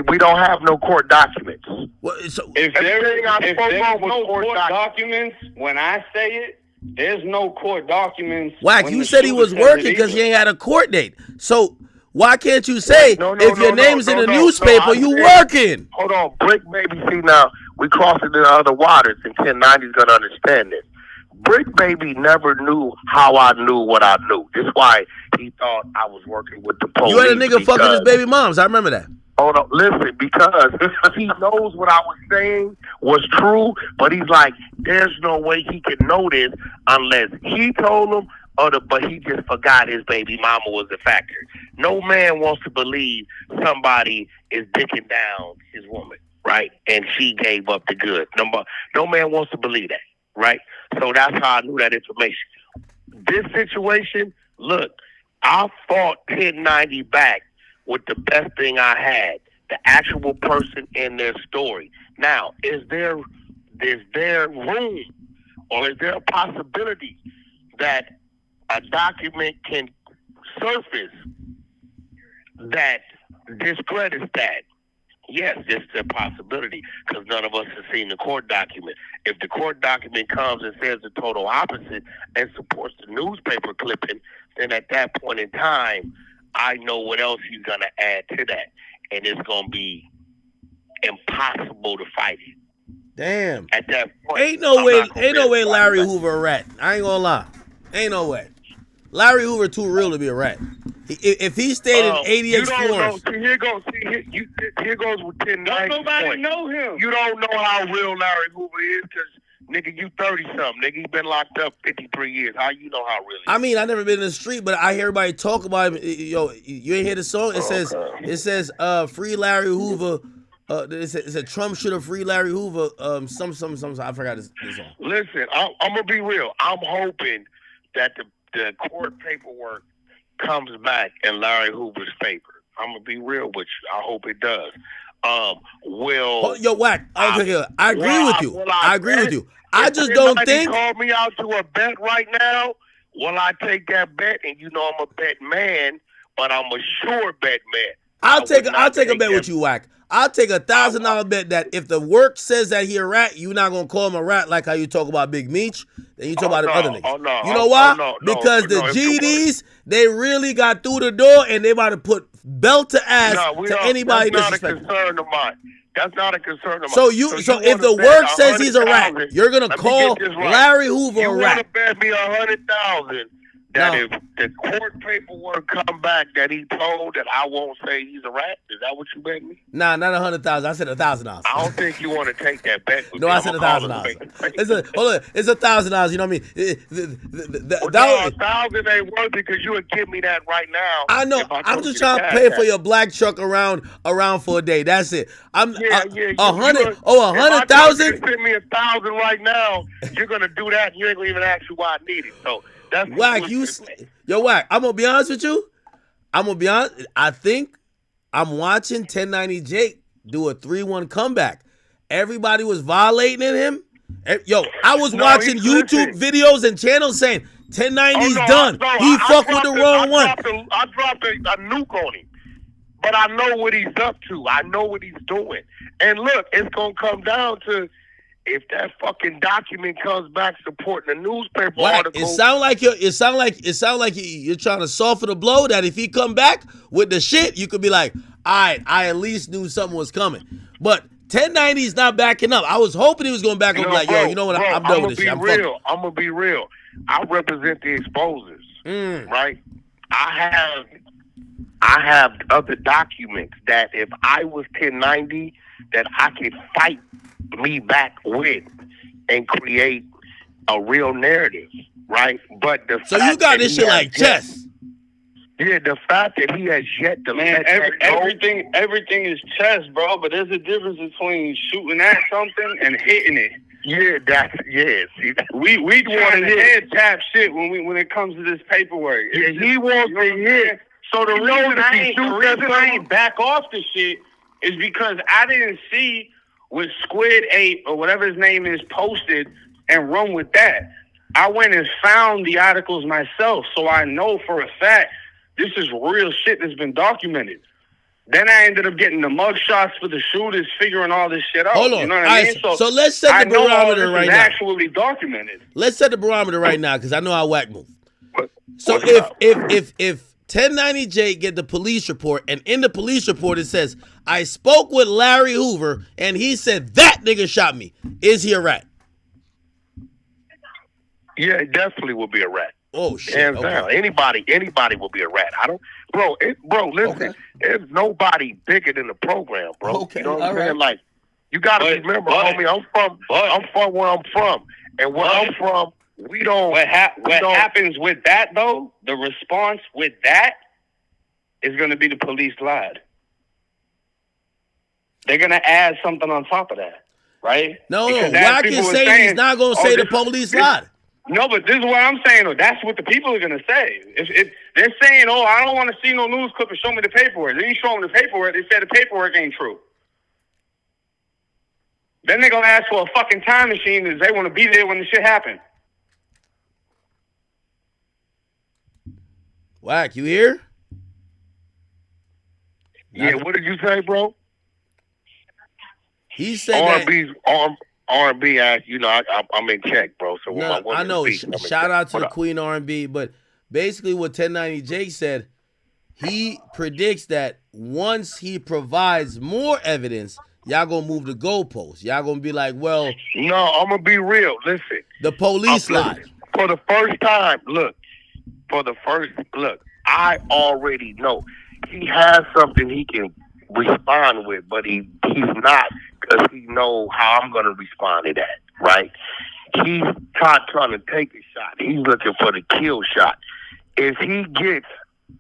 We don't have no court documents. Well, so if there's no court documents, when I say it, there's no court documents. Wack, you said he was working because he ain't had a court date. So why can't you say if your name's in the newspaper, you working? Hold on, Brick Baby. See, now we crossing into other waters, and 1090's gonna understand this. Brick Baby never knew how I knew what I knew. That's why he thought I was working with the police. You had a nigga fucking his baby moms. I remember that. Hold on, listen, because he knows what I was saying was true, but he's like, there's no way he can know this unless he told him, but he just forgot his baby mama was a factor. No man wants to believe somebody is dicking down his woman, right? And she gave up the goods. No man wants to believe that, right? So that's how I knew that information. This situation, look, I fought 1090 back with the best thing I had, the actual person in their story. Now, is there room or is there a possibility that a document can surface that discredits that? Yes, this is a possibility because none of us have seen the court document. If the court document comes and says the total opposite and supports the newspaper clipping, then at that point in time, I know what else he's going to add to that. and it's gonna be impossible to fight it. Damn. At that point, Ain't no way Larry Hoover a rat. I ain't gonna lie. Ain't no way. Larry Hoover too real to be a rat. If he stayed in ADX Florence. Here goes with 1090. Don't nobody know him. You don't know how real Larry Hoover is because, nigga, you 30-something. Nigga, he been locked up 53 years. How you know how real he is? I mean, I never been in the street, but I hear everybody talk about him. Yo, you ain't hear the song? It says, free Larry Hoover. It said Trump should have free Larry Hoover. Some. I forgot this song. Listen, I'm gonna be real. I'm hoping that the court paperwork comes back in Larry Hoover's favor. I'm gonna be real with you. I hope it does. Yo, Wack. Okay, I agree with you. I agree with you. I just don't think. Call me out to a bet right now. Will I take that bet? And you know I'm a bet man, but I'm a sure bet man. I'll take a bet with you, Wack. I'll take $1,000 bet that if the work says that he a rat, you're not gonna call him a rat like how you talk about Big Meech. Then you talk about the other niggas. You know why? Because the GDs, they really got through the door and they about to put belt to ass to anybody disrespectful. That's not a concern of mine. So if the work says he's a rat, you're gonna call Larry Hoover a rat. You want to bet me $100,000 that if the court paperwork come back that he told that I won't say he's a rat? Is that what you bet me? Nah, not $100,000. I said $1,000. I don't think you want to take that bet. No, I said $1,000. It's $1,000. You know what I mean? $1,000 ain't worth it because you would give me that right now. I know. I'm just trying to pay for your black truck around for a day. That's it. $100,000. Send me $1,000 right now. You're gonna do that, and you ain't gonna even ask you why I need it. So. Wack, Wack, I'm gonna be honest with you. I think I'm watching 1090 Jake do a 3-1 comeback. Everybody was violating him. Yo, I was watching YouTube videos and channels saying 1090's done. He fucked with the wrong one. I dropped a nuke on him. But I know what he's up to. I know what he's doing. And look, it's gonna come down to if that fucking document comes back supporting the newspaper article. It sound like you're trying to soften the blow. That if he come back with the shit, you could be like, all right, I at least knew something was coming. But 1090's not backing up. I was hoping he was going back up like, yo, you know what? I'm done with this shit. I'm gonna be real. I represent the exposers, right? I have other documents that if I was 1090, that I could fight me back with and create a real narrative, right? But so you got this shit like chess. Yeah, the fact that he has yet to everything is chess, bro. But there's a difference between shooting at something and hitting it. Yeah, See, we want to head tap shit when it comes to this paperwork. Yeah, he wants to hit. So the reason I ain't back off the shit is because I didn't see what Squid 8 or whatever his name is posted and run with that. I went and found the articles myself, so I know for a fact this is real shit that's been documented. Then I ended up getting the mug shots for the shooters, figuring all this shit out. Hold on. You know what I mean? So let's set the barometer right now. Actually documented. Let's set the barometer right now because I know how Wack move. So if 1090 Jake get the police report, and in the police report it says, I spoke with Larry Hoover and he said that nigga shot me. Is he a rat? Yeah, it definitely will be a rat. Oh shit. Hands down. Anybody will be a rat. Listen, there's nobody bigger than the program, bro. Okay, you know what I'm saying? right. Like, you gotta remember, homie, I'm from where I'm from. And where I'm from, we don't. What happens with that though? The response with that is going to be the police lied. They're going to add something on top of that, right? No. Wack is saying he's not going to say the police lied. No, but this is what I'm saying. Though. That's what the people are going to say. If they're saying, "Oh, I don't want to see no news clip and show me the paperwork," then you show them the paperwork. They say the paperwork ain't true. Then they're going to ask for a fucking time machine because they want to be there when the shit happened. Wack, you here? Yeah, what did you say, bro? He said R&B act, you know, I'm in check, bro. So no, I know. Shout out to the Queen R&B, but basically what 1090 Jake said, he predicts that once he provides more evidence, y'all gonna move the goalposts. Y'all gonna be like, well, no, I'm gonna be real. Listen, the police lied. For the first time, I already know he has something he can respond with, but he's not, because he know how I'm gonna respond to that, right? He's not trying to take a shot. He's looking for the kill shot. If he gets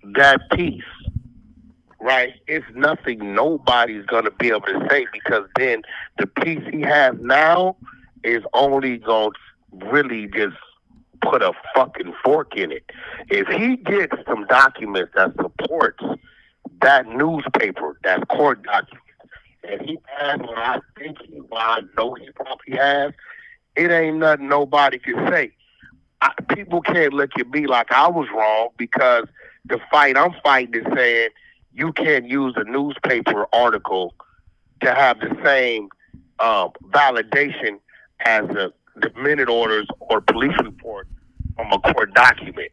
that piece, right, it's nothing nobody's going to be able to say, because then the piece he has now is only going to really just put a fucking fork in it. If he gets some documents that supports that newspaper, that court document, and he has what I know he probably has, it ain't nothing nobody can say. People can't look at me like I was wrong, because the fight I'm fighting is saying you can't use a newspaper article to have the same validation as the minute orders or police report from a court document,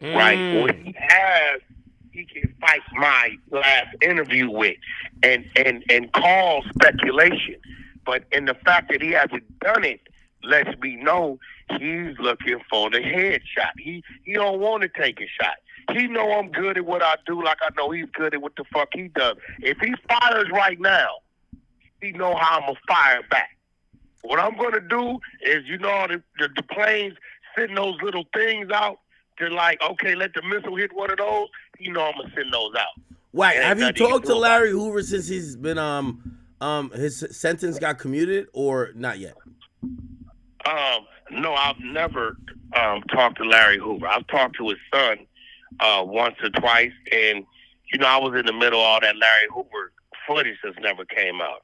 right? What he has, he can fight my last interview with and call speculation. But in the fact that he hasn't done it, lets me know he's looking for the headshot. He don't want to take a shot. He know I'm good at what I do, like I know he's good at what the fuck he does. If he fires right now, he know how I'm going to fire back. What I'm going to do is, the planes send those little things out to, like, okay, let the missile hit one of those. I'm going to send those out. Wack, have you talked to Larry Hoover since he's been, his sentence got commuted, or not yet? No, I've never talked to Larry Hoover. I've talked to his son once or twice, and I was in the middle of all that Larry Hoover footage that's never came out.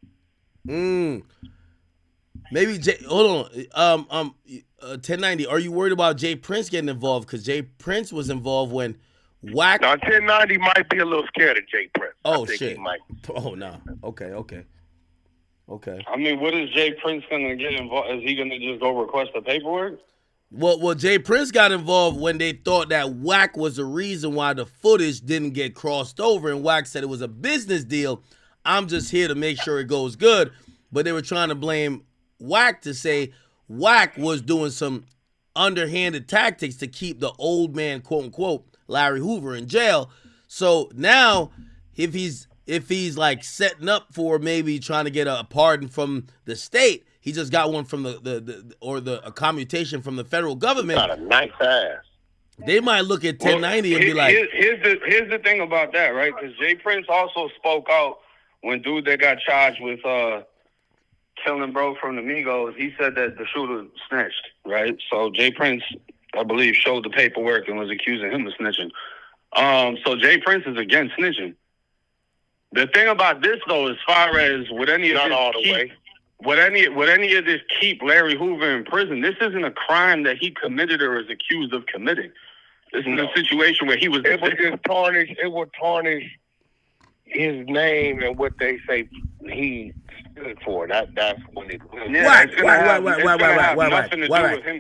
Maybe hold on. 1090. Are you worried about Jay Prince getting involved? Because Jay Prince was involved when Wack. Now 1090 might be a little scared of Jay Prince. Oh, I think shit. He might. Oh no. Okay. I mean, what is Jay Prince gonna get involved? Is he gonna just go request the paperwork? Well, Jay Prince got involved when they thought that Wack was the reason why the footage didn't get crossed over, and Wack said it was a business deal. I'm just here to make sure it goes good. But they were trying to blame Wack to say Wack was doing some underhanded tactics to keep the old man, quote unquote, Larry Hoover in jail. So now, if he's like setting up for maybe trying to get a pardon from the state, he just got one from a commutation from the federal government. Got a nice ass. They might look at 1090 and be like, here's the thing about that, right? Because Jay Prince also spoke out when dude that got charged with killing bro from the Migos. He said that the shooter snitched, right? So Jay Prince, I believe, showed the paperwork and was accusing him of snitching. So Jay Prince is against snitching. The thing about this, though, as far as would any of this keep Larry Hoover in prison, this isn't a crime that he committed or is accused of committing. This is a situation where he was. It would tarnish his name and what they say he stood for. That's what it will. Why?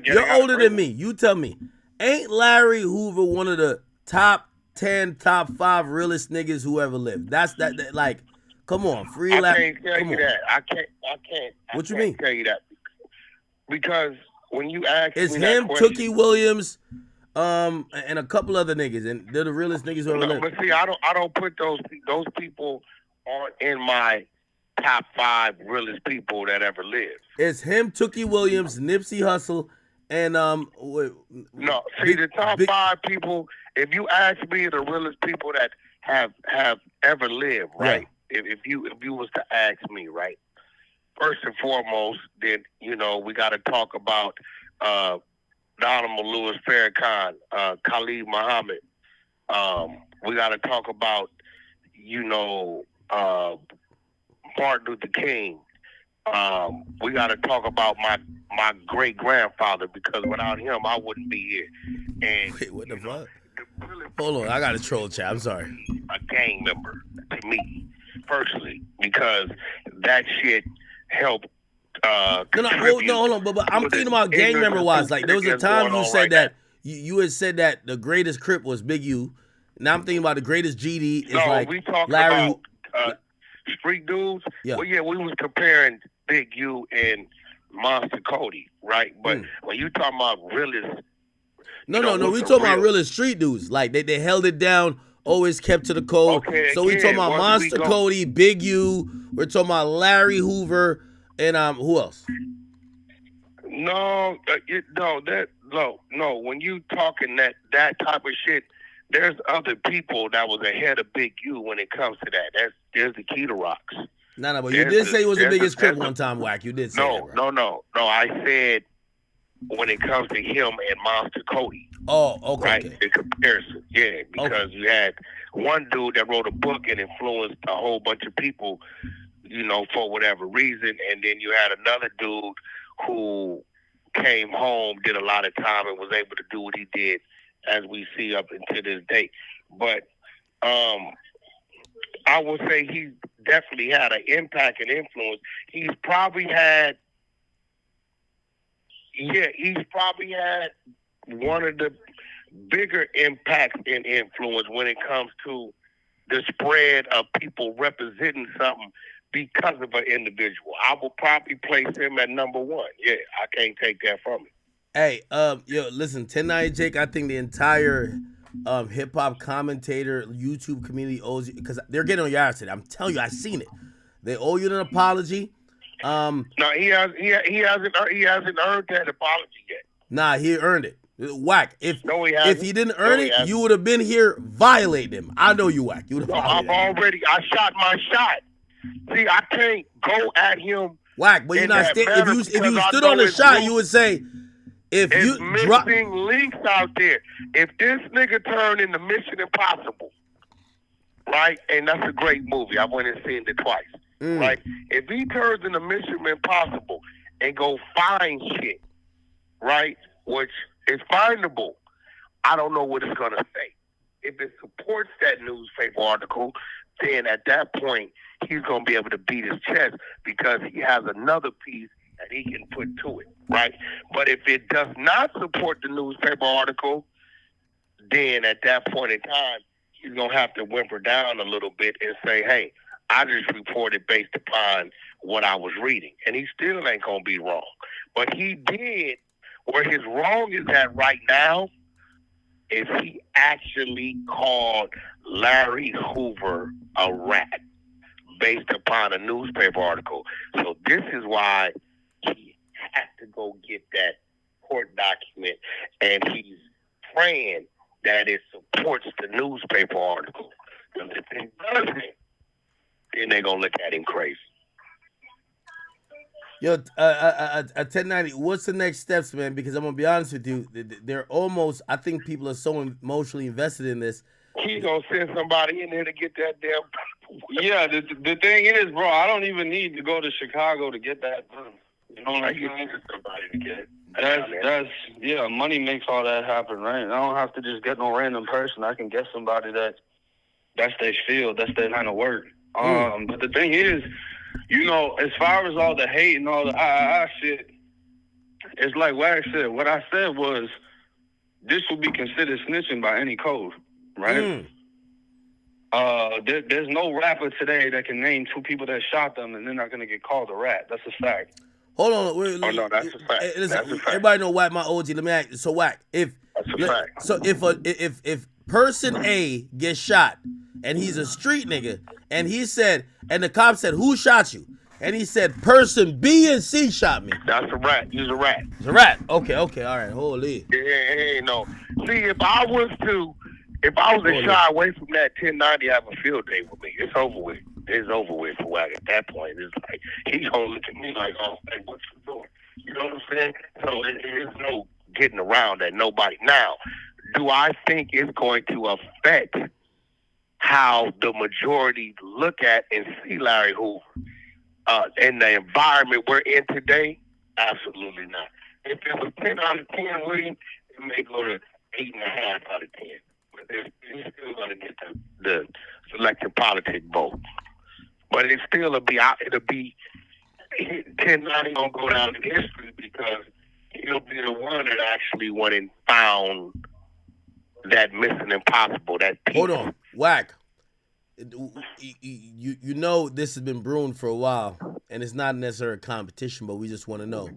You're older than me. You tell me. Ain't Larry Hoover one of the top 10, top 5 realest niggas who ever lived? That's that like, come on, free Larry. I can't tell you that. I can't. What you mean? Tell you that because when you ask it's me him, that question, Tookie Williams, and a couple other niggas, and they're the realest niggas who ever lived. But see, I don't put those people on in my top 5 realest people that ever lived. It's him, Tookie Williams, Nipsey Hussle, and no, see the top 5 people. If you ask me the realest people that have ever lived, right? Yeah. If you was to ask me, right? First and foremost, then we got to talk about the Honorable Louis Farrakhan, Khalid Muhammad. We got to talk about Martin Luther King. We got to talk about my great grandfather, because without him I wouldn't be here. And wait, what the fuck? Hold on, I got a troll chat. I'm sorry. A gang member to me personally, because that shit helped. No, hold on. But I'm thinking about gang member wise. Like there was a time you said that you had said that the greatest Crip was Big U. now I'm thinking about the greatest GD is No, like we talking Larry. about street dudes. Yeah. Well, yeah, we was comparing Big U and Monster Cody, right? But when you talking about realist, No. We talking about real street dudes. Like they held it down, always kept to the code. Okay, So we talking about Monster Cody, Big U. We're talking about Larry Hoover, and who else? No, no. When you talking that type of shit, there's other people that was ahead of Big U when it comes to that. There's the Key to Rocks. No, but you did say he was the biggest crip one time, Wack. You did say that, bro. No. I said when it comes to him and Monster Cody. Oh, okay. Right, okay. the comparison, yeah, because you had one dude that wrote a book and influenced a whole bunch of people, you know, for whatever reason, and then you had another dude who came home, did a lot of time, and was able to do what he did, as we see up until this day. But I would say he definitely had an impact and influence. He's probably had one of the bigger impacts and influence when it comes to the spread of people representing something because of an individual. I will probably place him at number one. Yeah, I can't take that from him. Hey, listen, 1090 Jake, I think the entire hip hop commentator YouTube community owes you, because they're getting on your ass today. I'm telling you, I seen it. They owe you an apology. No, he hasn't earned that apology yet. Nah, he earned it. Wack. If he didn't earn it, hasn't. you would have been here violating him. I know you, Wack. You would have violated him. I shot my shot. See, I can't go at him. Wack, but you're not if you stood on the shot, you would say It's missing links out there. If this nigga turned into Mission Impossible, right? And that's a great movie. I went and seen it twice. Right? If he turns into Mission Impossible and go find shit, right? Which is findable, I don't know what it's gonna say. If it supports that newspaper article, then at that point he's gonna be able to beat his chest because he has another piece that he can put to it, right? But if it does not support the newspaper article, then at that point in time, he's going to have to whimper down a little bit and say, hey, I just reported based upon what I was reading. And he still ain't going to be wrong. But he did, where his wrong is at right now, is he actually called Larry Hoover a rat based upon a newspaper article. So this is why he has to go get that court document, and he's praying that it supports the newspaper article. Because if it doesn't, then they're going to look at him crazy. Yo, 1090, what's the next steps, man? Because I'm going to be honest with you, they're almost, I think people are so emotionally invested in this. He's going to send somebody in there to get that damn... Yeah, the thing is, bro, I don't even need to go to Chicago to get that done. You know what I'm saying? Somebody to get it. That's money makes all that happen, right? I don't have to just get no random person. I can get somebody that's their field, that's their line of work. But the thing is, you know, as far as all the hate and all the shit, it's like Wack said. What I said was, this would be considered snitching by any code, right? There's no rapper today that can name two people that shot them and they're not going to get called a rat. That's a fact. Hold on. No, that's a fact. Listen, that's a fact. Everybody know Wack, my OG. Let me ask you. So Wack, if person A gets shot and he's a street nigga and he said, and the cop said, who shot you? And he said, person B and C shot me. That's a rat. He's a rat. He's a rat. Okay, all right. Holy. Yeah, no. See, if I was to shy away from that, 1090 have a field day with me. It's over with. It's over with for Wack at that point. It's like, he's going to look at me like, oh, hey, what you doing? You know what I'm saying? So there's no getting around that, nobody. Now, do I think it's going to affect how the majority look at and see Larry Hoover in the environment we're in today? Absolutely not. If it was 10 out of 10, William, it may go to 8.5 out of 10. But he's still going to get the selective politic vote. But it'll be 1090 gonna go down in history because he'll be the one that actually went and found that Mission Impossible. That hold on, Wack. You know this has been brewing for a while, and it's not necessarily a competition, but we just want to know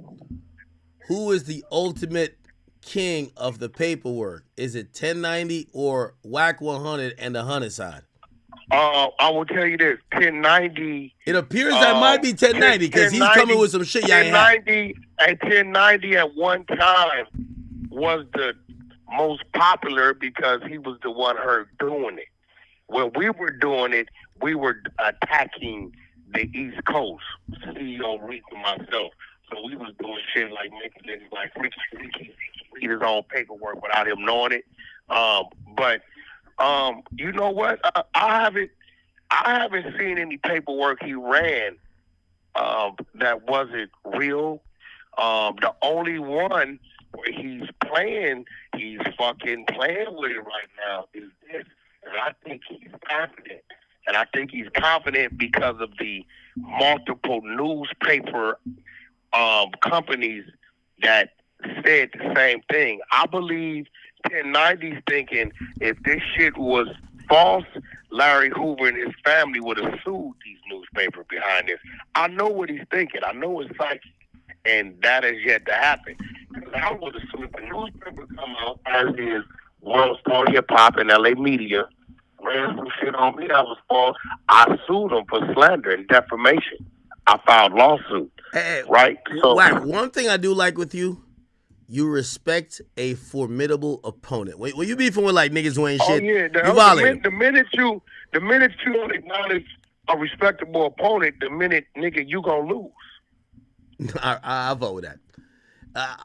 who is the ultimate king of the paperwork. Is it 1090 or Wack 100 and the 100 side? I will tell you this: 1090. It appears that might be 1090 because he's coming with some shit. 1090 and 1090 at one time was the most popular because he was the one heard doing it. When we were doing it, we were attacking the East Coast, CEO Reek and myself. So we was doing shit like making niggas like Ricky read his own paperwork without him knowing it. But you know what? I haven't seen any paperwork he ran that wasn't real. The only one where he's fucking playing with it right now is this. And I think he's confident. And I think he's confident because of the multiple newspaper companies that said the same thing. I believe 1090's thinking if this shit was false, Larry Hoover and his family would have sued these newspapers behind this. I know what he's thinking. I know his psyche. And that has yet to happen. Because I would assume if the newspaper come out as is World Star Hip Hop and LA Media ran some shit on me that was false, I sued them for slander and defamation. I filed lawsuit. Right? So, Wack, one thing I do like with you, you respect a formidable opponent. When you beefing with like niggas who ain't shit, yeah, you violate. The minute you don't acknowledge a respectable opponent, the minute nigga you gonna lose. I vote with that.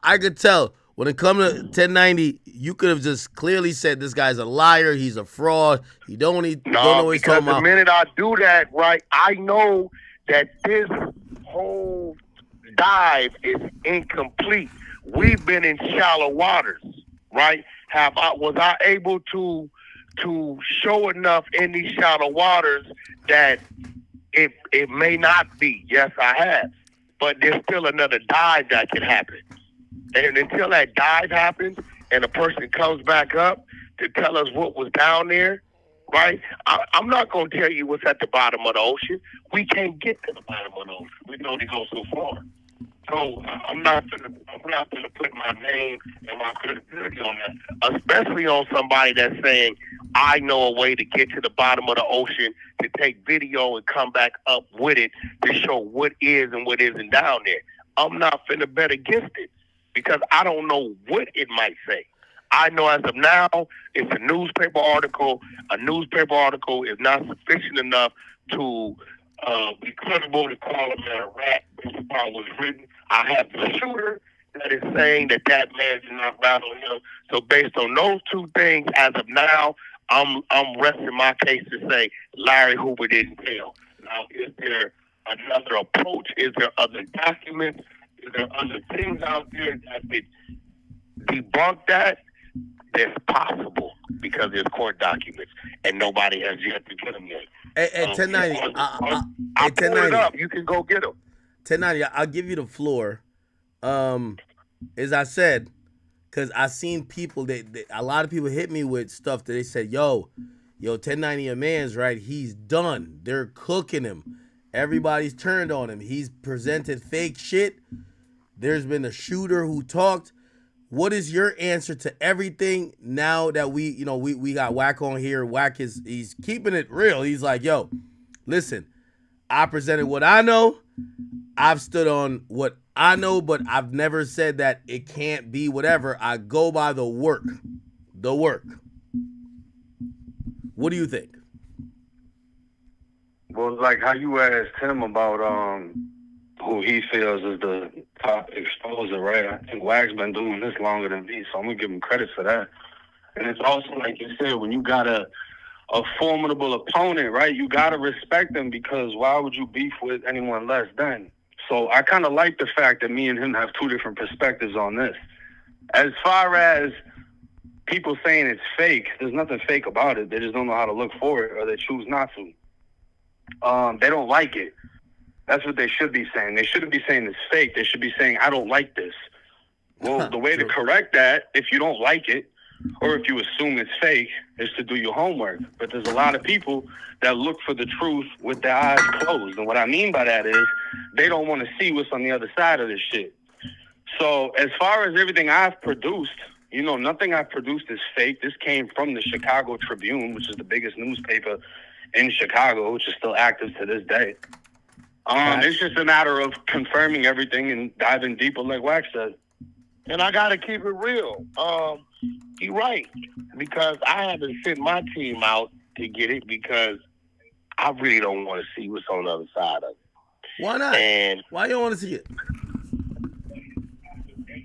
I could tell when it comes to 1090, you could have just clearly said this guy's a liar, he's a fraud, he don't know what he's talking about. The minute I do that, right, I know that this whole dive is incomplete. We've been in shallow waters, right? Was I able to show enough in these shallow waters that it may not be? Yes, I have. But there's still another dive that can happen. And until that dive happens and a person comes back up to tell us what was down there, right? I'm not going to tell you what's at the bottom of the ocean. We can't get to the bottom of the ocean. We can only go so far. So I'm not going to put my name and my credibility on that, especially on somebody that's saying, I know a way to get to the bottom of the ocean, to take video and come back up with it to show what is and what isn't down there. I'm not finna bet against it because I don't know what it might say. I know as of now, it's a newspaper article. A newspaper article is not sufficient enough to be credible to call a man a rat based upon what's written. I have the shooter that is saying that man did not rattle him. So based on those two things, as of now, I'm resting my case to say Larry Hoover didn't tell. Now, is there another approach? Is there other documents? Is there other things out there that could debunk that? That's possible because there's court documents and nobody has yet to get them yet. At 1090, I pulled it up. You can go get them. 1090, I'll give you the floor. As I said, because I seen people a lot of people hit me with stuff that they said, yo, 1090 a man's right. He's done. They're cooking him. Everybody's turned on him. He's presented fake shit. There's been a shooter who talked. What is your answer to everything now that we got Wack on here? Wack he's keeping it real. He's like, yo, listen, I presented what I know. I've stood on what I know, but I've never said that it can't be whatever. I go by the work. The work. What do you think? Well, like how you asked him about who he feels is the top exposer, right? I think Wack's been doing this longer than me, so I'm gonna give him credit for that. And it's also like you said, when you got a formidable opponent, right? You gotta respect them because why would you beef with anyone less than? So I kind of like the fact that me and him have two different perspectives on this. As far as people saying it's fake, there's nothing fake about it. They just don't know how to look for it or they choose not to. They don't like it. That's what they should be saying. They shouldn't be saying it's fake. They should be saying, I don't like this. Well, the way to correct that, if you don't like it, or if you assume it's fake, is to do your homework. But there's a lot of people that look for the truth with their eyes closed. And what I mean by that is they don't want to see what's on the other side of this shit. So as far as everything I've produced, you know, nothing I've produced is fake. This came from the Chicago Tribune, which is the biggest newspaper in Chicago, which is still active to this day. It's just a matter of confirming everything and diving deeper, like Wack said. And I gotta keep it real. You're right, because I haven't sent my team out to get it because I really don't want to see what's on the other side of it. Why not? And why you don't want to see it?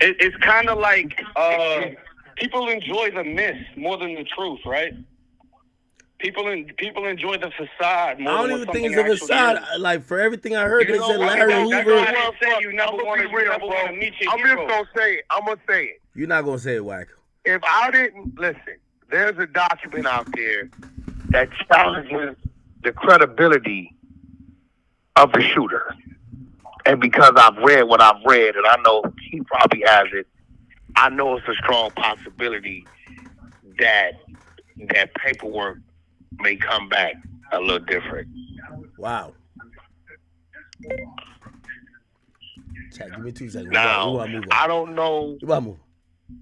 It's kind of like people enjoy the myth more than the truth, right? People enjoy the facade more. I don't than even what think it's something a facade. actually is. Like, for everything I heard, they said Larry That's Hoover. why I say you never want to meet your I'm hero. just gonna say it. I'm gonna say it. You're not gonna say it, Wack. If I didn't listen, there's a document out there that challenges the credibility of the shooter. And because I've read what I've read, and I know he probably has it, I know it's a strong possibility that that paperwork may come back a little different. Wow. Chat, give me 2 seconds. Now, I don't know You move.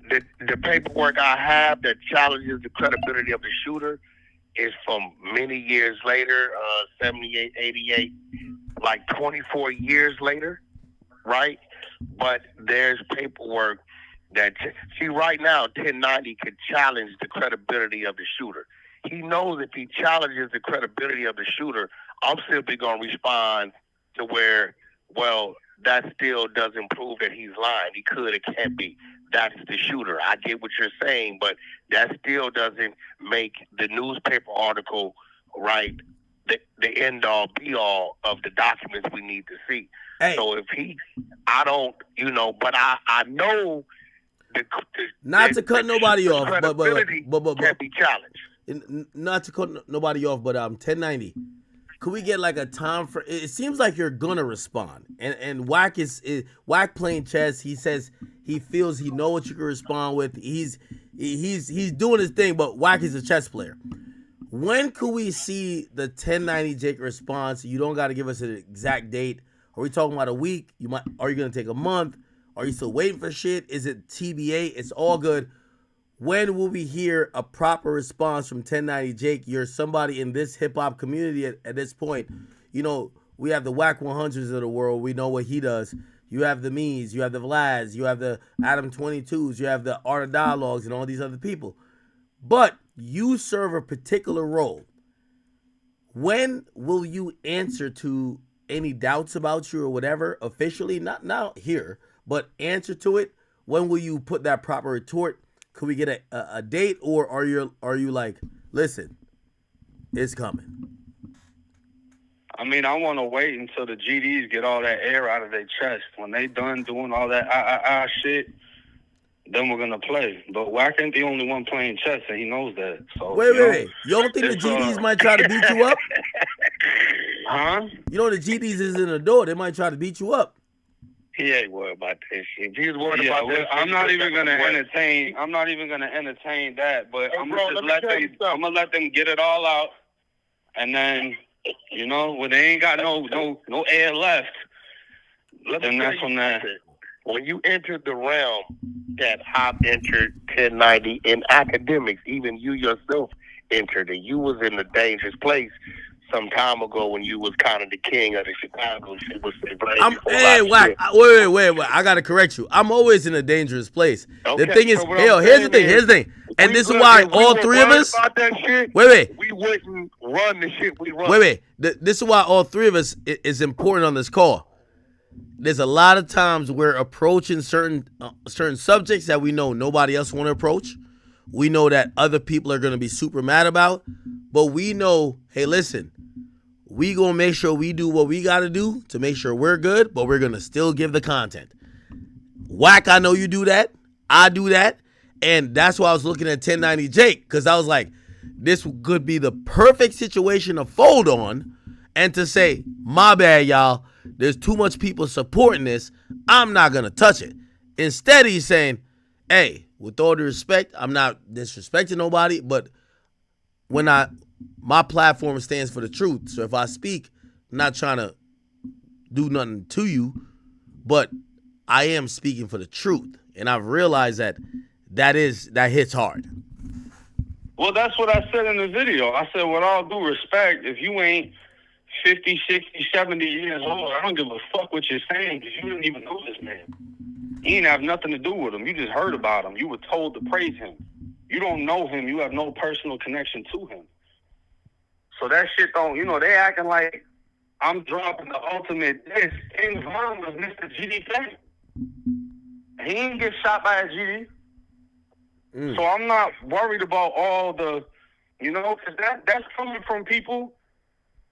the paperwork I have that challenges the credibility of the shooter is from many years later, 78, 88, like 24 years later, right? But there's paperwork that, see, right now, 1090 could challenge the credibility of the shooter. He knows if he challenges the credibility of the shooter, I'm simply going to respond to where, well, that still doesn't prove that he's lying. He could, it can't be. That's the shooter. I get what you're saying, but that still doesn't make the newspaper article, right, the end-all, be-all of the documents we need to see. Hey. So if I don't, but I know Not to cut nobody off, but can't be challenged. Not to cut nobody off, but 1090. Could we get like a time for? It seems like you're gonna respond, and Wack is Wack playing chess. He says he feels he know what you can respond with. He's doing his thing, but Wack is a chess player. When could we see the 1090 Jake response? You don't got to give us an exact date. Are we talking about a week? Are you gonna take a month? Are you still waiting for shit? Is it TBA? It's all good. When will we hear a proper response from 1090 Jake? You're somebody in this hip-hop community at this point. You know, we have the Wack 100s of the world. We know what he does. You have the Mees. You have the Vlads. You have the Adam 22s. You have the Art of Dialogues and all these other people. But you serve a particular role. When will you answer to any doubts about you or whatever officially? Not here, but answer to it. When will you put that proper retort? Could we get a date, or are you like, listen, it's coming? I mean, I want to wait until the GDs get all that air out of their chest. When they done doing all that shit, then we're gonna play. But Wack ain't the only one playing chess, and he knows that. So wait. You don't think the GDs might try to beat you up? Huh? You know the GDs is in the door. They might try to beat you up. He ain't worried about that shit. If he's worried about that, I'm not even gonna entertain that. But I'm gonna let them get it all out, and then when they ain't got no air left, then that's when that. When you entered the realm that I've entered, 1090 in academics, even you yourself entered, and you was in a dangerous place some time ago when you was kind of the king of the Chicago shit. Hey, Wack, wait. I gotta correct you. I'm always in a dangerous place. Okay, the thing is, here's the thing. And this is why all three of us. Wait. We wouldn't run the shit we run. Wait. This is why all three of us is important on this call. There's a lot of times we're approaching certain subjects that we know nobody else want to approach. We know that other people are going to be super mad about, but we know, hey, listen, we going to make sure we do what we got to do to make sure we're good, but we're going to still give the content. Wack, I know you do that. I do that. And that's why I was looking at 1090 Jake, because I was like, this could be the perfect situation to fold on and to say, my bad, y'all. There's too much people supporting this. I'm not going to touch it. Instead, he's saying, hey, with all due respect, I'm not disrespecting nobody, but when my platform stands for the truth. So if I speak, I'm not trying to do nothing to you, but I am speaking for the truth. And I've realized that hits hard. Well, that's what I said in the video. I said, with all due respect, if you ain't 50, 60, 70 years old, I don't give a fuck what you're saying because you didn't even know this man. You didn't have nothing to do with him. You just heard about him. You were told to praise him. You don't know him. You have no personal connection to him. So that shit don't, they acting like I'm dropping the ultimate diss. King Von was Mr. GDK. He didn't get shot by a GD. So I'm not worried about all the, because that's coming from people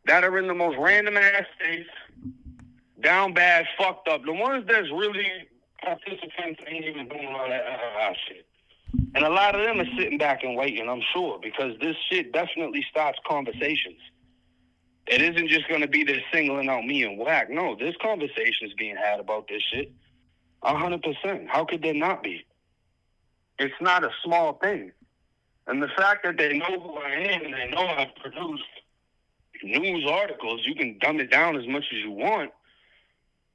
that are in the most random ass states, down bad, fucked up. The ones that's really participants ain't even doing all that shit. And a lot of them are sitting back and waiting, I'm sure, because this shit definitely starts conversations. It isn't just going to be this singling out me and Wack. No, there's conversations being had about this shit. 100%. How could there not be? It's not a small thing. And the fact that they know who I am and they know I've produced news articles, you can dumb it down as much as you want.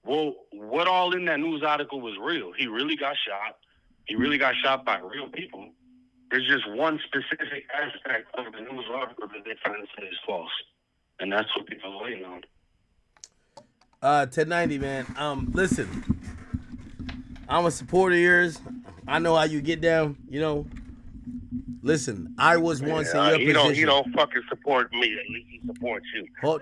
Well, what all in that news article was real? He really got shot. He really got shot by real people. There's just one specific aspect of the news article that they're trying to say is false. And that's what people are waiting on. 1090, man. Listen, I'm a supporter of yours. I know how you get down, Listen, I was once in your position. He don't fucking support me. At least he supports you. No.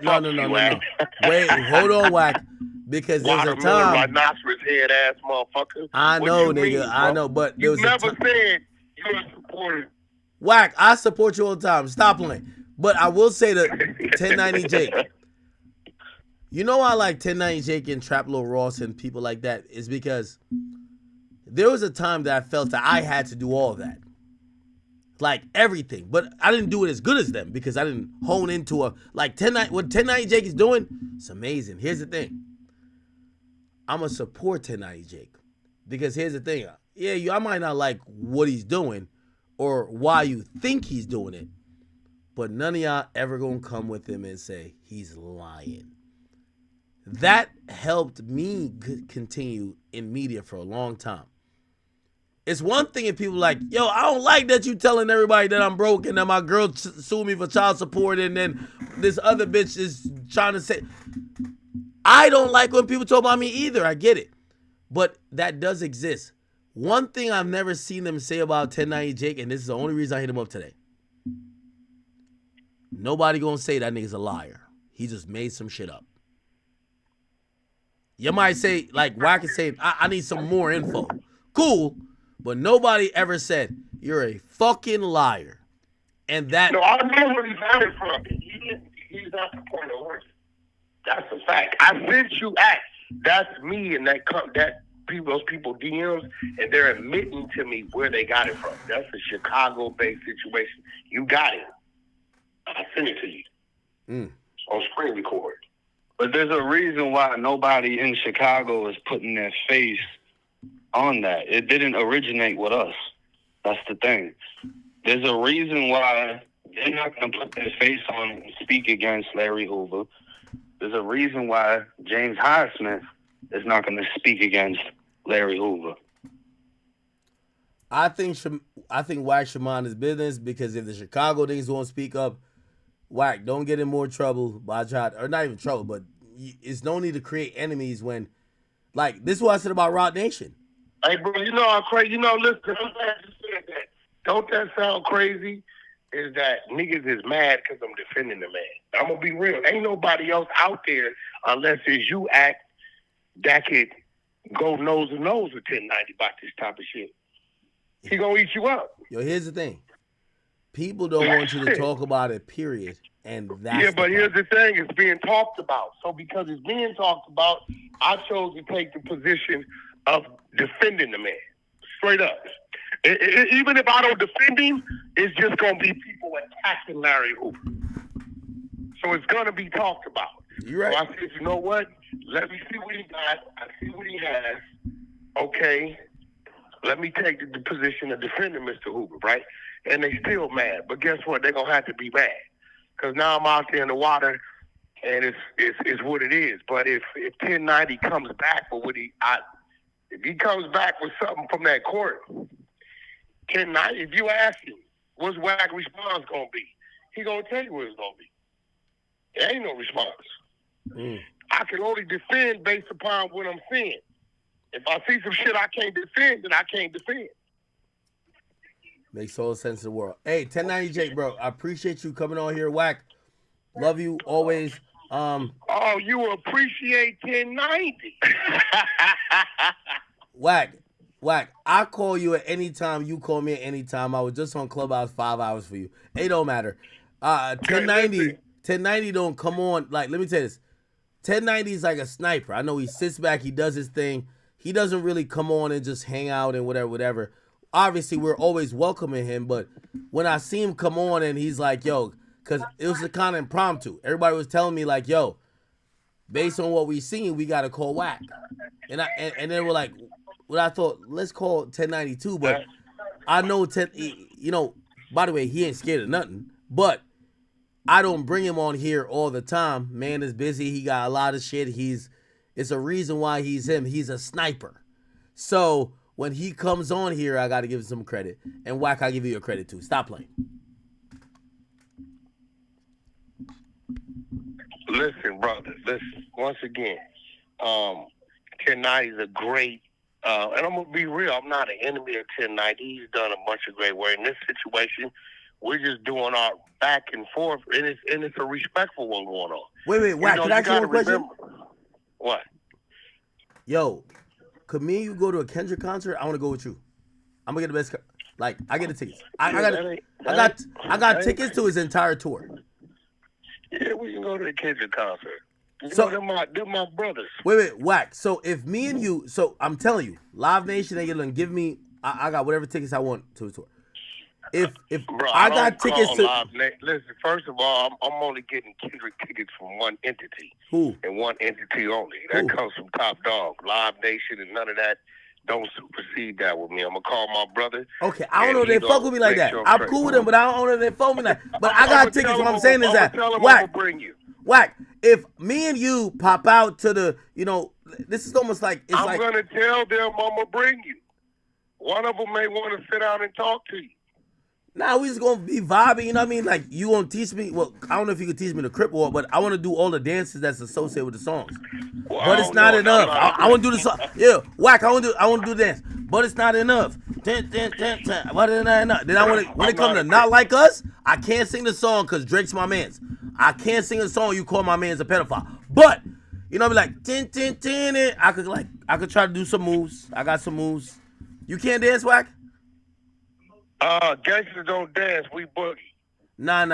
Wait, hold on, Wack. Because there's a time. Rhinoceros head ass motherfucker. I know, nigga. I know, but there was never said you're a supporter. Wack, I support you all the time. Stop playing. But I will say that 1090 Jake. I like 1090 Jake and Trap Lil Ross and people like that is because there was a time that I felt that I had to do all that. Like everything. But I didn't do it as good as them because I didn't hone into what 1090 Jake is doing, it's amazing. Here's the thing. I'm going to support 1090 Jake. Because here's the thing. Yeah, I might not like what he's doing or why you think he's doing it. But none of y'all ever going to come with him and say he's lying. That helped me continue in media for a long time. It's one thing if people like, yo, I don't like that you telling everybody that I'm broke and that my girl sued me for child support and then this other bitch is trying to say. I don't like when people talk about me either. I get it. But that does exist. One thing I've never seen them say about 1090 Jake, and this is the only reason I hit him up today. Nobody gonna say that nigga's a liar. He just made some shit up. You might say, like Wack is saying, I need some more info. Cool. But nobody ever said, you're a fucking liar. And that... No, I know where he got it from. He's not the point of origin. That's a fact. I sent you at. That's me and those people DMs, and they're admitting to me where they got it from. That's a Chicago-based situation. You got it. I sent it to you on screen record. But there's a reason why nobody in Chicago is putting their face on that. It didn't originate with us. That's the thing. There's a reason why they're not going to put their face on and speak against Larry Hoover. There's a reason why James Highsmith is not going to speak against Larry Hoover. I think Wack should mind his business because if the Chicago niggas won't speak up, Wack, don't get in more trouble by or not even trouble, but it's no need to create enemies when, like, this is what I said about Rock Nation. Hey, bro, I'm crazy. Listen, I'm glad you said that. Don't that sound crazy? Is that niggas is mad because I'm defending the man. I'm going to be real. Ain't nobody else out there unless it's you act that could go nose to nose with 1090 about this type of shit. He going to eat you up. Yo, here's the thing. People don't want you to talk about it, period. And that's here's the thing. It's being talked about. So because it's being talked about, I chose to take the position of defending the man. Straight up. Even if I don't defend him, it's just going to be people attacking Larry Hoover. So it's going to be talked about. You're right. So I said, you know what? Let me see what he got. I see what he has. Okay. let me take the position of defending Mr. Hoover, right? And they still mad. But guess what? They're going to have to be mad. Because now I'm out there in the water, and it's what it is. But if 1090 comes back with if he comes back with something from that court, 1090, if you ask him, what's Wack response going to be? He going to tell you what it's going to be. There ain't no response. I can only defend based upon what I'm seeing. If I see some shit I can't defend, then I can't defend. Makes all the sense in the world. Hey, 1090 Jake, bro, I appreciate you coming on here, Wack. Love you always. Oh, you appreciate 1090. Wack, I call you at any time. You call me at any time. I was just on Clubhouse 5 hours for you. It don't matter. 1090 don't come on. Like, let me tell you this. 1090 is like a sniper. I know he sits back. He does his thing. He doesn't really come on and just hang out and whatever. Obviously, we're always welcoming him. But when I see him come on and he's like, yo, because it was kind of impromptu. Everybody was telling me like, yo, based on what we seen, we got to call Wack. And then we're like, well, I thought, let's call 1092. But I know, by the way, he ain't scared of nothing. But I don't bring him on here all the time. Man is busy. He got a lot of shit. It's a reason why he's him. He's a sniper. So when he comes on here, I got to give him some credit. And Wack, I'll give you your credit too. Stop playing. Listen, brother. Listen. Once again, 1090 is a great, and I'm going to be real. I'm not an enemy of 1090. He's done a bunch of great work. In this situation, we're just doing our back and forth, and it's a respectful one going on. Wait, Wack, can I ask you one question? What? Yo, could me and you go to a Kendrick concert? I want to go with you. I'm gonna get the best. Like, I get the tickets. I got tickets to his entire tour. Yeah, we can go to the Kendrick concert. They're my brothers. Wait, Wack. So if me and you, I'm telling you, Live Nation ain't gonna give me. I got whatever tickets I want to the tour. If Bro, I got tickets to listen, first of all, I'm only getting Kendrick tickets from one entity. Who? And one entity only. That comes from Top Dog, Live Nation, and none of that don't supersede that with me. I'm gonna call my brother. Okay, I don't know if they fuck with me like that. I'm cool with them, but I don't know if they fuck with me like that. But I got tickets. What I'm saying is that Wack, if me and you pop out to the, this is almost like I'm gonna tell them I'm gonna bring you. One of them may want to sit down and talk to you. Nah, we just gonna be vibing, you know what I mean? Like, you gonna teach me, well, I don't know if you could teach me the crip walk, but I wanna do all the dances that's associated with the songs. Well, but it's not enough. I wanna do the song. Yeah, Wack, I wanna do the dance. But it's not enough. But it's not enough. Then when it comes to Not Like Us, I can't sing the song because Drake's my mans. I can't sing a song you call my man's a pedophile. But, be like, I could try to do some moves. I got some moves. You can't dance, Wack? Gangsters don't dance, we boogie. Nah.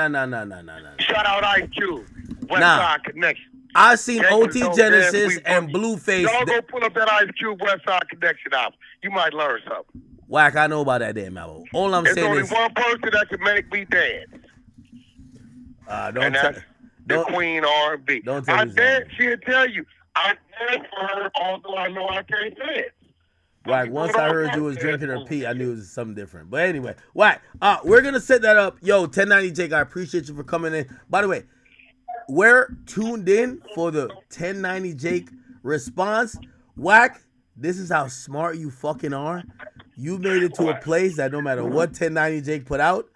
Shout out Ice Cube, Westside Connection. I seen OT Genesis and Blueface. Y'all go pull up that Ice Cube Westside Connection album. You might learn something. Wack, I know about that damn album. All I'm saying is there's only one person that can make me dance. The Queen R&B. Don't tell me. She'll tell you. I dance for her, although I know I can't dance. Wack, once I heard you was drinking her pee, I knew it was something different. But anyway, Wack, we're going to set that up. Yo, 1090 Jake, I appreciate you for coming in. By the way, we're tuned in for the 1090 Jake response. Wack, this is how smart you fucking are. You made it to a place that no matter what 1090 Jake put out,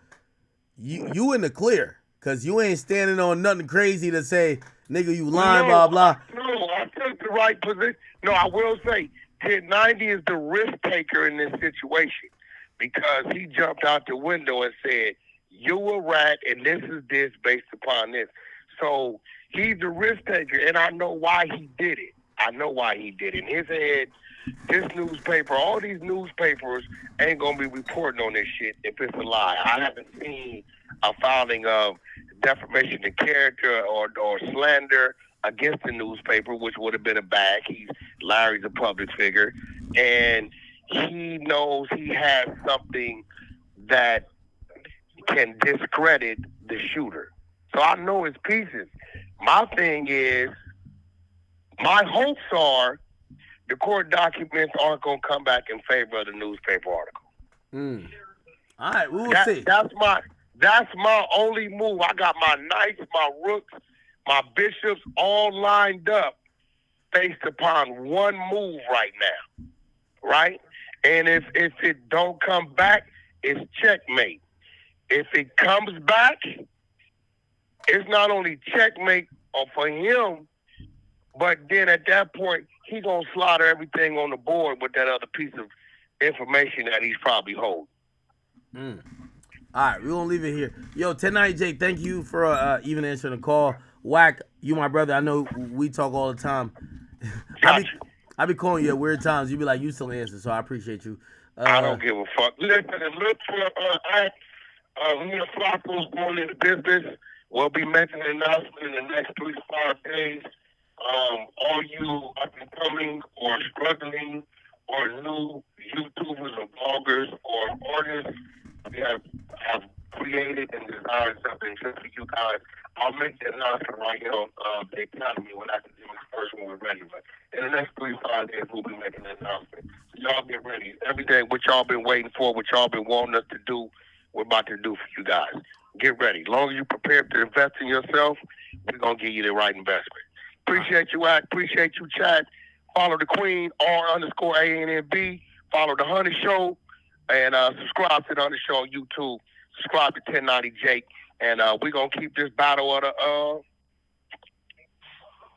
you in the clear. Because you ain't standing on nothing crazy to say, nigga, you lying, blah, blah. No, I took the right position. No, I will say, 1090 is the risk taker in this situation because he jumped out the window and said, you a rat and this is this based upon this. So he's the risk taker, and I know why he did it. In his head, this newspaper, all these newspapers ain't going to be reporting on this shit if it's a lie. I haven't seen a filing of defamation of character or slander against the newspaper, which would have been a bag. Larry's a public figure, and he knows he has something that can discredit the shooter. So I know his pieces. My thing is, my hopes are the court documents aren't going to come back in favor of the newspaper article. All right, we will see. That's my only move. I got my knights, my rooks, my bishops all lined up based upon one move right now, right? And if it don't come back, it's checkmate. If it comes back, it's not only checkmate for him, but then at that point, he's going to slaughter everything on the board with that other piece of information that he's probably holding. All right, we're going to leave it here. Yo, 1090J, thank you for even answering the call. Wack, you my brother. I know we talk all the time. I be calling you at weird times. You be like, you still answer, so I appreciate you. I don't give a fuck. Listen, look for me and Flacco's going into business. We'll be making an announcement in the next 3 to 5 days. All you up-and-coming or struggling or new YouTubers or bloggers or artists that have created and designed something just for you guys, I'll make the announcement right here on the Academy when I can do it first when we're ready. But in the next 3 to 5 days, we'll be making an announcement. So y'all get ready. Everything what y'all been waiting for, what y'all been wanting us to do, we're about to do for you guys. Get ready. As long as you're prepared to invest in yourself, we're going to give you the right investment. Appreciate you, Wack. Appreciate you, Chad. Follow the Queen, R_ANNB. Follow the Honey Show. And subscribe to the Honey Show on YouTube. Subscribe to 1090 Jake. And we're going to keep this battle of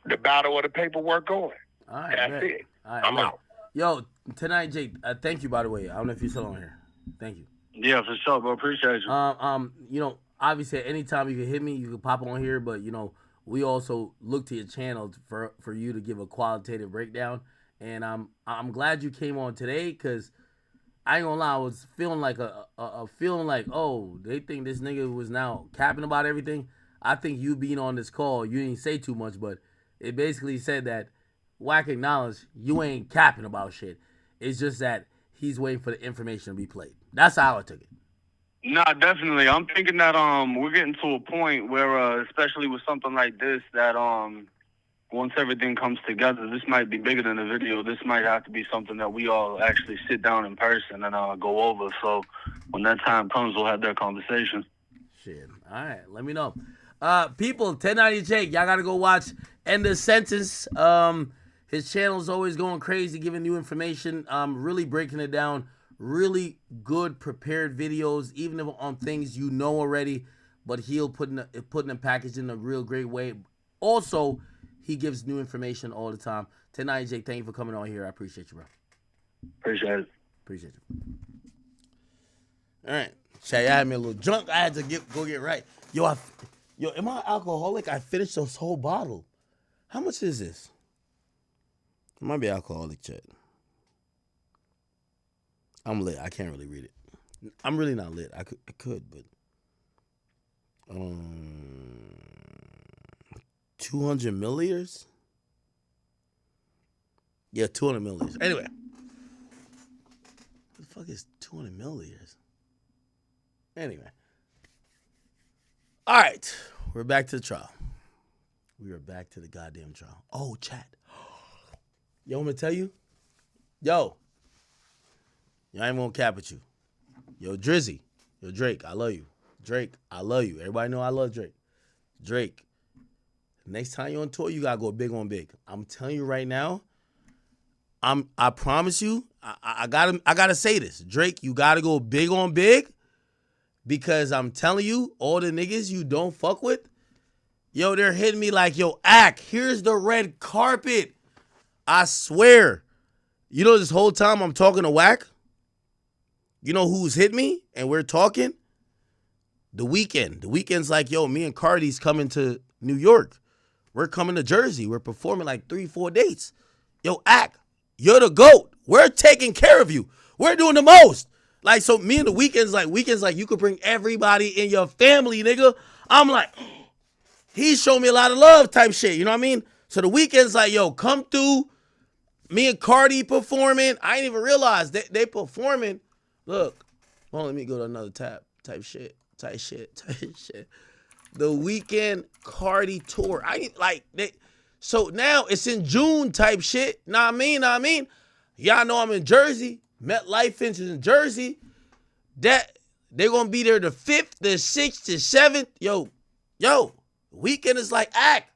the paperwork going. All right, that's it. All right, I'm out. Yo, 1090 Jake, thank you, by the way. I don't know if you're still on here. Thank you. Yeah, for sure, bro. Appreciate you. You know, obviously, anytime you can hit me, you can pop on here. But you know, we also look to your channel for you to give a qualitative breakdown. And I'm glad you came on today because I ain't gonna lie, I was feeling like a feeling like, oh, they think this nigga was now capping about everything. I think you being on this call, you didn't say too much, but it basically said that Wack acknowledged you ain't capping about shit. It's just that he's waiting for the information to be played. That's how I took it. Nah, definitely. I'm thinking that we're getting to a point where, especially with something like this, that once everything comes together, this might be bigger than a video. This might have to be something that we all actually sit down in person and go over. So when that time comes, we'll have that conversation. Shit. All right. Let me know. People, 1090 Jake, y'all got to go watch End of Sentence. His channel is always going crazy, giving new information, really breaking it down. Really good prepared videos, even if on things you know already, but he'll put in package in a real great way. Also, he gives new information all the time. 1090 Jake, thank you for coming on here. I appreciate you, bro. Appreciate it. Appreciate you. All right. Shay, I had me a little drunk. I had to go get right. Yo, am I alcoholic? I finished this whole bottle. How much is this? I might be alcoholic, Chet. I'm lit. I can't really read it. I'm really not lit. I could, but 200 milliliters? Yeah, 200 milliliters. Anyway, what the fuck is 200 milliliters? Anyway. All right. We're back to the trial. We are back to the goddamn trial. Oh, chat. Yo, I'm going to tell you. Yo, I ain't gonna cap at you. Yo, Drizzy. Yo, Drake, I love you. Drake, I love you. Everybody know I love Drake. Drake, next time you're on tour, you gotta go big on big. I'm telling you right now, I promise you, I gotta say this. Drake, you gotta go big on big because I'm telling you, all the niggas you don't fuck with, yo, they're hitting me like, yo, Ack, here's the red carpet. I swear. You know, this whole time I'm talking to Wack, you know who's hit me and we're talking? The Weeknd. The Weeknd's like, yo, me and Cardi's coming to New York. We're coming to Jersey. We're performing like 3-4 dates. Yo, Ack, you're the GOAT. We're taking care of you. We're doing the most. Like, so me and the Weeknd's like, you could bring everybody in your family, nigga. I'm like, he showed me a lot of love type shit. You know what I mean? So the Weeknd's like, yo, come through. Me and Cardi performing. I didn't even realize they performing. Look, hold on, let me go to another tab. Type shit. The Weeknd Cardi tour. I didn't like they. So now it's in June type shit. Know what I mean? Y'all know I'm in Jersey. MetLife is in Jersey. That they're gonna be there the 5th, the 6th, the 7th. Yo, weekend is like, act.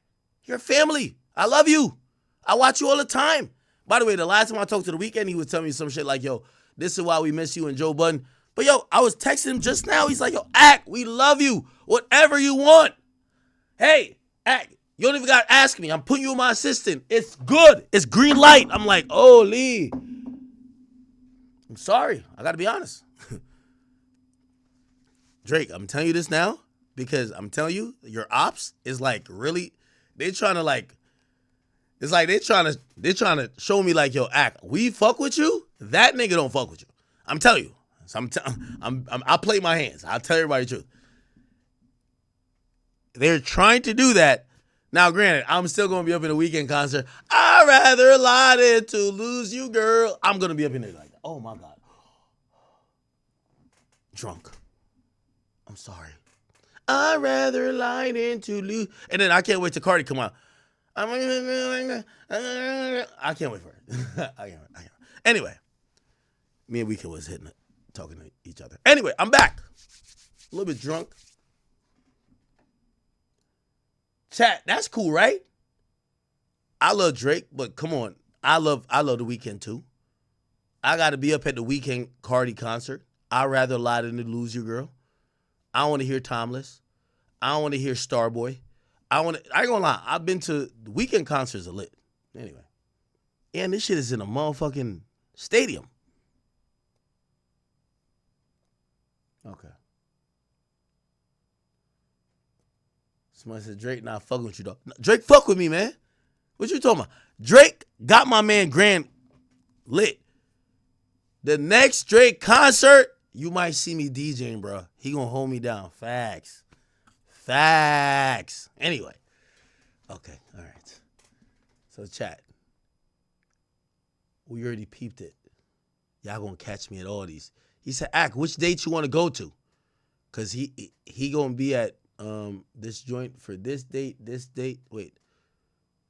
You're family. I love you. I watch you all the time. By the way, the last time I talked to the weekend, he was telling me some shit like, yo, this is why we miss you and Joe Budden. But yo, I was texting him just now. He's like, yo, act. We love you. Whatever you want. Hey, act. You don't even got to ask me. I'm putting you in my assistant. It's good. It's green light. I'm like, oh, Lee. I'm sorry. I got to be honest. Drake, I'm telling you this now because I'm telling you, your ops is like really, they're trying to like, it's like they're trying to show me like, yo, act. We fuck with you. That nigga don't fuck with you. I'm telling you. So I'll play my hands. I'll tell everybody the truth. They're trying to do that. Now, granted, I'm still going to be up in the weekend concert. I'd rather lie than to lose you, girl. I'm going to be up in there like that. Oh, my God. Drunk. I'm sorry. I'd rather lie than to lose. And then I can't wait till Cardi come out. I can't wait for it. I can't wait. Anyway, me and Weekend was talking to each other. Anyway, I'm back. A little bit drunk. Chat, that's cool, right? I love Drake, but come on. I love The Weeknd too. I got to be up at the Weeknd Cardi concert. I'd rather lie than to lose your girl. I don't want to hear Timeless. I don't want to hear Starboy. I ain't gonna lie. I've been to the Weeknd concerts a lit. Anyway. And this shit is in a motherfucking stadium. Okay. Somebody said Drake not fucking with you, dog. Drake fuck with me, man. What you talking about? Drake got my man Grant lit. The next Drake concert, you might see me DJing, bro. He gonna hold me down. Facts. Anyway. Okay, all right. So chat. We already peeped it. Y'all gonna catch me at all these. He said, Ack, which date you want to go to? Because he gonna be at this joint for this date. Wait.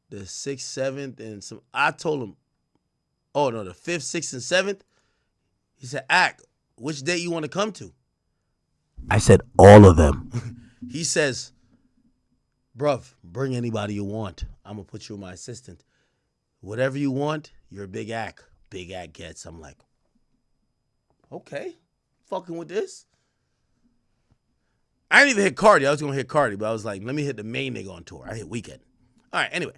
The 6th, 7th, and some. I told him, oh no, the 5th, 6th, and 7th. He said, Ack, which date you want to come to? I said, all of them. He says, bruv, bring anybody you want. I'm going to put you in my assistant. Whatever you want, you're a Big Ack. Big Ack gets. I'm like, okay, fucking with this. I didn't even hit Cardi. I was going to hit Cardi, but I was like, let me hit the main nigga on tour. I hit Weeknd. All right, anyway.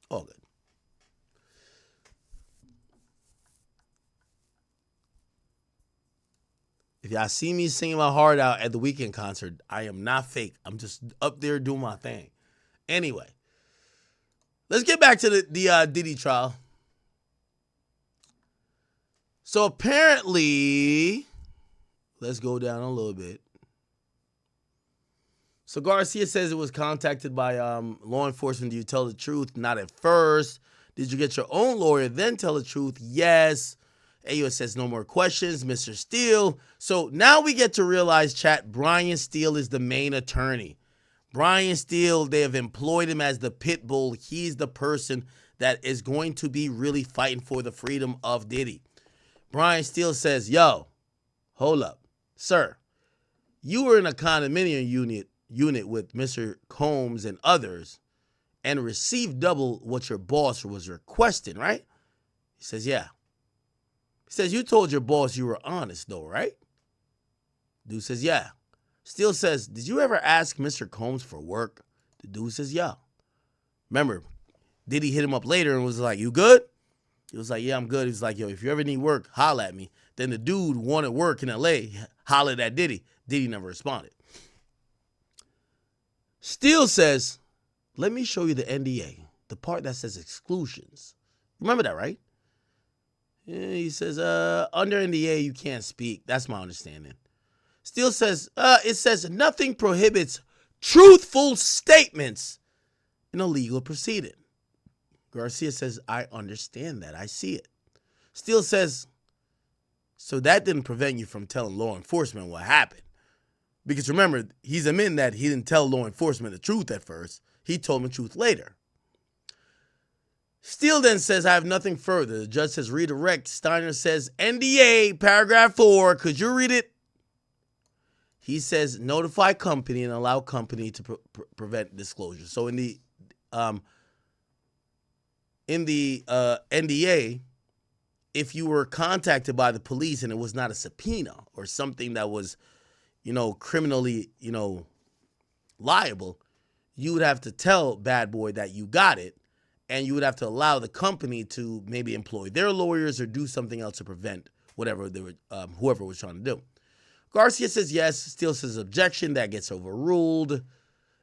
All good. If y'all see me singing my heart out at the Weeknd concert, I am not fake. I'm just up there doing my thing. Anyway, let's get back to the Diddy trial. So apparently, let's go down a little bit. So Garcia says it was contacted by law enforcement. Do you tell the truth? Not at first. Did you get your own lawyer, then tell the truth? Yes. Ayo says no more questions, Mr. Steele. So now we get to realize, chat, Brian Steele is the main attorney. Brian Steele, they have employed him as the pit bull. He's the person that is going to be really fighting for the freedom of Diddy. Brian Steele says, yo, hold up. Sir, you were in a condominium unit with Mr. Combs and others and received double what your boss was requesting, right? He says, yeah. He says, you told your boss you were honest, though, right? Dude says, yeah. Steele says, did you ever ask Mr. Combs for work? The dude says, yeah. Remember, Diddy hit him up later and was like, you good? He was like, yeah, I'm good. He was like, yo, if you ever need work, holla at me. Then the dude wanted work in L.A., hollered at Diddy. Diddy never responded. Steele says, let me show you the NDA, the part that says exclusions. Remember that, right? He says, under NDA, you can't speak. That's my understanding. Steele says, it says nothing prohibits truthful statements in a legal proceeding. Garcia says, I understand that. I see it. Steele says, so that didn't prevent you from telling law enforcement what happened. Because remember, he's admitting that he didn't tell law enforcement the truth at first. He told them the truth later. Steele then says, I have nothing further. The judge says, redirect. Steiner says, NDA, paragraph 4. Could you read it? He says, notify company and allow company to prevent disclosure. So in the NDA, if you were contacted by the police and it was not a subpoena or something that was, criminally, liable, you would have to tell Bad Boy that you got it, and you would have to allow the company to maybe employ their lawyers or do something else to prevent whatever they were, whoever was trying to do. Garcia says yes. Steele says objection. That gets overruled.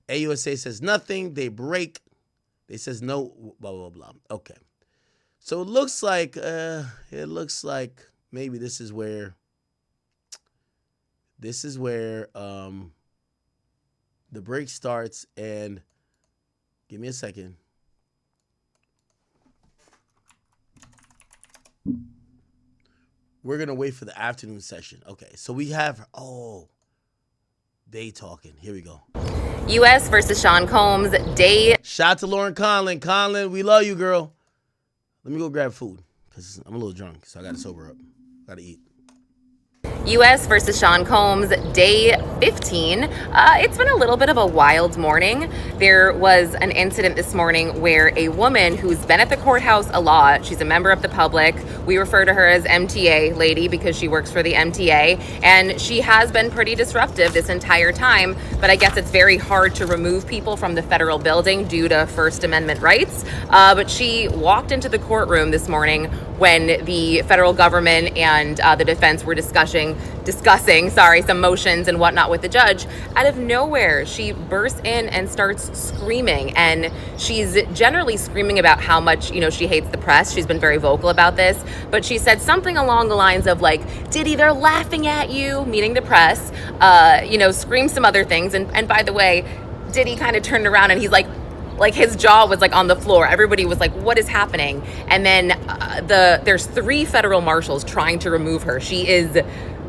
AUSA says nothing. They break. They says no, blah, blah, blah. Okay. So it looks like maybe this is where the break starts. And give me a second. We're going to wait for the afternoon session. Okay, so we have, they talking. Here we go. U.S. versus Sean Combs, day. Shout out to Lauren Conlon. Conlon, we love you, girl. Let me go grab food because I'm a little drunk, so I got to sober up. Got to eat. U.S. versus Sean Combs, day 15. It's been a little bit of a wild morning. There was an incident this morning where a woman who's been at the courthouse a lot, she's a member of the public. We refer to her as MTA lady because she works for the MTA, and she has been pretty disruptive this entire time, but I guess it's very hard to remove people from the federal building due to First Amendment rights. But she walked into the courtroom this morning when the federal government and the defense were discussing some motions and whatnot with the judge. Out of nowhere, she bursts in and starts screaming, and she's generally screaming about how much, she hates the press. She's been very vocal about this, but she said something along the lines of like, Diddy, they're laughing at you, meaning the press, scream some other things. And by the way, Diddy kind of turned around and he's like his jaw was like on the floor. Everybody was like, what is happening? And then there's 3 federal marshals trying to remove her. She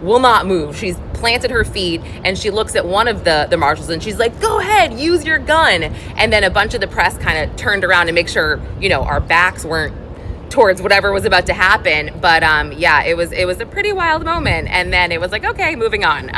will not move. She's planted her feet and she looks at one of the marshals and she's like, go ahead, use your gun. And then a bunch of the press kind of turned around to make sure, our backs weren't towards whatever was about to happen. But it was a pretty wild moment. And then it was like, okay, moving on.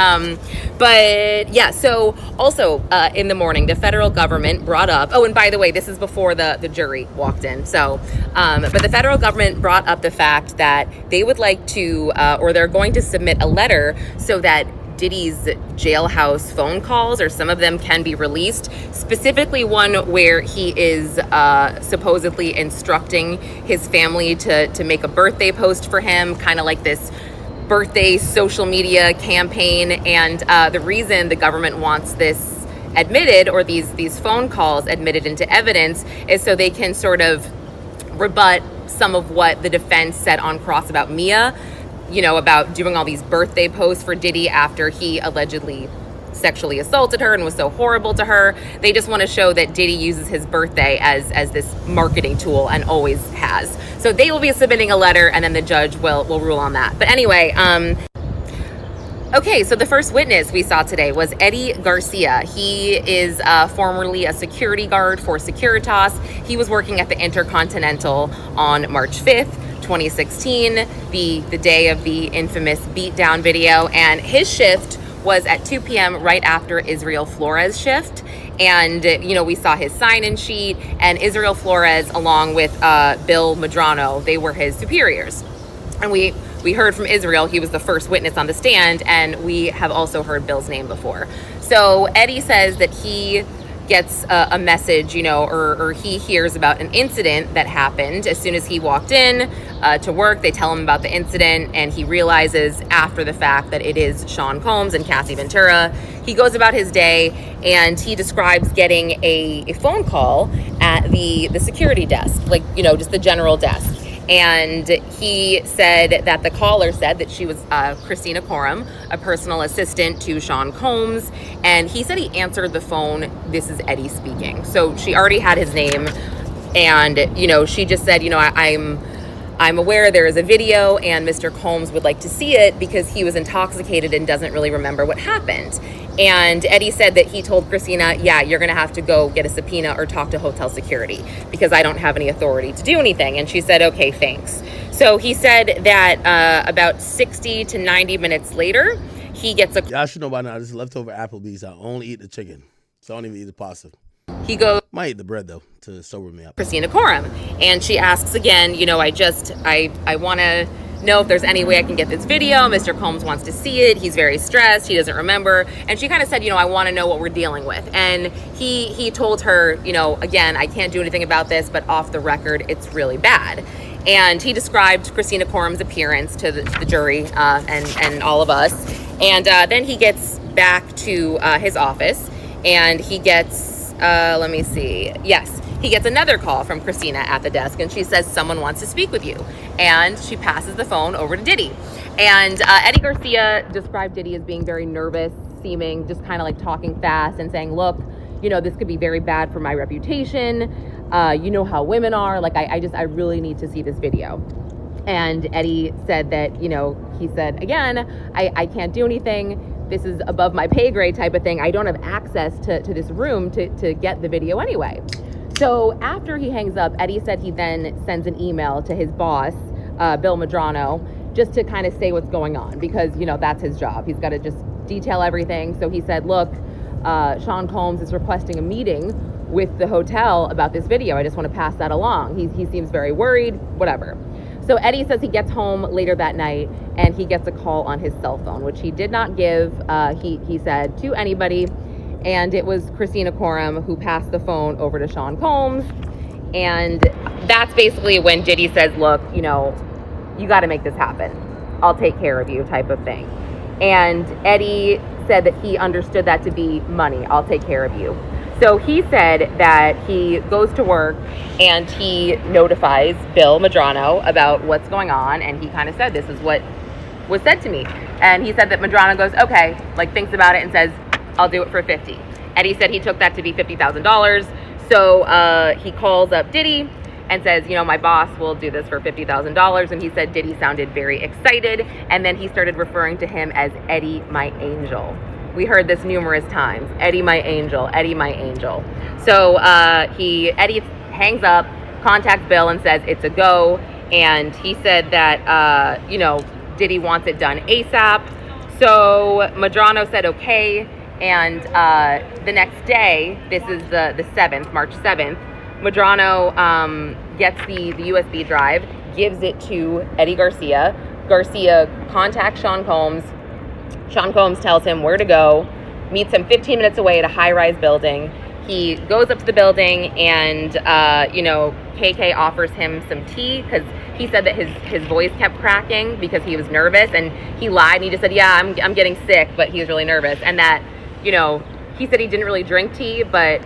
So also in the morning, the federal government brought up, and by the way, this is before the jury walked in. So, but the federal government brought up the fact that they would like to, or they're going to submit a letter so that Diddy's jailhouse phone calls, or some of them, can be released, specifically one where he is supposedly instructing his family to make a birthday post for him, kind of like this birthday social media campaign. And the reason the government wants this admitted, or these phone calls admitted into evidence, is so they can sort of rebut some of what the defense said on cross about Mia, about doing all these birthday posts for Diddy after he allegedly sexually assaulted her and was so horrible to her. They just want to show that Diddy uses his birthday as this marketing tool and always has. So they will be submitting a letter and then the judge will rule on that. But anyway, okay, so the first witness we saw today was Eddie Garcia. He is formerly a security guard for Securitas. He was working at the Intercontinental on March 5th. 2016, the day of the infamous beatdown video, and his shift was at 2 p.m. right after Israel Flores' shift. And we saw his sign-in sheet, and Israel Flores, along with Bill Medrano, they were his superiors. And we heard from Israel. He was the first witness on the stand, and we have also heard Bill's name before. So Eddie says that he gets a message, or he hears about an incident that happened as soon as he walked in to work. They tell him about the incident, and he realizes after the fact that it is Sean Combs and Cassie Ventura. He goes about his day, and he describes getting a phone call at the security desk, just the general desk. And he said that the caller said that she was Christina Coram, a personal assistant to Sean Combs. And he said he answered the phone. This is Eddie speaking. So she already had his name. And, she just said, I'm aware there is a video and Mr. Combs would like to see it because he was intoxicated and doesn't really remember what happened. And Eddie said that he told Christina, yeah, you're going to have to go get a subpoena or talk to hotel security because I don't have any authority to do anything. And she said, okay, thanks. So he said that about 60 to 90 minutes later, he gets a... Y'all should know by now, this is leftover Applebee's. I only eat the chicken, so I don't even eat the pasta. He goes... Might eat the bread, though, to sober me up. Christina Coram. And she asks again, you know, I want to know if there's any way I can get this video. Mr. Combs wants to see it. He's very stressed. He doesn't remember. And she kind of said, you know, I want to know what we're dealing with. And he told her, you know, again, I can't do anything about this, but off the record, it's really bad. And he described Christina Coram's appearance to the jury and all of us. And then he gets back to his office and he gets, let me see. Yes, he gets another call from Christina at the desk and she says, someone wants to speak with you. And she passes the phone over to Diddy. And Eddie Garcia described Diddy as being very nervous, seeming just kind of like talking fast and saying, look, you know, this could be very bad for my reputation. You know how women are. Like, I really need to see this video. And Eddie said that, you know, he said, again, I can't do anything. This is above my pay grade type of thing. I don't have access to this room to get the video anyway. So after he hangs up, Eddie said he then sends an email to his boss, Bill Medrano, just to kind of say what's going on because, you know, that's his job. He's got to just detail everything. So he said, look, Sean Combs is requesting a meeting with the hotel about this video. I just want to pass that along. He seems very worried, whatever. So Eddie says he gets home later that night and he gets a call on his cell phone, which he did not give, he said, to anybody. And it was Christina Coram who passed the phone over to Sean Combs. And that's basically when Diddy says, look, you know, you got to make this happen. I'll take care of you type of thing. And Eddie said that he understood that to be money. I'll take care of you. So he said that he goes to work and he notifies Bill Medrano about what's going on. And he kind of said, this is what was said to me. And he said that Medrano goes, okay, like thinks about it and says, I'll do it for $50,000. Eddie said he took that to be $50,000. So he calls up Diddy and says, you know, my boss will do this for $50,000. And he said Diddy sounded very excited. And then he started referring to him as Eddie, my angel. We heard this numerous times. Eddie, my angel. Eddie, my angel. So Eddie hangs up, contacts Bill and says it's a go. And he said that, you know, Diddy wants it done ASAP. So Medrano said okay. And the next day, this is the 7th, March 7th, Medrano gets the USB drive, gives it to Eddie Garcia. Garcia contacts Sean Combs. Sean Combs tells him where to go, meets him 15 minutes away at a high-rise building. He goes up to the building and, you know, KK offers him some tea because he said that his voice kept cracking because he was nervous. And he lied and he just said, yeah, I'm getting sick, but he was really nervous. And that, you know, he said he didn't really drink tea, but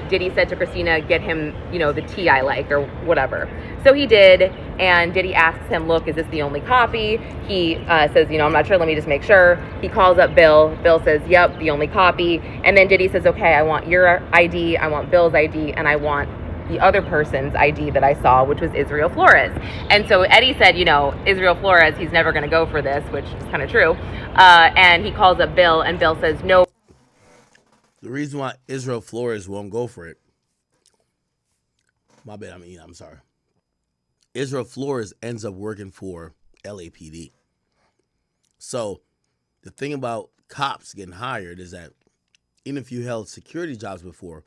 Diddy said to Christina, get him, you know, the tea I like or whatever. So he did, and Diddy asks him, look, is this the only copy? He says, you know, I'm not sure, let me just make sure. He calls up Bill. Bill says, yep, the only copy. And then Diddy says, okay, I want your ID, I want Bill's ID, and I want the other person's ID that I saw, which was Israel Flores. And so Eddie said, you know, Israel Flores, he's never going to go for this, which is kind of true. And he calls up Bill, and Bill says, no. The reason why Israel Flores won't go for it, my bad, I'm sorry. Israel Flores ends up working for LAPD. So the thing about cops getting hired is that even if you held security jobs before,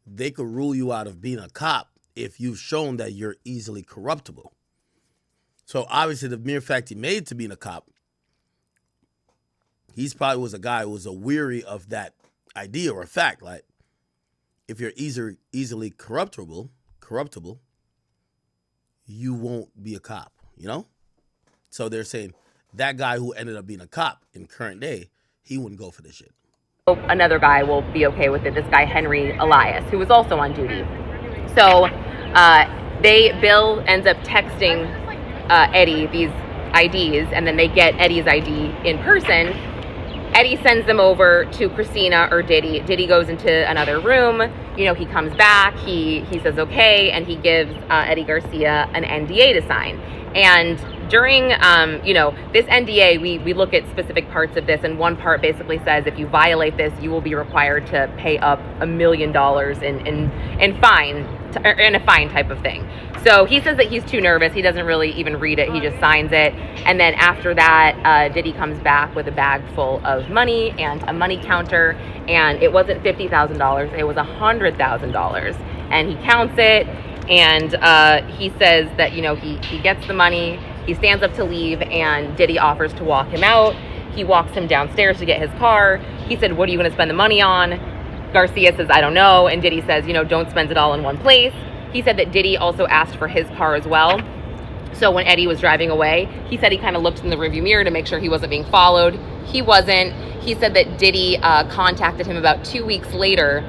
they could rule you out of being a cop if you've shown that you're easily corruptible. So obviously the mere fact he made to being a cop, he's probably was a guy who was a weary of that idea or a fact. Like, if you're easily corruptible, you won't be a cop, you know? So they're saying that guy who ended up being a cop in current day, he wouldn't go for this shit. Another guy will be okay with it, this guy Henry Elias, who was also on duty. So Bill ends up texting Eddie these IDs, and then they get Eddie's ID in person. Eddie sends them over to Christina or Diddy. Diddy goes into another room. You know, he comes back. He says okay, and he gives Eddie Garcia an NDA to sign. And during, you know, this NDA, we look at specific parts of this, and one part basically says if you violate this, you will be required to pay up $1 million in fine, in a fine type of thing. So he says that he's too nervous. He doesn't really even read it. He just signs it. And then after that, Diddy comes back with a bag full of money and a money counter. And it wasn't $50,000. It was $100,000. And he counts it. And he says that, you know, he gets the money. He stands up to leave. And Diddy offers to walk him out. He walks him downstairs to get his car. He said, what are you going to spend the money on? Garcia says, I don't know. And Diddy says, you know, don't spend it all in one place. He said that Diddy also asked for his car as well. So when Eddie was driving away, he said he kind of looked in the rearview mirror to make sure he wasn't being followed. He wasn't. He said that Diddy contacted him about 2 weeks later,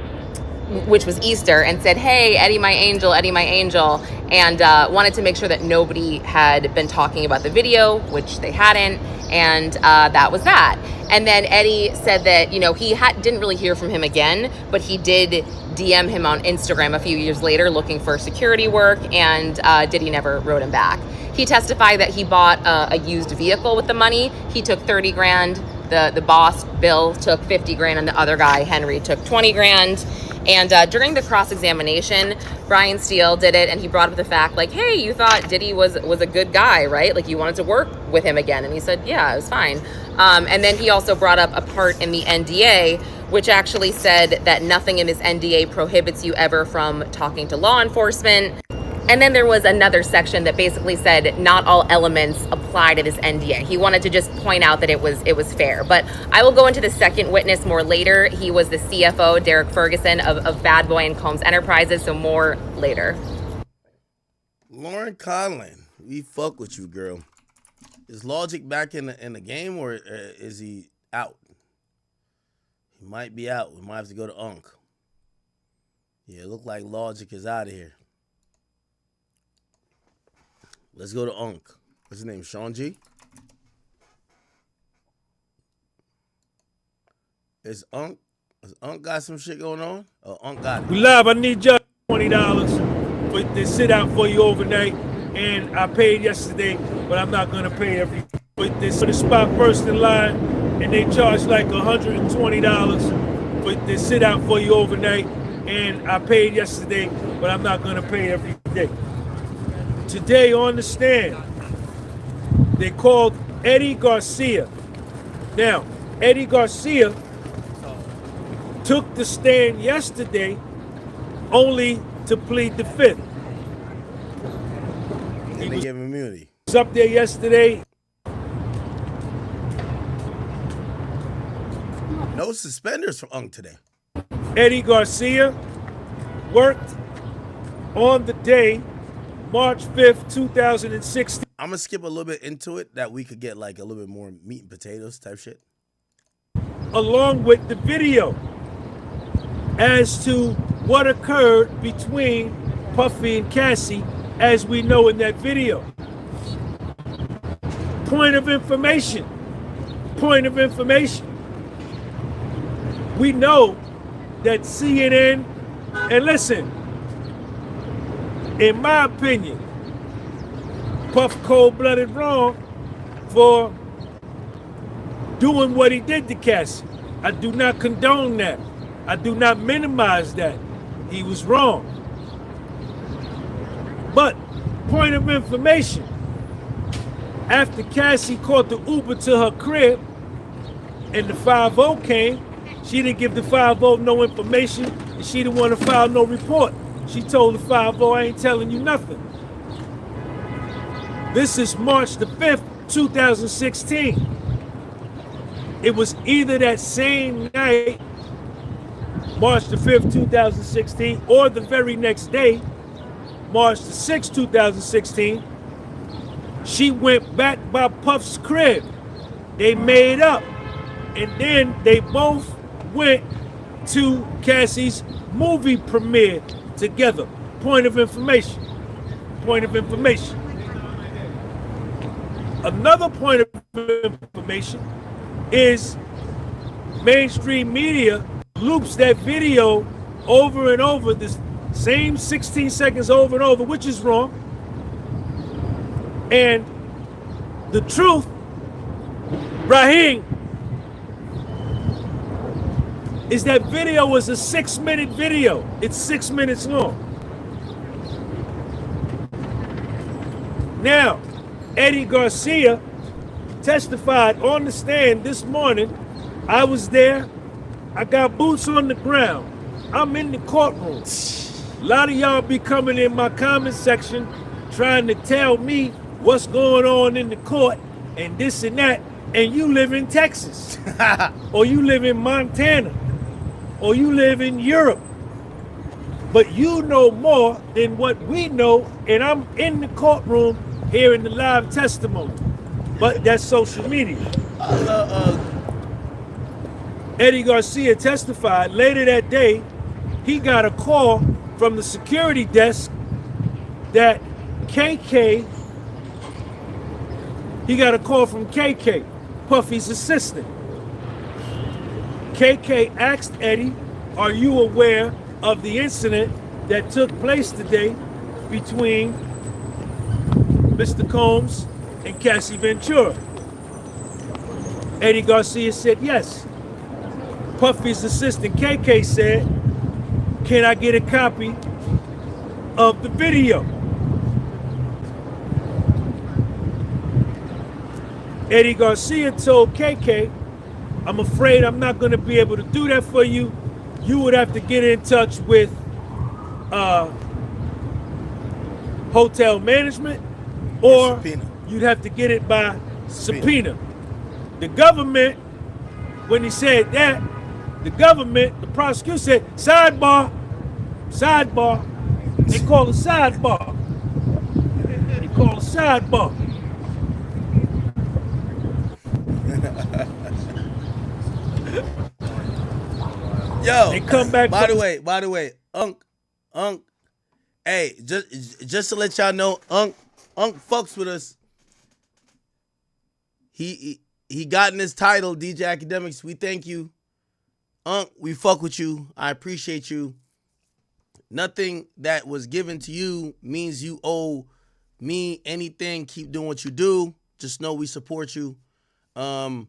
which was Easter, and said, hey, Eddie, my angel, and wanted to make sure that nobody had been talking about the video, which they hadn't. And that was that. And then Eddie said that, you know, he didn't really hear from him again, but he did DM him on Instagram a few years later looking for security work, and Diddy never wrote him back. He testified that he bought a used vehicle with the money. He took 30 grand. The boss, Bill, took 50 grand, and the other guy, Henry, took 20 grand. And during the cross-examination, Brian Steele did it, and he brought up the fact, like, hey, you thought Diddy was a good guy, right? Like, you wanted to work with him again. And he said, yeah, it was fine. And then he also brought up a part in the NDA, which actually said that nothing in this NDA prohibits you ever from talking to law enforcement. And then there was another section that basically said not all elements apply to this NDA. He wanted to just point out that it was fair. But I will go into the second witness more later. He was the CFO, Derek Ferguson, of Bad Boy and Combs Enterprises, so more later. Lauren Conlon, we fuck with you, girl. Is Logic back in the game, or is he out? He might be out. We might have to go to Unc. Yeah, it look like Logic is out of here. Let's go to Unc. What's his name? Sean G? Has Unc got some shit going on? Oh, Unc got it. We live. I need just $20 for to sit out for you overnight. And I paid yesterday, but I'm not going to pay every with this. For the spot first in line, and they charge like $120 for to sit out for you overnight. And I paid yesterday, but I'm not going to pay every day. Today on the stand, they called Eddie Garcia. Now, Eddie Garcia took the stand yesterday only to plead the fifth. And they gave him immunity. He was up there yesterday. No suspenders for Unc today. Eddie Garcia worked on the day March 5th, 2016. I'm going to skip a little bit into it that we could get like a little bit more meat and potatoes type shit. Along with the video as to what occurred between Puffy and Cassie, as we know in that video. Point of information. We know that CNN, and listen, in my opinion, Puff cold-blooded wrong for doing what he did to Cassie. I do not condone that. I do not minimize that. He was wrong. But, point of information, after Cassie caught the Uber to her crib and the 5-0 came, she didn't give the 5-0 no information, and she didn't want to file no report. She told the 5-0, I ain't telling you nothing. This is March the 5th, 2016. It was either that same night, March the 5th, 2016, or the very next day, March the 6th, 2016, she went back by Puff's crib. They made up. And then they both went to Cassie's movie premiere together. Point of information. Another point of information is mainstream media loops that video over and over, this same 16 seconds over and over, which is wrong. And the truth, Raheem, is that video was a 6-minute video. It's 6 minutes long. Now, Eddie Garcia testified on the stand this morning. I was there. I got boots on the ground. I'm in the courtroom. A lot of y'all be coming in my comment section trying to tell me what's going on in the court and this and that, and you live in Texas or you live in Montana or you live in Europe, but you know more than what we know, and I'm in the courtroom hearing the live testimony. But that's social media. Eddie Garcia testified later that day. He got a call from the security desk that KK, he got a call from KK, Puffy's assistant. KK asked Eddie, are you aware of the incident that took place today between Mr. Combs and Cassie Ventura? Eddie Garcia said yes. Puffy's assistant KK said, can I get a copy of the video? Eddie Garcia told KK, I'm afraid I'm not going to be able to do that for you. You would have to get in touch with hotel management, or you'd have to get it by subpoena. The government, when he said that, the prosecutor said, sidebar. They call it sidebar. Yo, they come back. By the way, Unc, hey, just to let y'all know, Unc fucks with us. He got in his title, DJ Academics. We thank you. Unc, we fuck with you. I appreciate you. Nothing that was given to you means you owe me anything. Keep doing what you do. Just know we support you. That's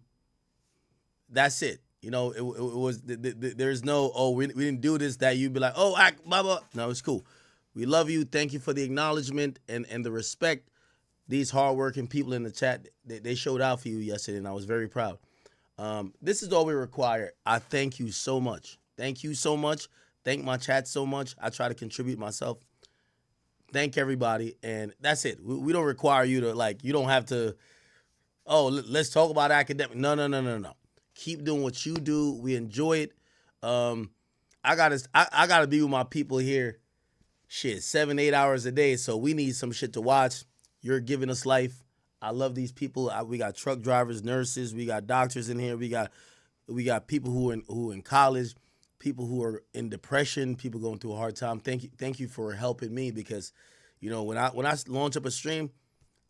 it. You know, it was, there's no, oh, we didn't do this, that you'd be like, oh, blah, blah. No, it's cool. We love you. Thank you for the acknowledgement and the respect. These hardworking people in the chat, they showed out for you yesterday, and I was very proud. This is all we require. I thank you so much. Thank you so much. Thank my chat so much. I try to contribute myself. Thank everybody, and that's it. We don't require you to, like, you don't have to, oh, let's talk about academic. No. Keep doing what you do. We enjoy it. I gotta be with my people here, 7-8 hours a day. So we need some shit to watch. You're giving us life. I love these people. We got truck drivers, nurses. We got doctors in here. We got people who are in college, people who are in depression, people going through a hard time. Thank you for helping me, because, you know, when I launch up a stream,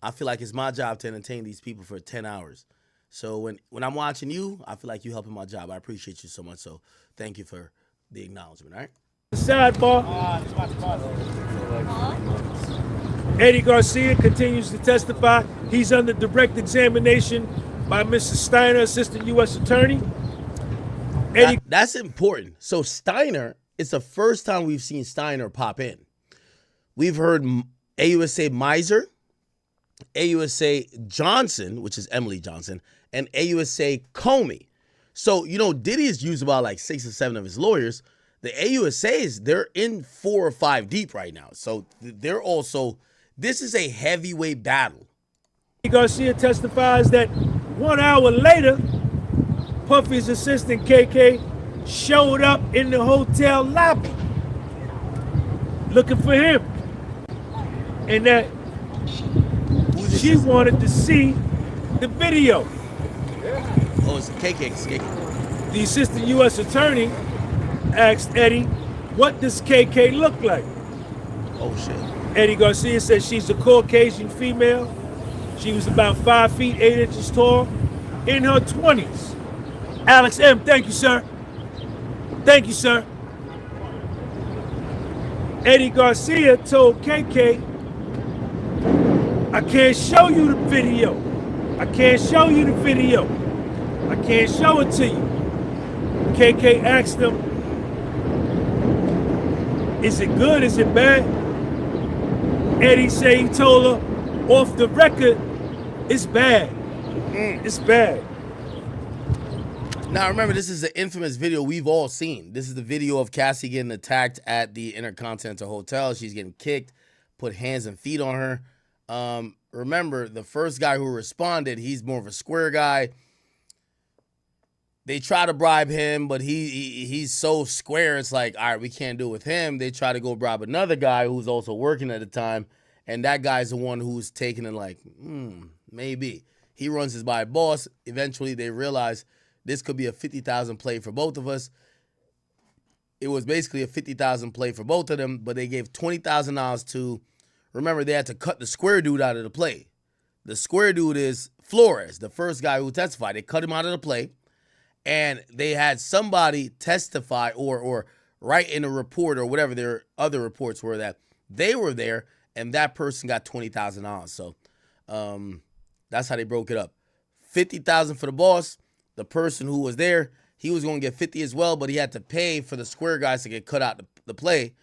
I feel like it's my job to entertain these people for 10 hours. So when I'm watching you, I feel like you helping my job. I appreciate you so much. So thank you for the acknowledgement. All right. Sidebar. Eddie Garcia continues to testify. He's under direct examination by Mrs. Steiner, Assistant U.S. Attorney. That's important. So Steiner, it's the first time we've seen Steiner pop in. We've heard AUSA Miser, AUSA Johnson, which is Emily Johnson, and AUSA Comey. So, you know, Diddy has used about like 6 or 7 of his lawyers. The AUSAs, they're in 4 or 5 deep right now. So they're also, this is a heavyweight battle. Garcia testifies that 1 hour later, Puffy's assistant KK showed up in the hotel lobby looking for him. And that she wanted to see the video. Oh, it's KK. The assistant U.S. attorney asked Eddie, what does KK look like? Oh, shit. Eddie Garcia said she's a Caucasian female. She was about 5 feet 8 inches tall, in her 20s. Alex M., thank you, sir. Thank you, sir. Eddie Garcia told KK, I can't show you the video. I can't show you the video. I can't show it to you. KK asked him, is it good? Is it bad? Eddie said he told her off the record, it's bad. It's bad. Now remember, this is the infamous video we've all seen. This is the video of Cassie getting attacked at the Intercontinental Hotel. She's getting kicked, put hands and feet on her. Remember, the first guy who responded, he's more of a square guy. They try to bribe him, but he's so square, it's like, all right, we can't do it with him. They try to go bribe another guy who's also working at the time, and that guy's the one who's taking it like, maybe. He runs his by boss. Eventually, they realize this could be a 50,000 play for both of us. It was basically a 50,000 play for both of them, but they gave $20,000 to, remember, they had to cut the square dude out of the play. The square dude is Flores, the first guy who testified. They cut him out of the play. And they had somebody testify or write in a report or whatever their other reports were that they were there and that person got $20,000. So that's how they broke it up. $50,000 for the boss. The person who was there, he was going to get 50 as well, but he had to pay for the square guys to get cut out the play.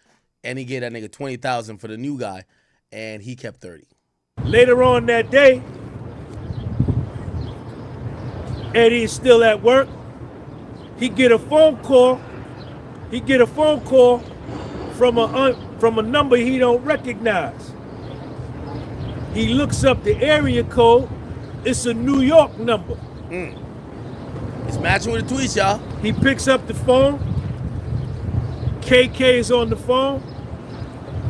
And he gave that nigga 20,000 for the new guy, and he kept 30. Later on that day, Eddie is still at work. He get a phone call. He get a phone call from a number he don't recognize. He looks up the area code. It's a New York number. It's matching with the tweets, y'all. He picks up the phone. KK is on the phone.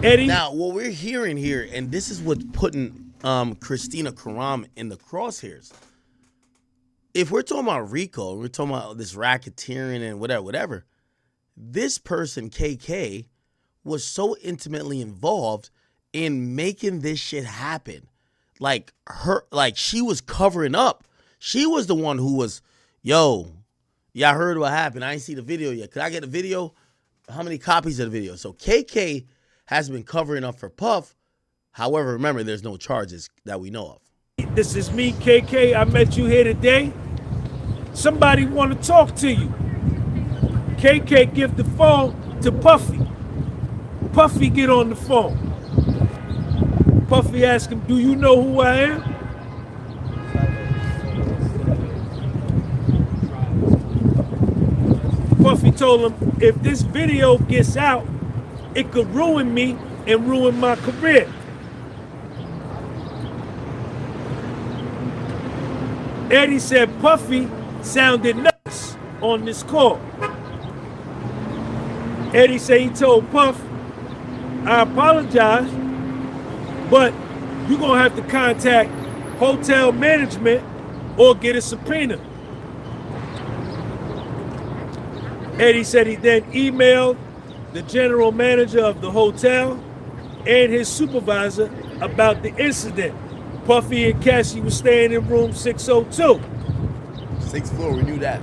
Eddie. Now, what we're hearing here, and this is what's putting Christina Karam in the crosshairs. If we're talking about RICO, we're talking about this racketeering and whatever, this person, KK, was so intimately involved in making this shit happen. Like she was covering up. She was the one who was, yo, yeah, I heard what happened. I ain't see the video yet. Could I get a video? How many copies of the video? So KK has been covering up for Puff. However, remember, there's no charges that we know of. This is me, KK. I met you here today. Somebody want to talk to you. KK give the phone to Puffy. Puffy get on the phone. Puffy ask him, do you know who I am? Puffy told him, if this video gets out, it could ruin me and ruin my career. Eddie said Puffy sounded nuts on this call. Eddie said he told Puff, I apologize, but you're gonna have to contact hotel management or get a subpoena. Eddie said he then emailed the general manager of the hotel and his supervisor about the incident. Puffy and Cassie were staying in room 602. 6th floor, we knew that.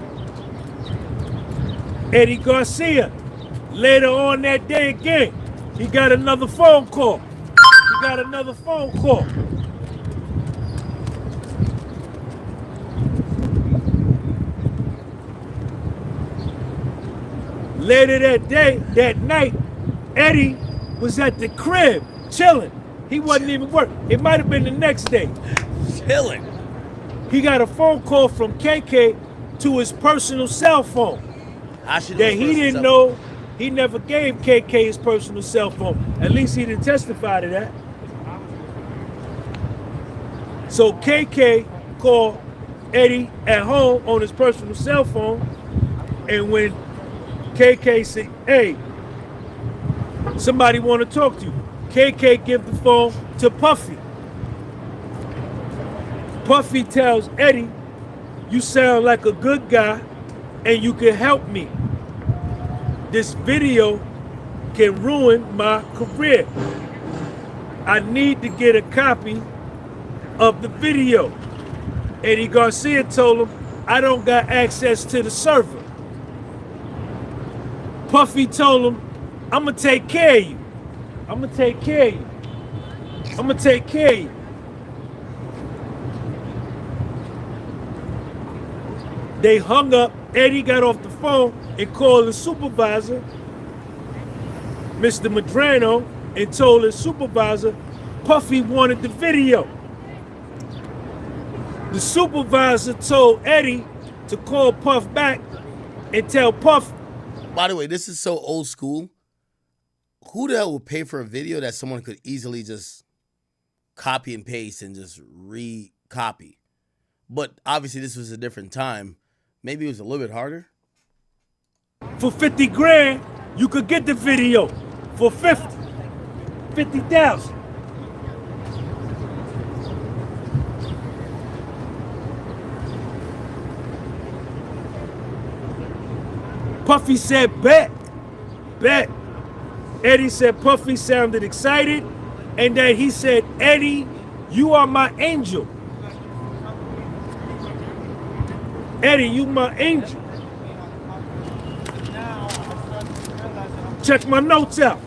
Eddie Garcia, later on that day again, he got another phone call. Later that night, Eddie was at the crib, chilling. He wasn't even working. It might have been the next day. Chilling. He got a phone call from KK to his personal cell phone. That he didn't know. He never gave KK his personal cell phone. At least he didn't testify to that. So KK called Eddie at home on his personal cell phone. And when KK said, hey, somebody want to talk to you, KK give the phone to Puffy. Puffy tells Eddie, you sound like a good guy and you can help me. This video can ruin my career. I need to get a copy of the video. Eddie Garcia told him, I don't got access to the server. Puffy told him, I'm gonna take care of you. I'm gonna take care of you. I'm gonna take care of you. They hung up. Eddie got off the phone and called the supervisor, Mr. Madrano, and told his supervisor Puffy wanted the video. The supervisor told Eddie to call Puff back and tell Puff. By the way, this is so old school. Who the hell would pay for a video that someone could easily just copy and paste and just re-copy? But obviously this was a different time. Maybe it was a little bit harder. For 50 grand, you could get the video for 50,000. Puffy said, bet. Eddie said Puffy sounded excited, and that he said, Eddie, you are my angel. Eddie, you my angel. Check my notes out.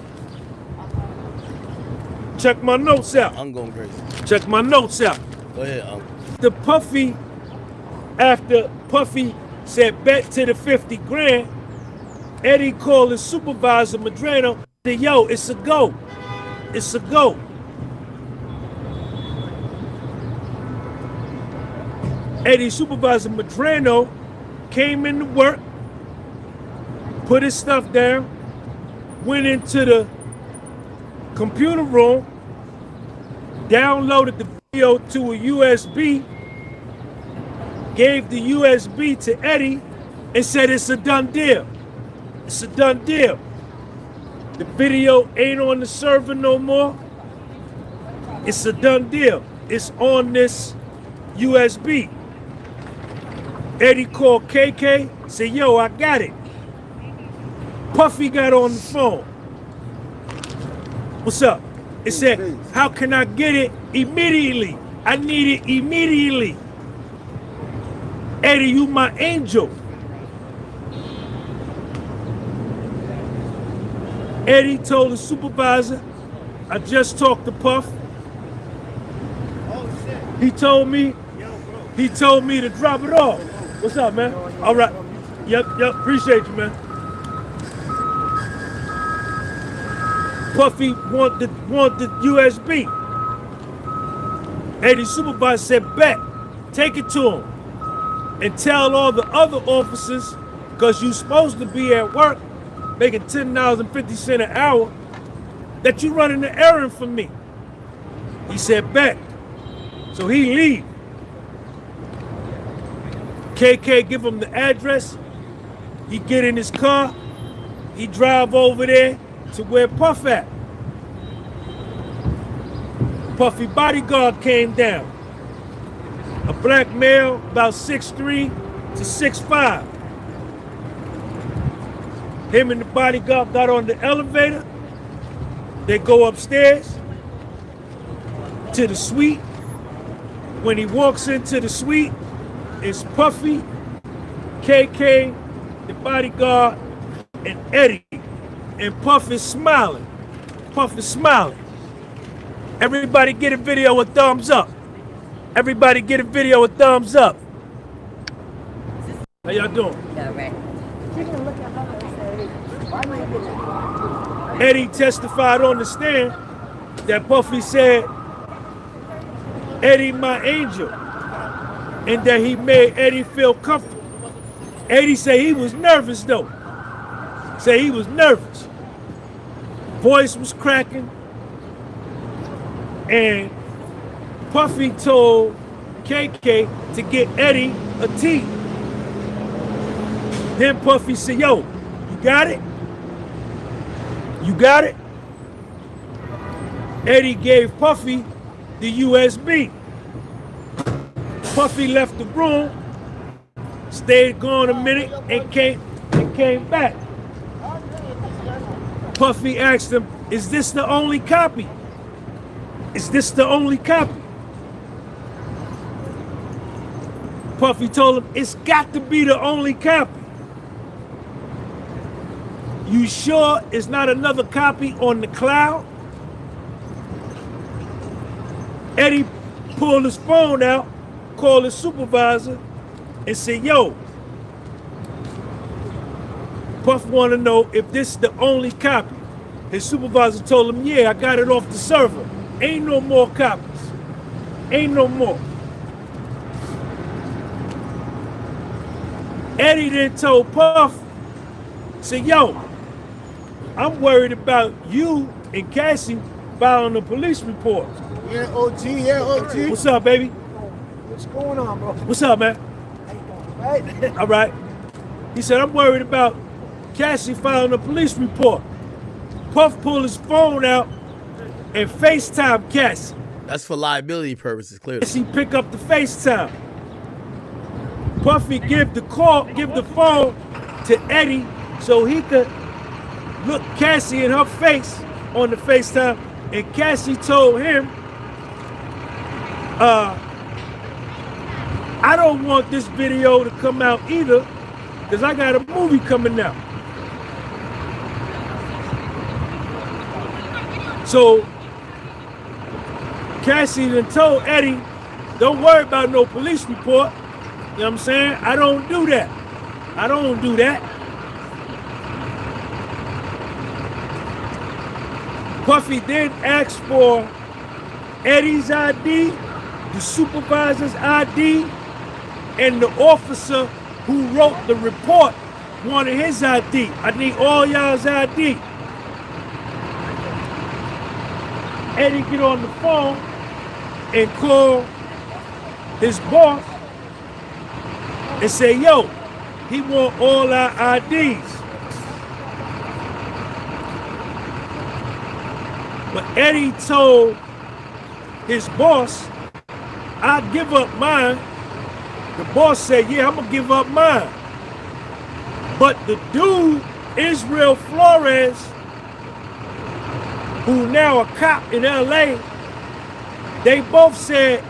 Check my notes out. I'm going crazy. Check my notes out. Go ahead, The Puffy, after Puffy said bet to the 50 grand, Eddie called his supervisor, Madrano, said, yo, it's a go. It's a go. Eddie's supervisor, Madrano, came into work, put his stuff down, went into the computer room, downloaded the video to a USB, gave the USB to Eddie, and said it's a done deal. It's a done deal. The video ain't on the server no more. It's a done deal. It's on this USB. Eddie called KK, said, yo, I got it. Puffy got on the phone. What's up? It said, how can I get it immediately? I need it immediately. Eddie, you my angel. Eddie told the supervisor, I just talked to Puff. He told me to drop it off. What's up, man? All right. Yep, appreciate you, man. Puffy want the USB. Eddie's supervisor said, bet, take it to him. And tell all the other officers, because you supposed to be at work making $10.50 an hour, that you running the errand for me. He said, bet. So he leave. KK give him the address. He get in his car. He drive over there to where Puff at. Puffy bodyguard came down. A black male about 6'3" to 6'5". Him and the bodyguard got on the elevator. They go upstairs to the suite. When he walks into the suite, it's Puffy, KK, the bodyguard, and Eddie. And Puff is smiling. Puff is smiling. Everybody get a video with thumbs up. Everybody get a video with thumbs up. How y'all doing? Yeah, right. Eddie testified on the stand that Puffy said, Eddie my angel, and that he made Eddie feel comfortable. Eddie said he was nervous though. Say he was nervous. Voice was cracking. And Puffy told KK to get Eddie a tea. Then Puffy said, yo, you got it? You got it? Eddie gave Puffy the USB. Puffy left the room, stayed gone a minute, and came back. Puffy asked him, is this the only copy? Is this the only copy? Puffy told him, it's got to be the only copy. You sure it's not another copy on the cloud? Eddie pulled his phone out, called his supervisor, and said, yo, Puff want to know if this is the only copy. His supervisor told him, yeah, I got it off the server. Ain't no more copies. Ain't no more. Eddie then told Puff, said, yo, I'm worried about you and Cassie filing a police report. Yeah, OG, yeah, OG. What's up, baby? What's going on, bro? What's up, man? Right? All right. He said, I'm worried about Cassie filing a police report. Puff pulled his phone out and FaceTime Cassie. That's for liability purposes, clearly. Cassie pick up the FaceTime. Puffy give the phone to Eddie so he could look Cassie in her face on the FaceTime, and Cassie told him, I don't want this video to come out either, because I got a movie coming out. So Cassie then told Eddie, don't worry about no police report. You know what I'm saying? I don't do that. I don't do that. Puffy then asked for Eddie's ID, the supervisor's ID, and the officer who wrote the report wanted his ID. I need all y'all's ID. Eddie get on the phone and call his boss and say, yo, he want all our IDs. But Eddie told his boss, I'll give up mine. The boss said, yeah, I'm gonna give up mine. But the dude, Israel Flores, who now a cop in LA, they both said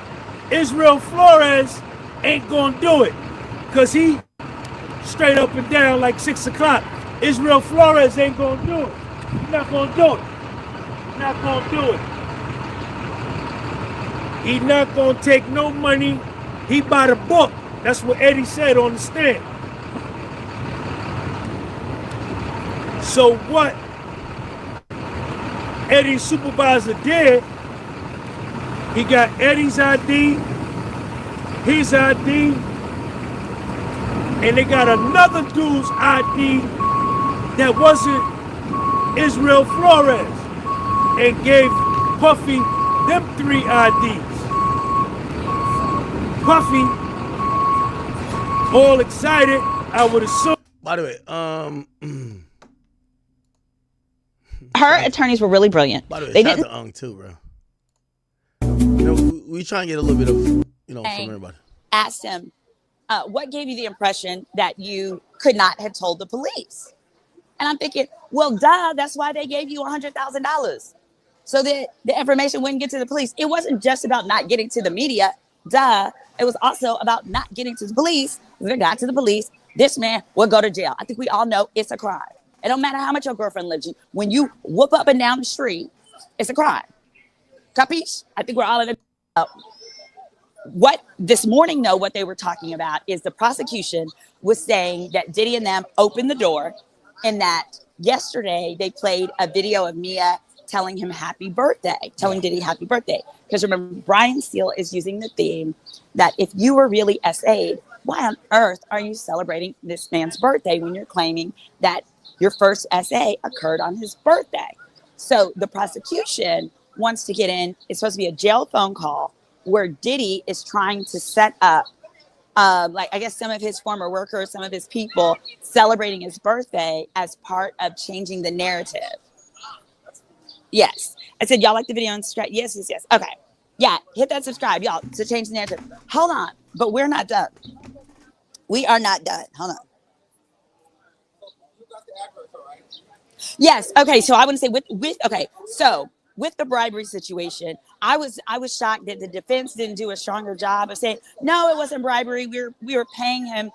Israel Flores ain't gonna do it. Cause he straight up and down like 6 o'clock. Israel Flores ain't gonna do it. He's not gonna do it. He's not gonna do it. He's not gonna take no money. He bought a book. That's what Eddie said on the stand. So what Eddie's supervisor did, he got Eddie's ID, his ID, and they got another dude's ID that wasn't Israel Flores, and gave Puffy them 3 IDs. Puffy, all excited, I would assume. By the way, her attorneys were really brilliant. By the way, they shout didn't out to Ung too, bro. You know, we try and get a little bit of, from everybody. ask him, what gave you the impression that you could not have told the police? And I'm thinking, well, duh, that's why they gave you $100,000. So that the information wouldn't get to the police. It wasn't just about not getting to the media. Duh. It was also about not getting to the police. If it got to the police, this man would go to jail. I think we all know it's a crime. It don't matter how much your girlfriend loves you. When you whoop up and down the street, it's a crime. Capiche? I think we're all in a... What this morning, though, what they were talking about is the prosecution was saying that Diddy and them opened the door, and that yesterday they played a video of Mia telling him happy birthday, telling Diddy happy birthday. Because remember, Brian Steele is using the theme that if you were really SA'd, why on earth are you celebrating this man's birthday when you're claiming that your first SA occurred on his birthday? So the prosecution wants to get in. It's supposed to be a jail phone call where Diddy is trying to set up, like, I guess some of his former workers, some of his people celebrating his birthday as part of changing the narrative. Yes. I said, y'all like the video and subscribe? Yes, yes, yes. Okay. Yeah, hit that subscribe, y'all, to change the narrative. Hold on. But we're not done. We are not done. Hold on. Yes. Okay. So I want to say with okay. So with the bribery situation, I was shocked that the defense didn't do a stronger job of saying, no, it wasn't bribery. We were paying him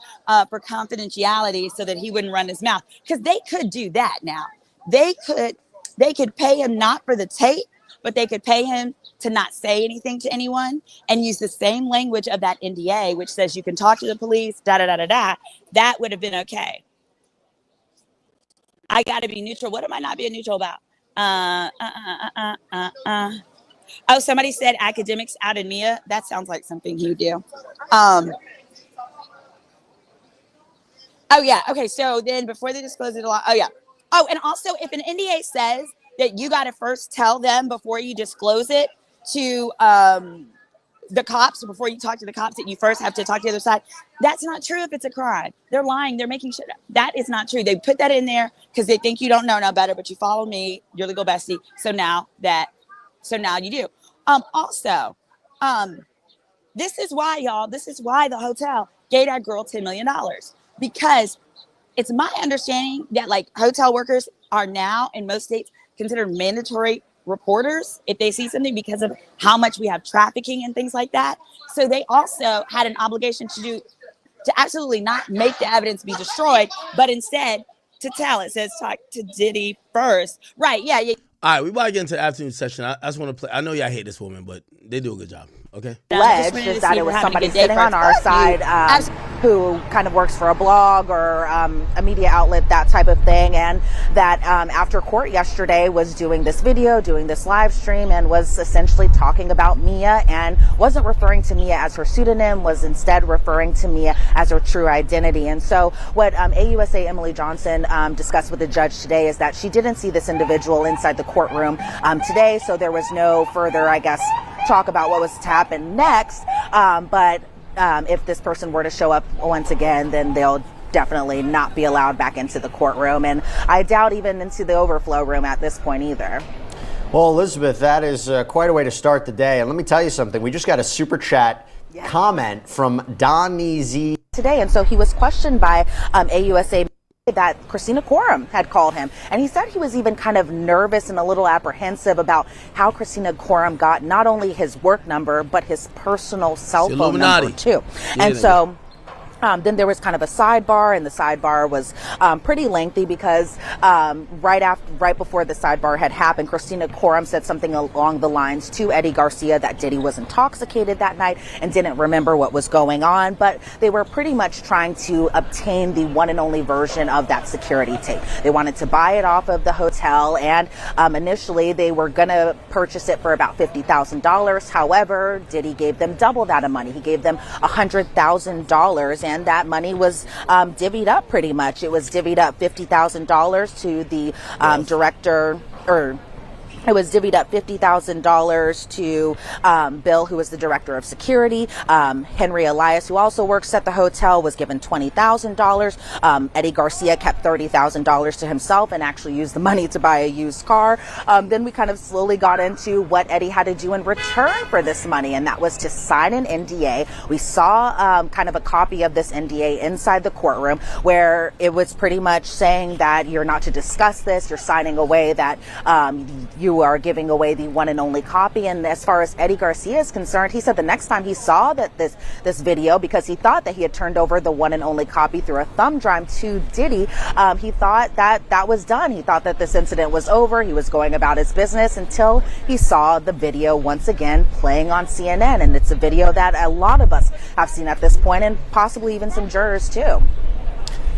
for confidentiality so that he wouldn't run his mouth. Because they could do that now. They could pay him not for the tape, but they could pay him to not say anything to anyone and use the same language of that NDA, which says you can talk to the police, da-da-da-da-da. That would have been okay. I got to be neutral. What am I not being neutral about? Oh, somebody said academics outed Mia. That sounds like something he would do. Oh, yeah. Okay. So then before they disclose it a lot. Oh, yeah. Oh, and also if an NDA says that you got to first tell them before you disclose it to the cops, before you talk to the cops, that you first have to talk to the other side. That's not true if it's a crime. They're lying. They're making shit up. That is not true. They put that in there because they think you don't know no better, but you follow me, your legal bestie. So now you do. Also, this is why, y'all, this is why the hotel gave that girl $10 million, because it's my understanding that like hotel workers are now in most states considered mandatory reporters if they see something because of how much we have trafficking and things like that. So they also had an obligation to absolutely not make the evidence be destroyed, but instead to tell. It says talk to Diddy first. Right. Yeah. All right, we about to get into the afternoon session. I just want to play. I know y'all hate this woman, but they do a good job. Okay. Alleged is that it was somebody sitting on our side who kind of works for a blog or a media outlet, that type of thing, and that after court yesterday was doing this video, doing this live stream, and was essentially talking about Mia and wasn't referring to Mia as her pseudonym, was instead referring to Mia as her true identity. And so what AUSA Emily Johnson discussed with the judge today is that she didn't see this individual inside the courtroom today, so there was no further, I guess, talk about what was to happen next. But if this person were to show up once again, then they'll definitely not be allowed back into the courtroom. And I doubt even into the overflow room at this point either. Well, Elizabeth, that is quite a way to start the day. And let me tell you something. We just got a super chat comment from Donnie Z today. And so he was questioned by AUSA that Christina Quorum had called him. And he said he was even kind of nervous and a little apprehensive about how Christina Quorum got not only his work number, but his personal cell phone number too. And so then there was kind of a sidebar, and the sidebar was pretty lengthy because right before the sidebar had happened, Christina Quorum said something along the lines to Eddie Garcia that Diddy was intoxicated that night and didn't remember what was going on. But they were pretty much trying to obtain the one and only version of that security tape. They wanted to buy it off of the hotel, and initially they were going to purchase it for about $50,000. However, Diddy gave them double that of money. He gave them $100,000, and that money was divvied up pretty much. It was divvied up $50,000 to the director, or it was divvied up $50,000 to Bill, who was the director of security. Henry Elias, who also works at the hotel, was given $20,000. Eddie Garcia kept $30,000 to himself and actually used the money to buy a used car. Then we kind of slowly got into what Eddie had to do in return for this money, and that was to sign an NDA. We saw kind of a copy of this NDA inside the courtroom where it was pretty much saying that you're not to discuss this. You're signing away that you are giving away the one and only copy. And as far as Eddie Garcia is concerned, he said the next time he saw that this video, because he thought that he had turned over the one and only copy through a thumb drive to Diddy, he thought that was done. He thought that this incident was over. He was going about his business until he saw the video once again playing on CNN. And it's a video that a lot of us have seen at this point, and possibly even some jurors too.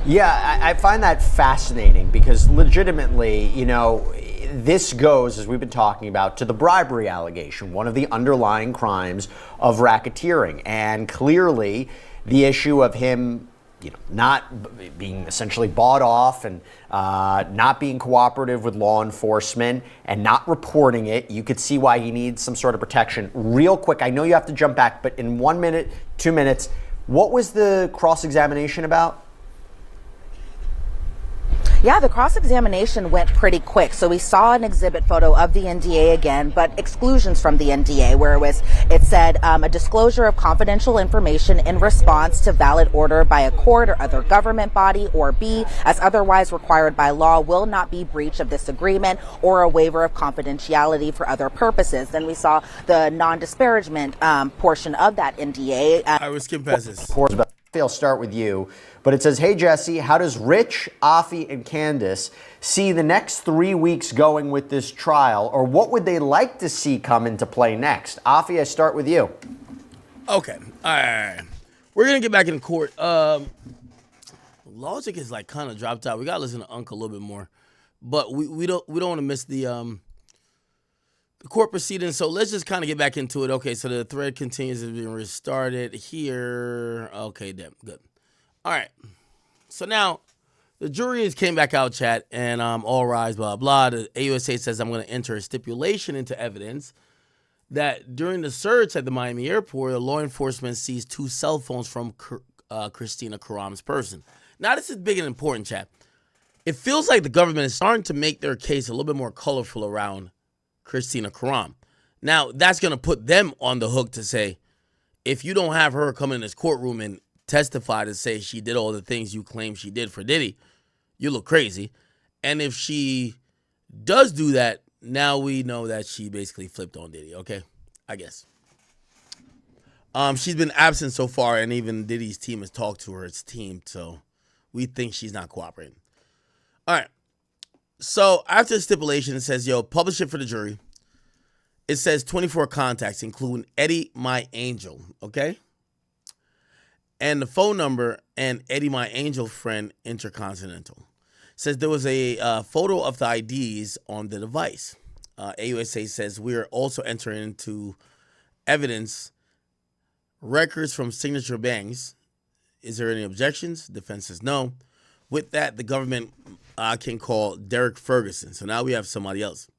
Yeah, I find that fascinating because legitimately, you know, this goes, as we've been talking about, to the bribery allegation, one of the underlying crimes of racketeering. And clearly the issue of him, you know, not being essentially bought off and not being cooperative with law enforcement and not reporting it, you could see why he needs some sort of protection. Real quick, I know you have to jump back, but in 1 minute, 2 minutes, what was the cross-examination about? Yeah, the cross-examination went pretty quick. So we saw an exhibit photo of the NDA again, but exclusions from the NDA, where it said a disclosure of confidential information in response to valid order by a court or other government body, or B, as otherwise required by law, will not be breach of this agreement or a waiver of confidentiality for other purposes. Then we saw the non-disparagement portion of that NDA. I will skip past this. I'll start with you, but it says, hey, Jesse, how does Rich, Afi, and Candace see the next 3 weeks going with this trial, or what would they like to see come into play next? Afi, I start with you. Okay. All right. We're going to get back in court. Logic is like kind of dropped out. We got to listen to Uncle a little bit more, but we don't want to miss the court proceedings, so let's just kind of get back into it. Okay, so the thread continues to be restarted here. Okay, damn, good. All right. So now the jury has came back out, chat, and all rise, blah, blah. The AUSA says I'm going to enter a stipulation into evidence that during the search at the Miami airport, the law enforcement seized 2 cell phones from Christina Karam's person. Now, this is big and important, chat. It feels like the government is starting to make their case a little bit more colorful around Christina Karam. Now, that's going to put them on the hook to say, if you don't have her come in this courtroom and testify to say she did all the things you claim she did for Diddy, you look crazy. And if she does do that, now we know that she basically flipped on Diddy, okay? I guess. She's been absent so far, and even Diddy's team has talked to her, its team, so we think she's not cooperating. All right. So after the stipulation, it says, yo, publish it for the jury. It says 24 contacts, including Eddie, my angel, okay? And the phone number and Eddie, my angel friend, Intercontinental. It says there was a photo of the IDs on the device. AUSA says we are also entering into evidence records from signature banks. Is there any objections? Defense says no. With that, the government can call Derek Ferguson. So now we have somebody else.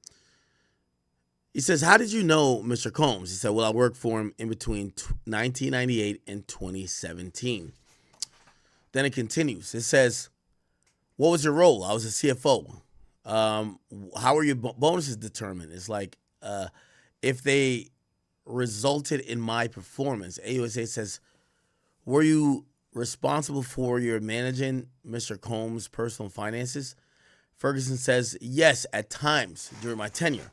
He says, how did you know Mr. Combs? He said, well, I worked for him in between 1998 and 2017. Then it continues. It says, what was your role? I was a CFO. How were your bonuses determined? It's like, if they resulted in my performance. AUSA says, were you responsible for your managing Mr. Combs' personal finances? Ferguson says, yes, at times during my tenure.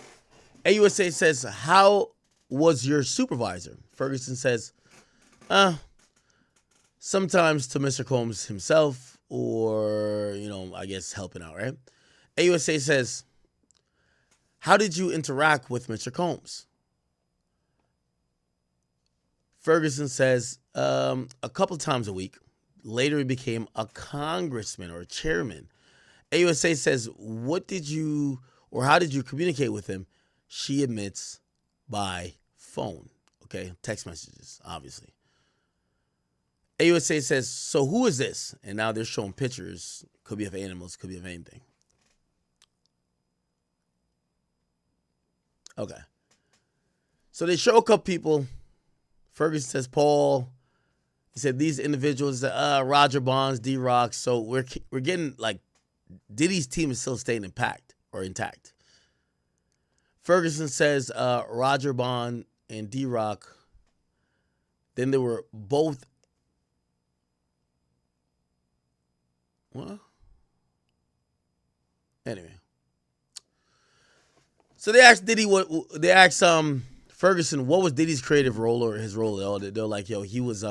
AUSA says, how was your supervisor? Ferguson says, sometimes to Mr. Combs himself or, I guess helping out, right? AUSA says, how did you interact with Mr. Combs? Ferguson says, a couple times a week. Later, he became a congressman or a chairman. AUSA says, how did you communicate with him? She admits by phone. Okay, text messages, obviously. AUSA says, so who is this? And now they're showing pictures. Could be of animals, could be of anything. Okay. So they show a couple people. Ferguson says, Paul. He said, these individuals, Roger Bonds, D-Rock. So we're getting, like, Diddy's team is still staying intact. Ferguson says, Roger Bond and D-Rock. Then they were both. What? Anyway. So they asked Diddy Ferguson, what was Diddy's creative role or his role at all? They're like, yo, he was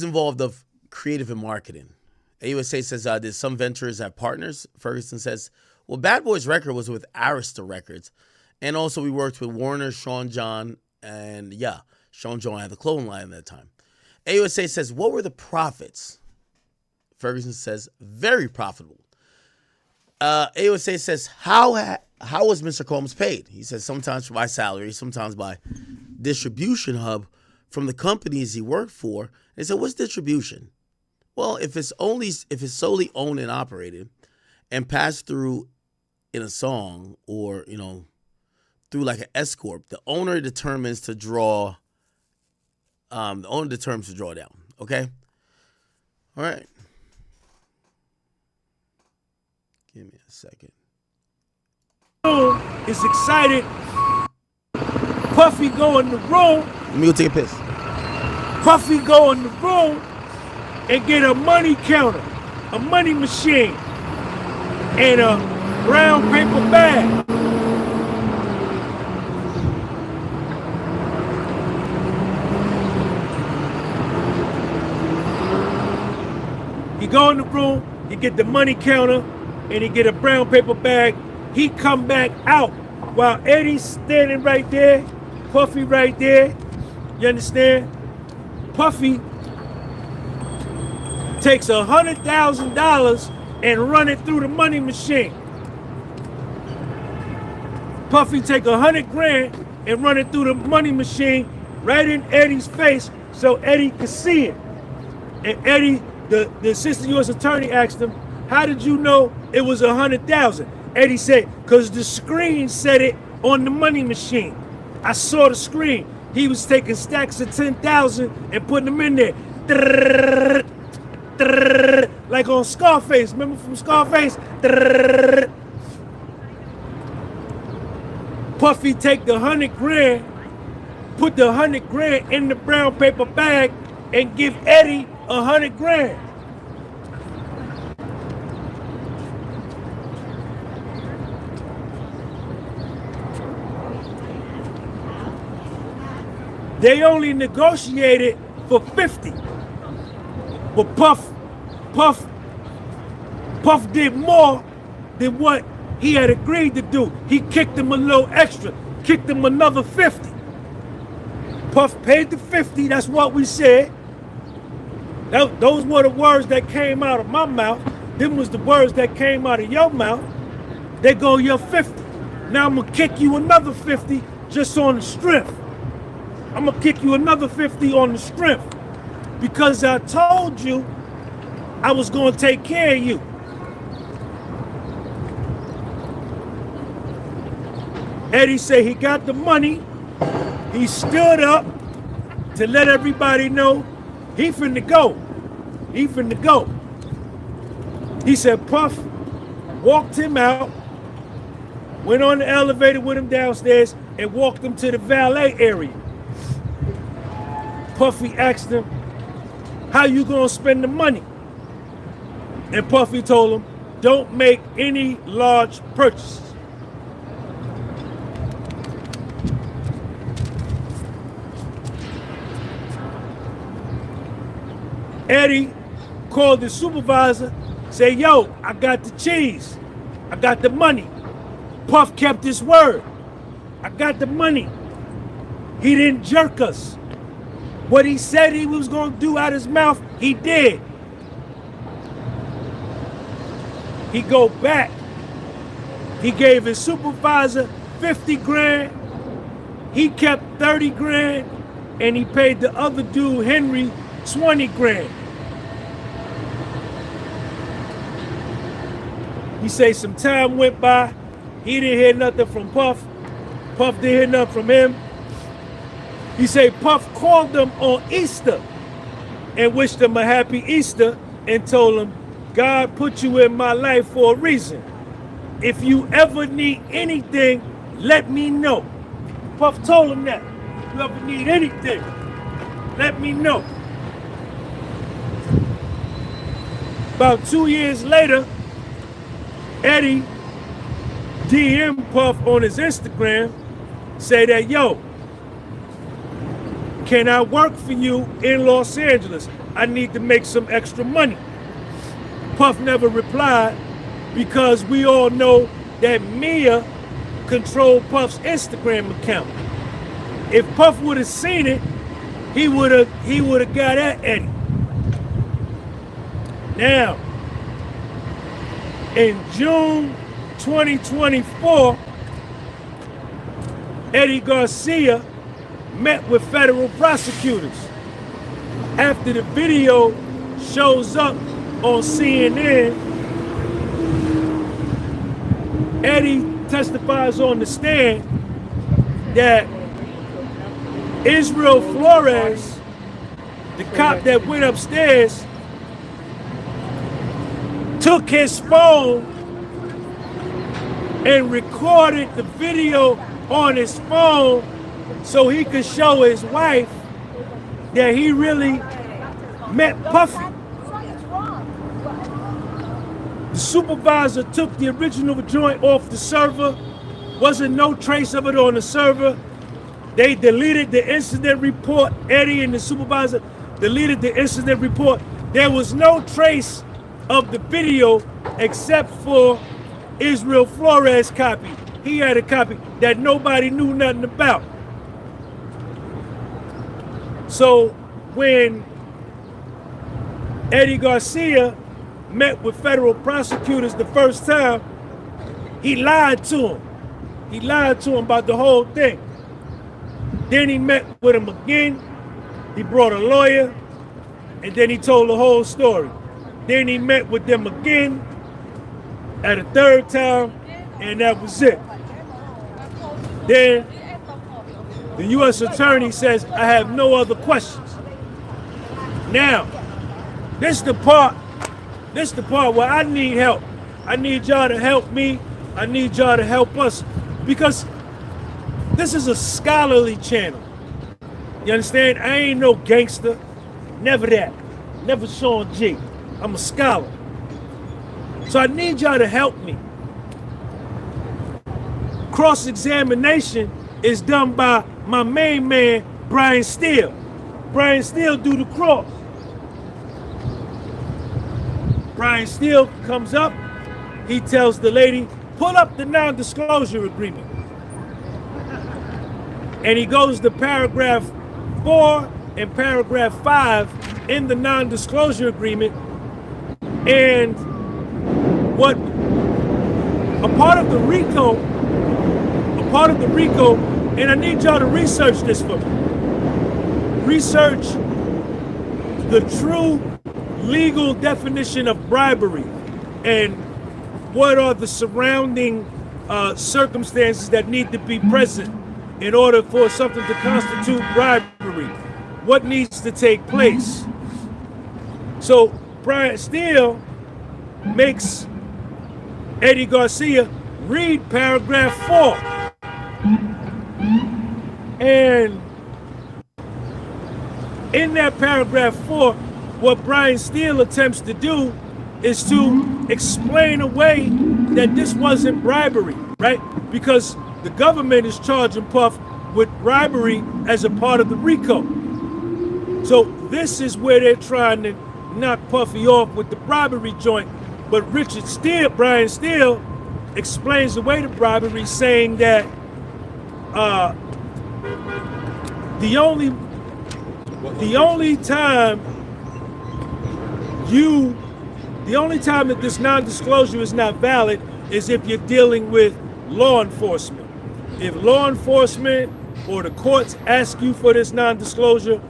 involved of creative and marketing. AUSA says, did some ventures have partners? Ferguson says, well, Bad Boy's record was with Arista Records. And also we worked with Warner, Sean John, and Sean John had the clothing line at that time. AUSA says, what were the profits? Ferguson says, very profitable. AUSA says, how was Mr. Combs paid? He says, sometimes by salary, sometimes by distribution hub from the companies he worked for. They said, what's distribution? Well, if it's solely owned and operated and passed through in a song or, through like an S corp, the owner determines to draw down. Okay. All right. Give me a second. Is excited. Puffy go in the room. Let me go take a piss. Puffy go in the room and get a money counter, a money machine, and a brown paper bag. He go in the room, he get the money counter, and he get a brown paper bag. He come back out while Eddie's standing right there, Puffy right there. You understand? Puffy takes $100,000 and run it through the money machine. Puffy take 100 grand and run it through the money machine right in Eddie's face so Eddie could see it. And Eddie, the assistant U.S. attorney asked him, how did you know it was 100,000? Eddie said, because the screen said it on the money machine. I saw the screen. He was taking stacks of 10,000 and putting them in there. Like on Scarface. Remember from Scarface? Puffy take the 100 grand, put the 100 grand in the brown paper bag, and give Eddie 100 grand. They only negotiated for 50. But Puff did more than what he had agreed to do. He kicked him a little extra, kicked him another 50. Puff paid the 50, that's what we said. Those were the words that came out of my mouth. Them was the words that came out of your mouth. They go, your 50. Now I'm gonna kick you another 50 just on the strength. I'm gonna kick you another 50 on the strength because I told you I was gonna take care of you. Eddie said he got the money. He stood up to let everybody know he finna go. He finna go. He said Puff walked him out, went on the elevator with him downstairs, and walked him to the valet area. Puffy asked him, how you gonna spend the money? And Puffy told him, don't make any large purchases. Eddie called the supervisor, say, yo, I got the cheese. I got the money. Puff kept his word. I got the money. He didn't jerk us. What he said he was gonna do out his mouth, he did. He go back. He gave his supervisor 50 grand. He kept 30 grand. And he paid the other dude, Henry, 20 grand. He say some time went by. He didn't hear nothing from Puff. Puff didn't hear nothing from him. He say Puff called them on Easter and wished them a happy Easter and told them, God put you in my life for a reason. If you ever need anything, let me know. Puff told him that. If you ever need anything, let me know. About 2 years later, Eddie DM Puff on his Instagram, say that, yo, can I work for you in Los Angeles? I need to make some extra money. Puff never replied because we all know that Mia controlled Puff's Instagram account. If Puff would have seen it, he would have got at Eddie. Now, in June 2024, Eddie Garcia met with federal prosecutors. After the video shows up on CNN, Eddie testifies on the stand that Israel Flores, the cop that went upstairs, took his phone and recorded the video on his phone so he could show his wife that he really met Puffy. The supervisor took the original joint off the server. Wasn't no trace of it on the server. They deleted the incident report. Eddie and the supervisor deleted the incident report. There was no trace of the video except for Israel Flores' copy. He had a copy that nobody knew nothing about. So when Eddie Garcia met with federal prosecutors the first time, he lied to him. He lied to him about the whole thing. Then he met with him again. He brought a lawyer, and then he told the whole story. Then he met with them again at a third time, and that was it. Then the U.S. attorney says, I have no other questions. Now, this is the part where I need help. I need y'all to help me. I need y'all to help us, because this is a scholarly channel. You understand? I ain't no gangster. Never that. Never Sean G. I'm a scholar. So I need y'all to help me. Cross-examination is done by my main man, Brian Steele. Brian Steele do the cross. Brian Steele comes up. He tells the lady, pull up the non-disclosure agreement. And he goes to paragraph 4 and paragraph 5 in the non-disclosure agreement. And what a part of the RICO, and I need y'all to research this for me. Research the true legal definition of bribery and what are the surrounding circumstances that need to be present in order for something to constitute bribery. What needs to take place? So Brian Steele makes Eddie Garcia read paragraph 4. And in that paragraph 4, what Brian Steele attempts to do is to explain away that this wasn't bribery, right? Because the government is charging Puff with bribery as a part of the RICO. So this is where they're trying to knock Puffy off with the bribery joint. But Brian Steele explains away the bribery, saying that the only time that this non-disclosure is not valid is if you're dealing with law enforcement. If law enforcement or the courts ask you for this non-disclosure,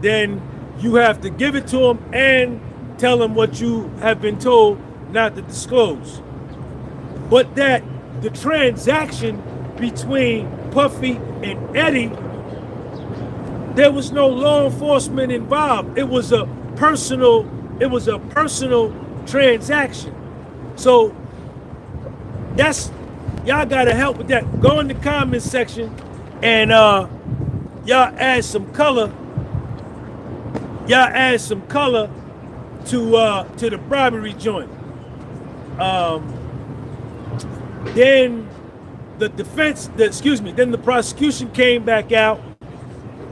then you have to give it to them and tell them what you have been told not to disclose. But that the transaction between Puffy and Eddie, there was no law enforcement involved. It was a personal transaction. So that's, y'all gotta help with that. Go in the comments section and y'all add some color. Y'all add some color to the bribery joint. Then the defense, then the prosecution came back out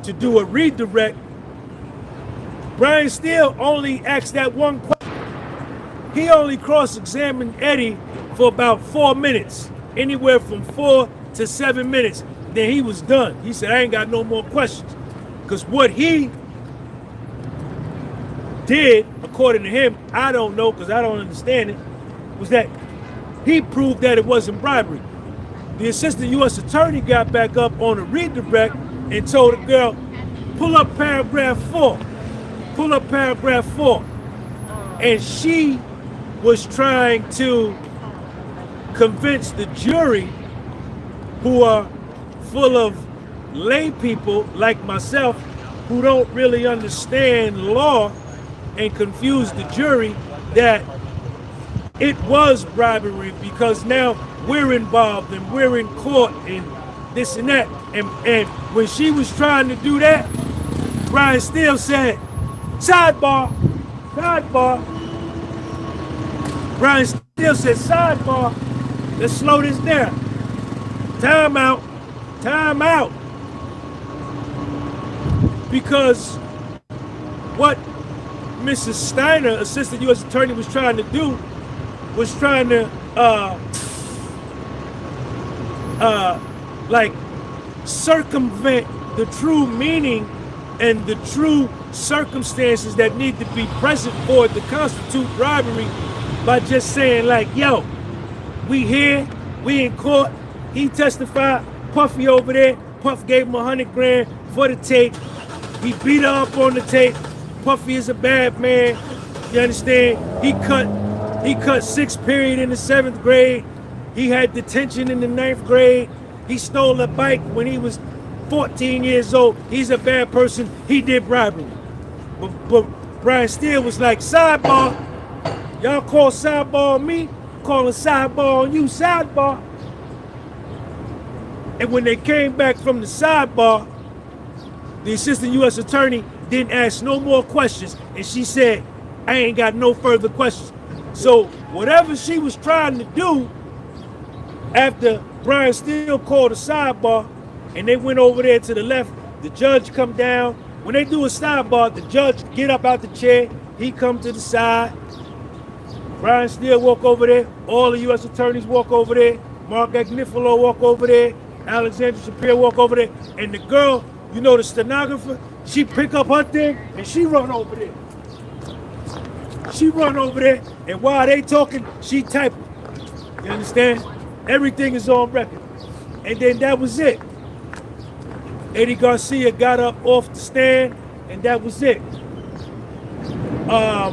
to do a redirect. Brian Steele only asked that one question. He only cross-examined Eddie for about 4 minutes, anywhere from 4 to 7 minutes. Then he was done. He said, I ain't got no more questions. Because what he did, according to him, I don't know because I don't understand it, was that he proved that it wasn't bribery. The assistant U.S. attorney got back up on a redirect and told the girl, pull up paragraph 4. Pull up paragraph 4. And she was trying to convince the jury, who are full of lay people like myself who don't really understand law, and confuse the jury that it was bribery because now we're involved and we're in court and this and that. And when she was trying to do that, Brian Steele said, sidebar, sidebar. Brian Steele said, sidebar. Let's slow this down. Time out. Time out. Because what Mrs. Steiner, Assistant U.S. Attorney, was trying to do was trying to like circumvent the true meaning and the true circumstances that need to be present for it to constitute bribery by just saying like, yo, we here, we in court, he testified, Puffy over there, Puff gave him $100 grand for the tape, he beat her up on the tape, Puffy is a bad man, you understand? He cut 6th period in the 7th grade, he had detention in the 9th grade, he stole a bike when he was 14 years old, he's a bad person, he did bribery. But Brian Steele was like, sidebar, y'all call sidebar on me, calling sidebar on you, sidebar. And when they came back from the sidebar, the Assistant U.S. Attorney didn't ask no more questions, and she said, I ain't got no further questions. So whatever she was trying to do after Brian Steele called a sidebar, and they went over there to the left, the judge come down. When they do a sidebar, the judge get up out the chair, he come to the side. Brian Steele walk over there, all the U.S. attorneys walk over there, Mark Agnifilo walk over there, Alexandra Shapiro walk over there, and the girl, you know, the stenographer, she pick up her thing and she run over there. She run over there, and while they talking, she typing. You understand? Everything is on record. And then that was it. Eddie Garcia got up off the stand, and that was it. Now,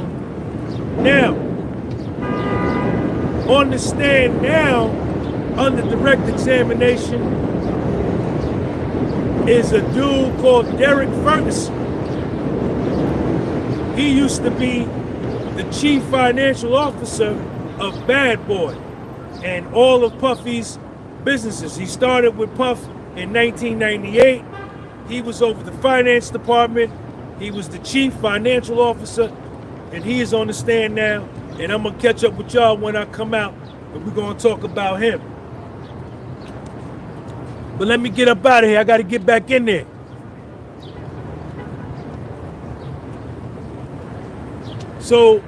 on the stand now, under direct examination, is a dude called Derek Ferguson. He used to be the chief financial officer of Bad Boy and all of Puffy's businesses. He started with Puff in 1998. He was over the finance department. He was the chief financial officer, and he is on the stand now. And I'm gonna catch up with y'all when I come out, and we're gonna talk about him. But let me get up out of here. I gotta get back in there. So,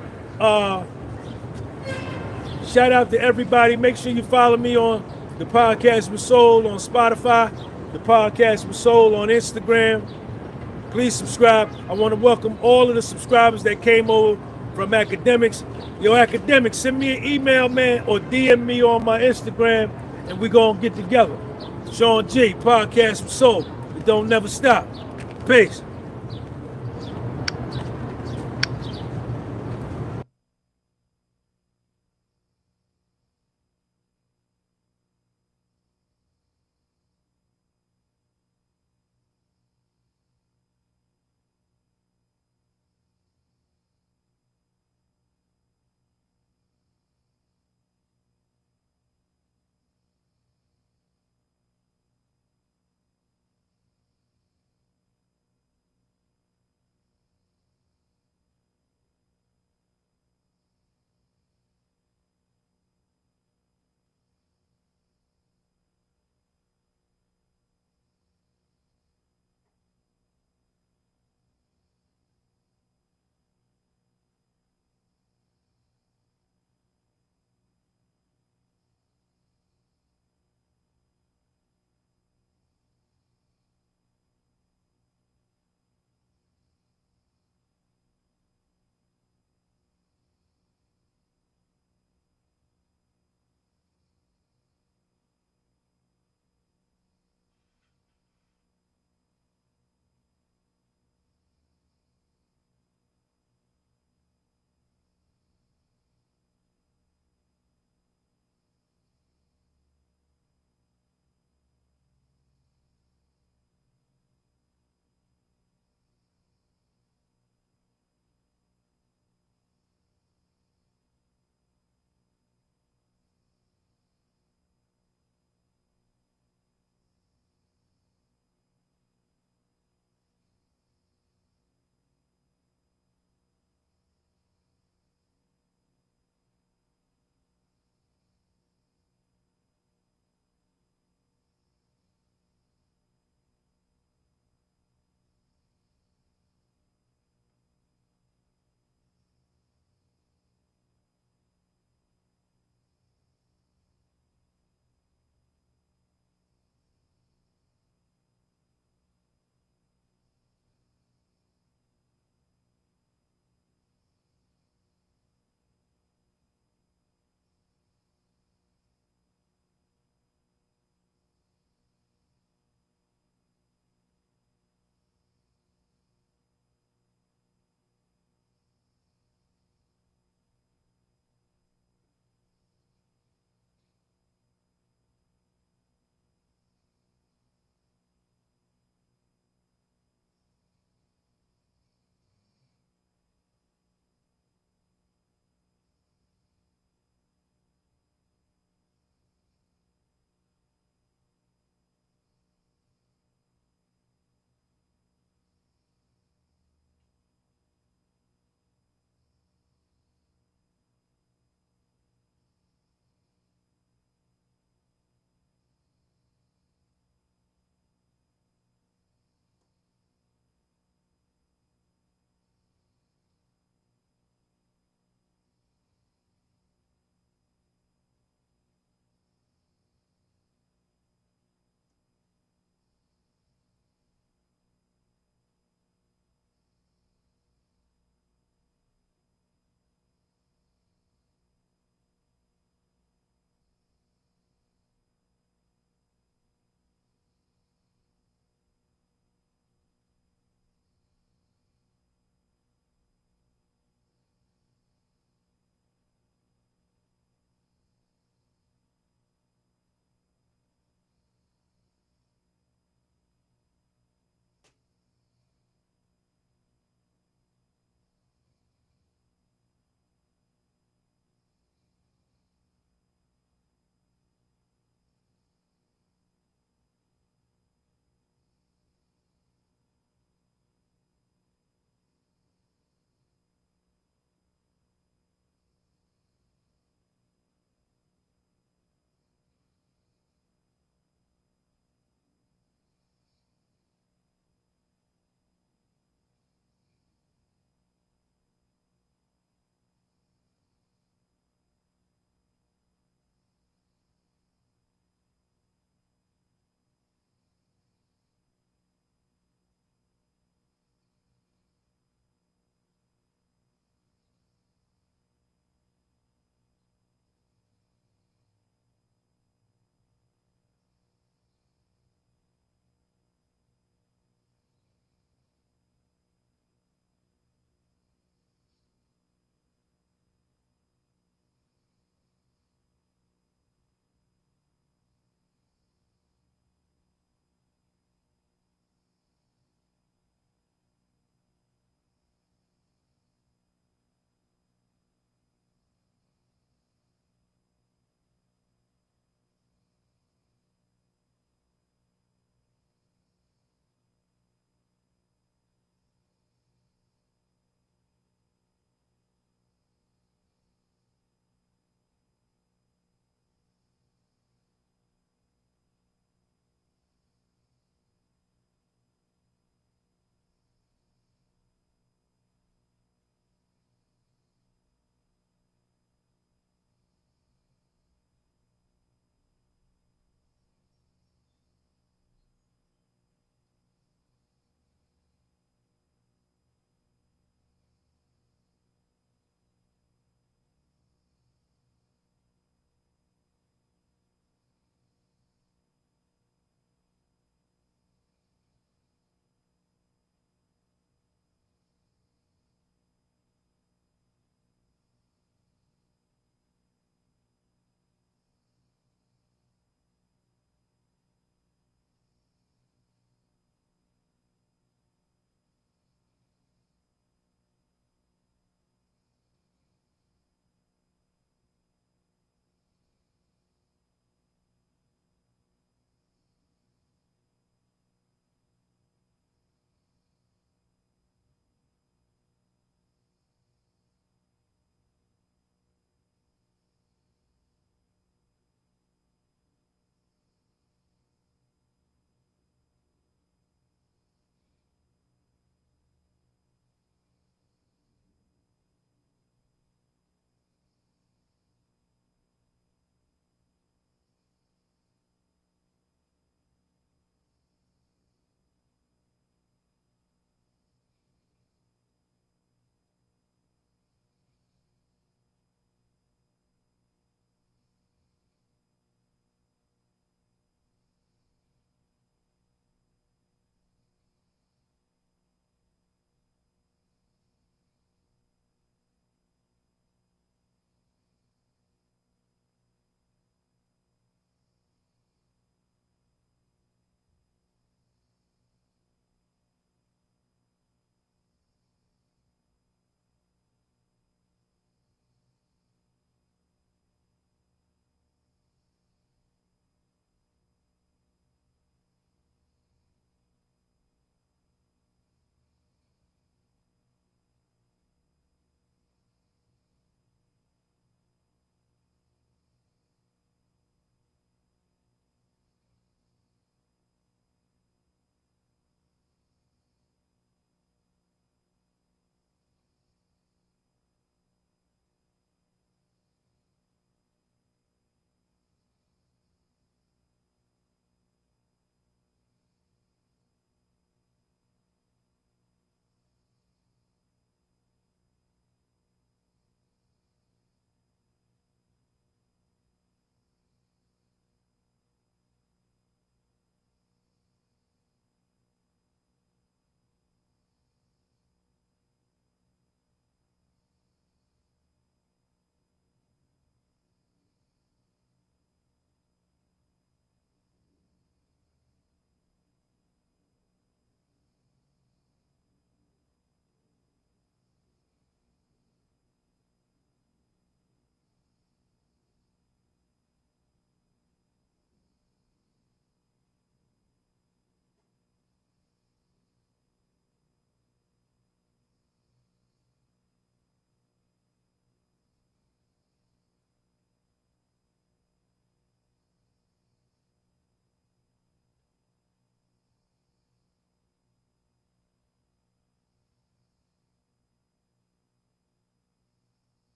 shout out to everybody. Make sure you follow me on The Podcast with Soul on Spotify, The Podcast with Soul on Instagram. Please subscribe. I want to welcome all of the subscribers that came over from Academics. Yo, Academics, send me an email, man, or DM me on my Instagram, and we're going to get together. Sean G, Podcast with Soul. It don't never stop. Peace.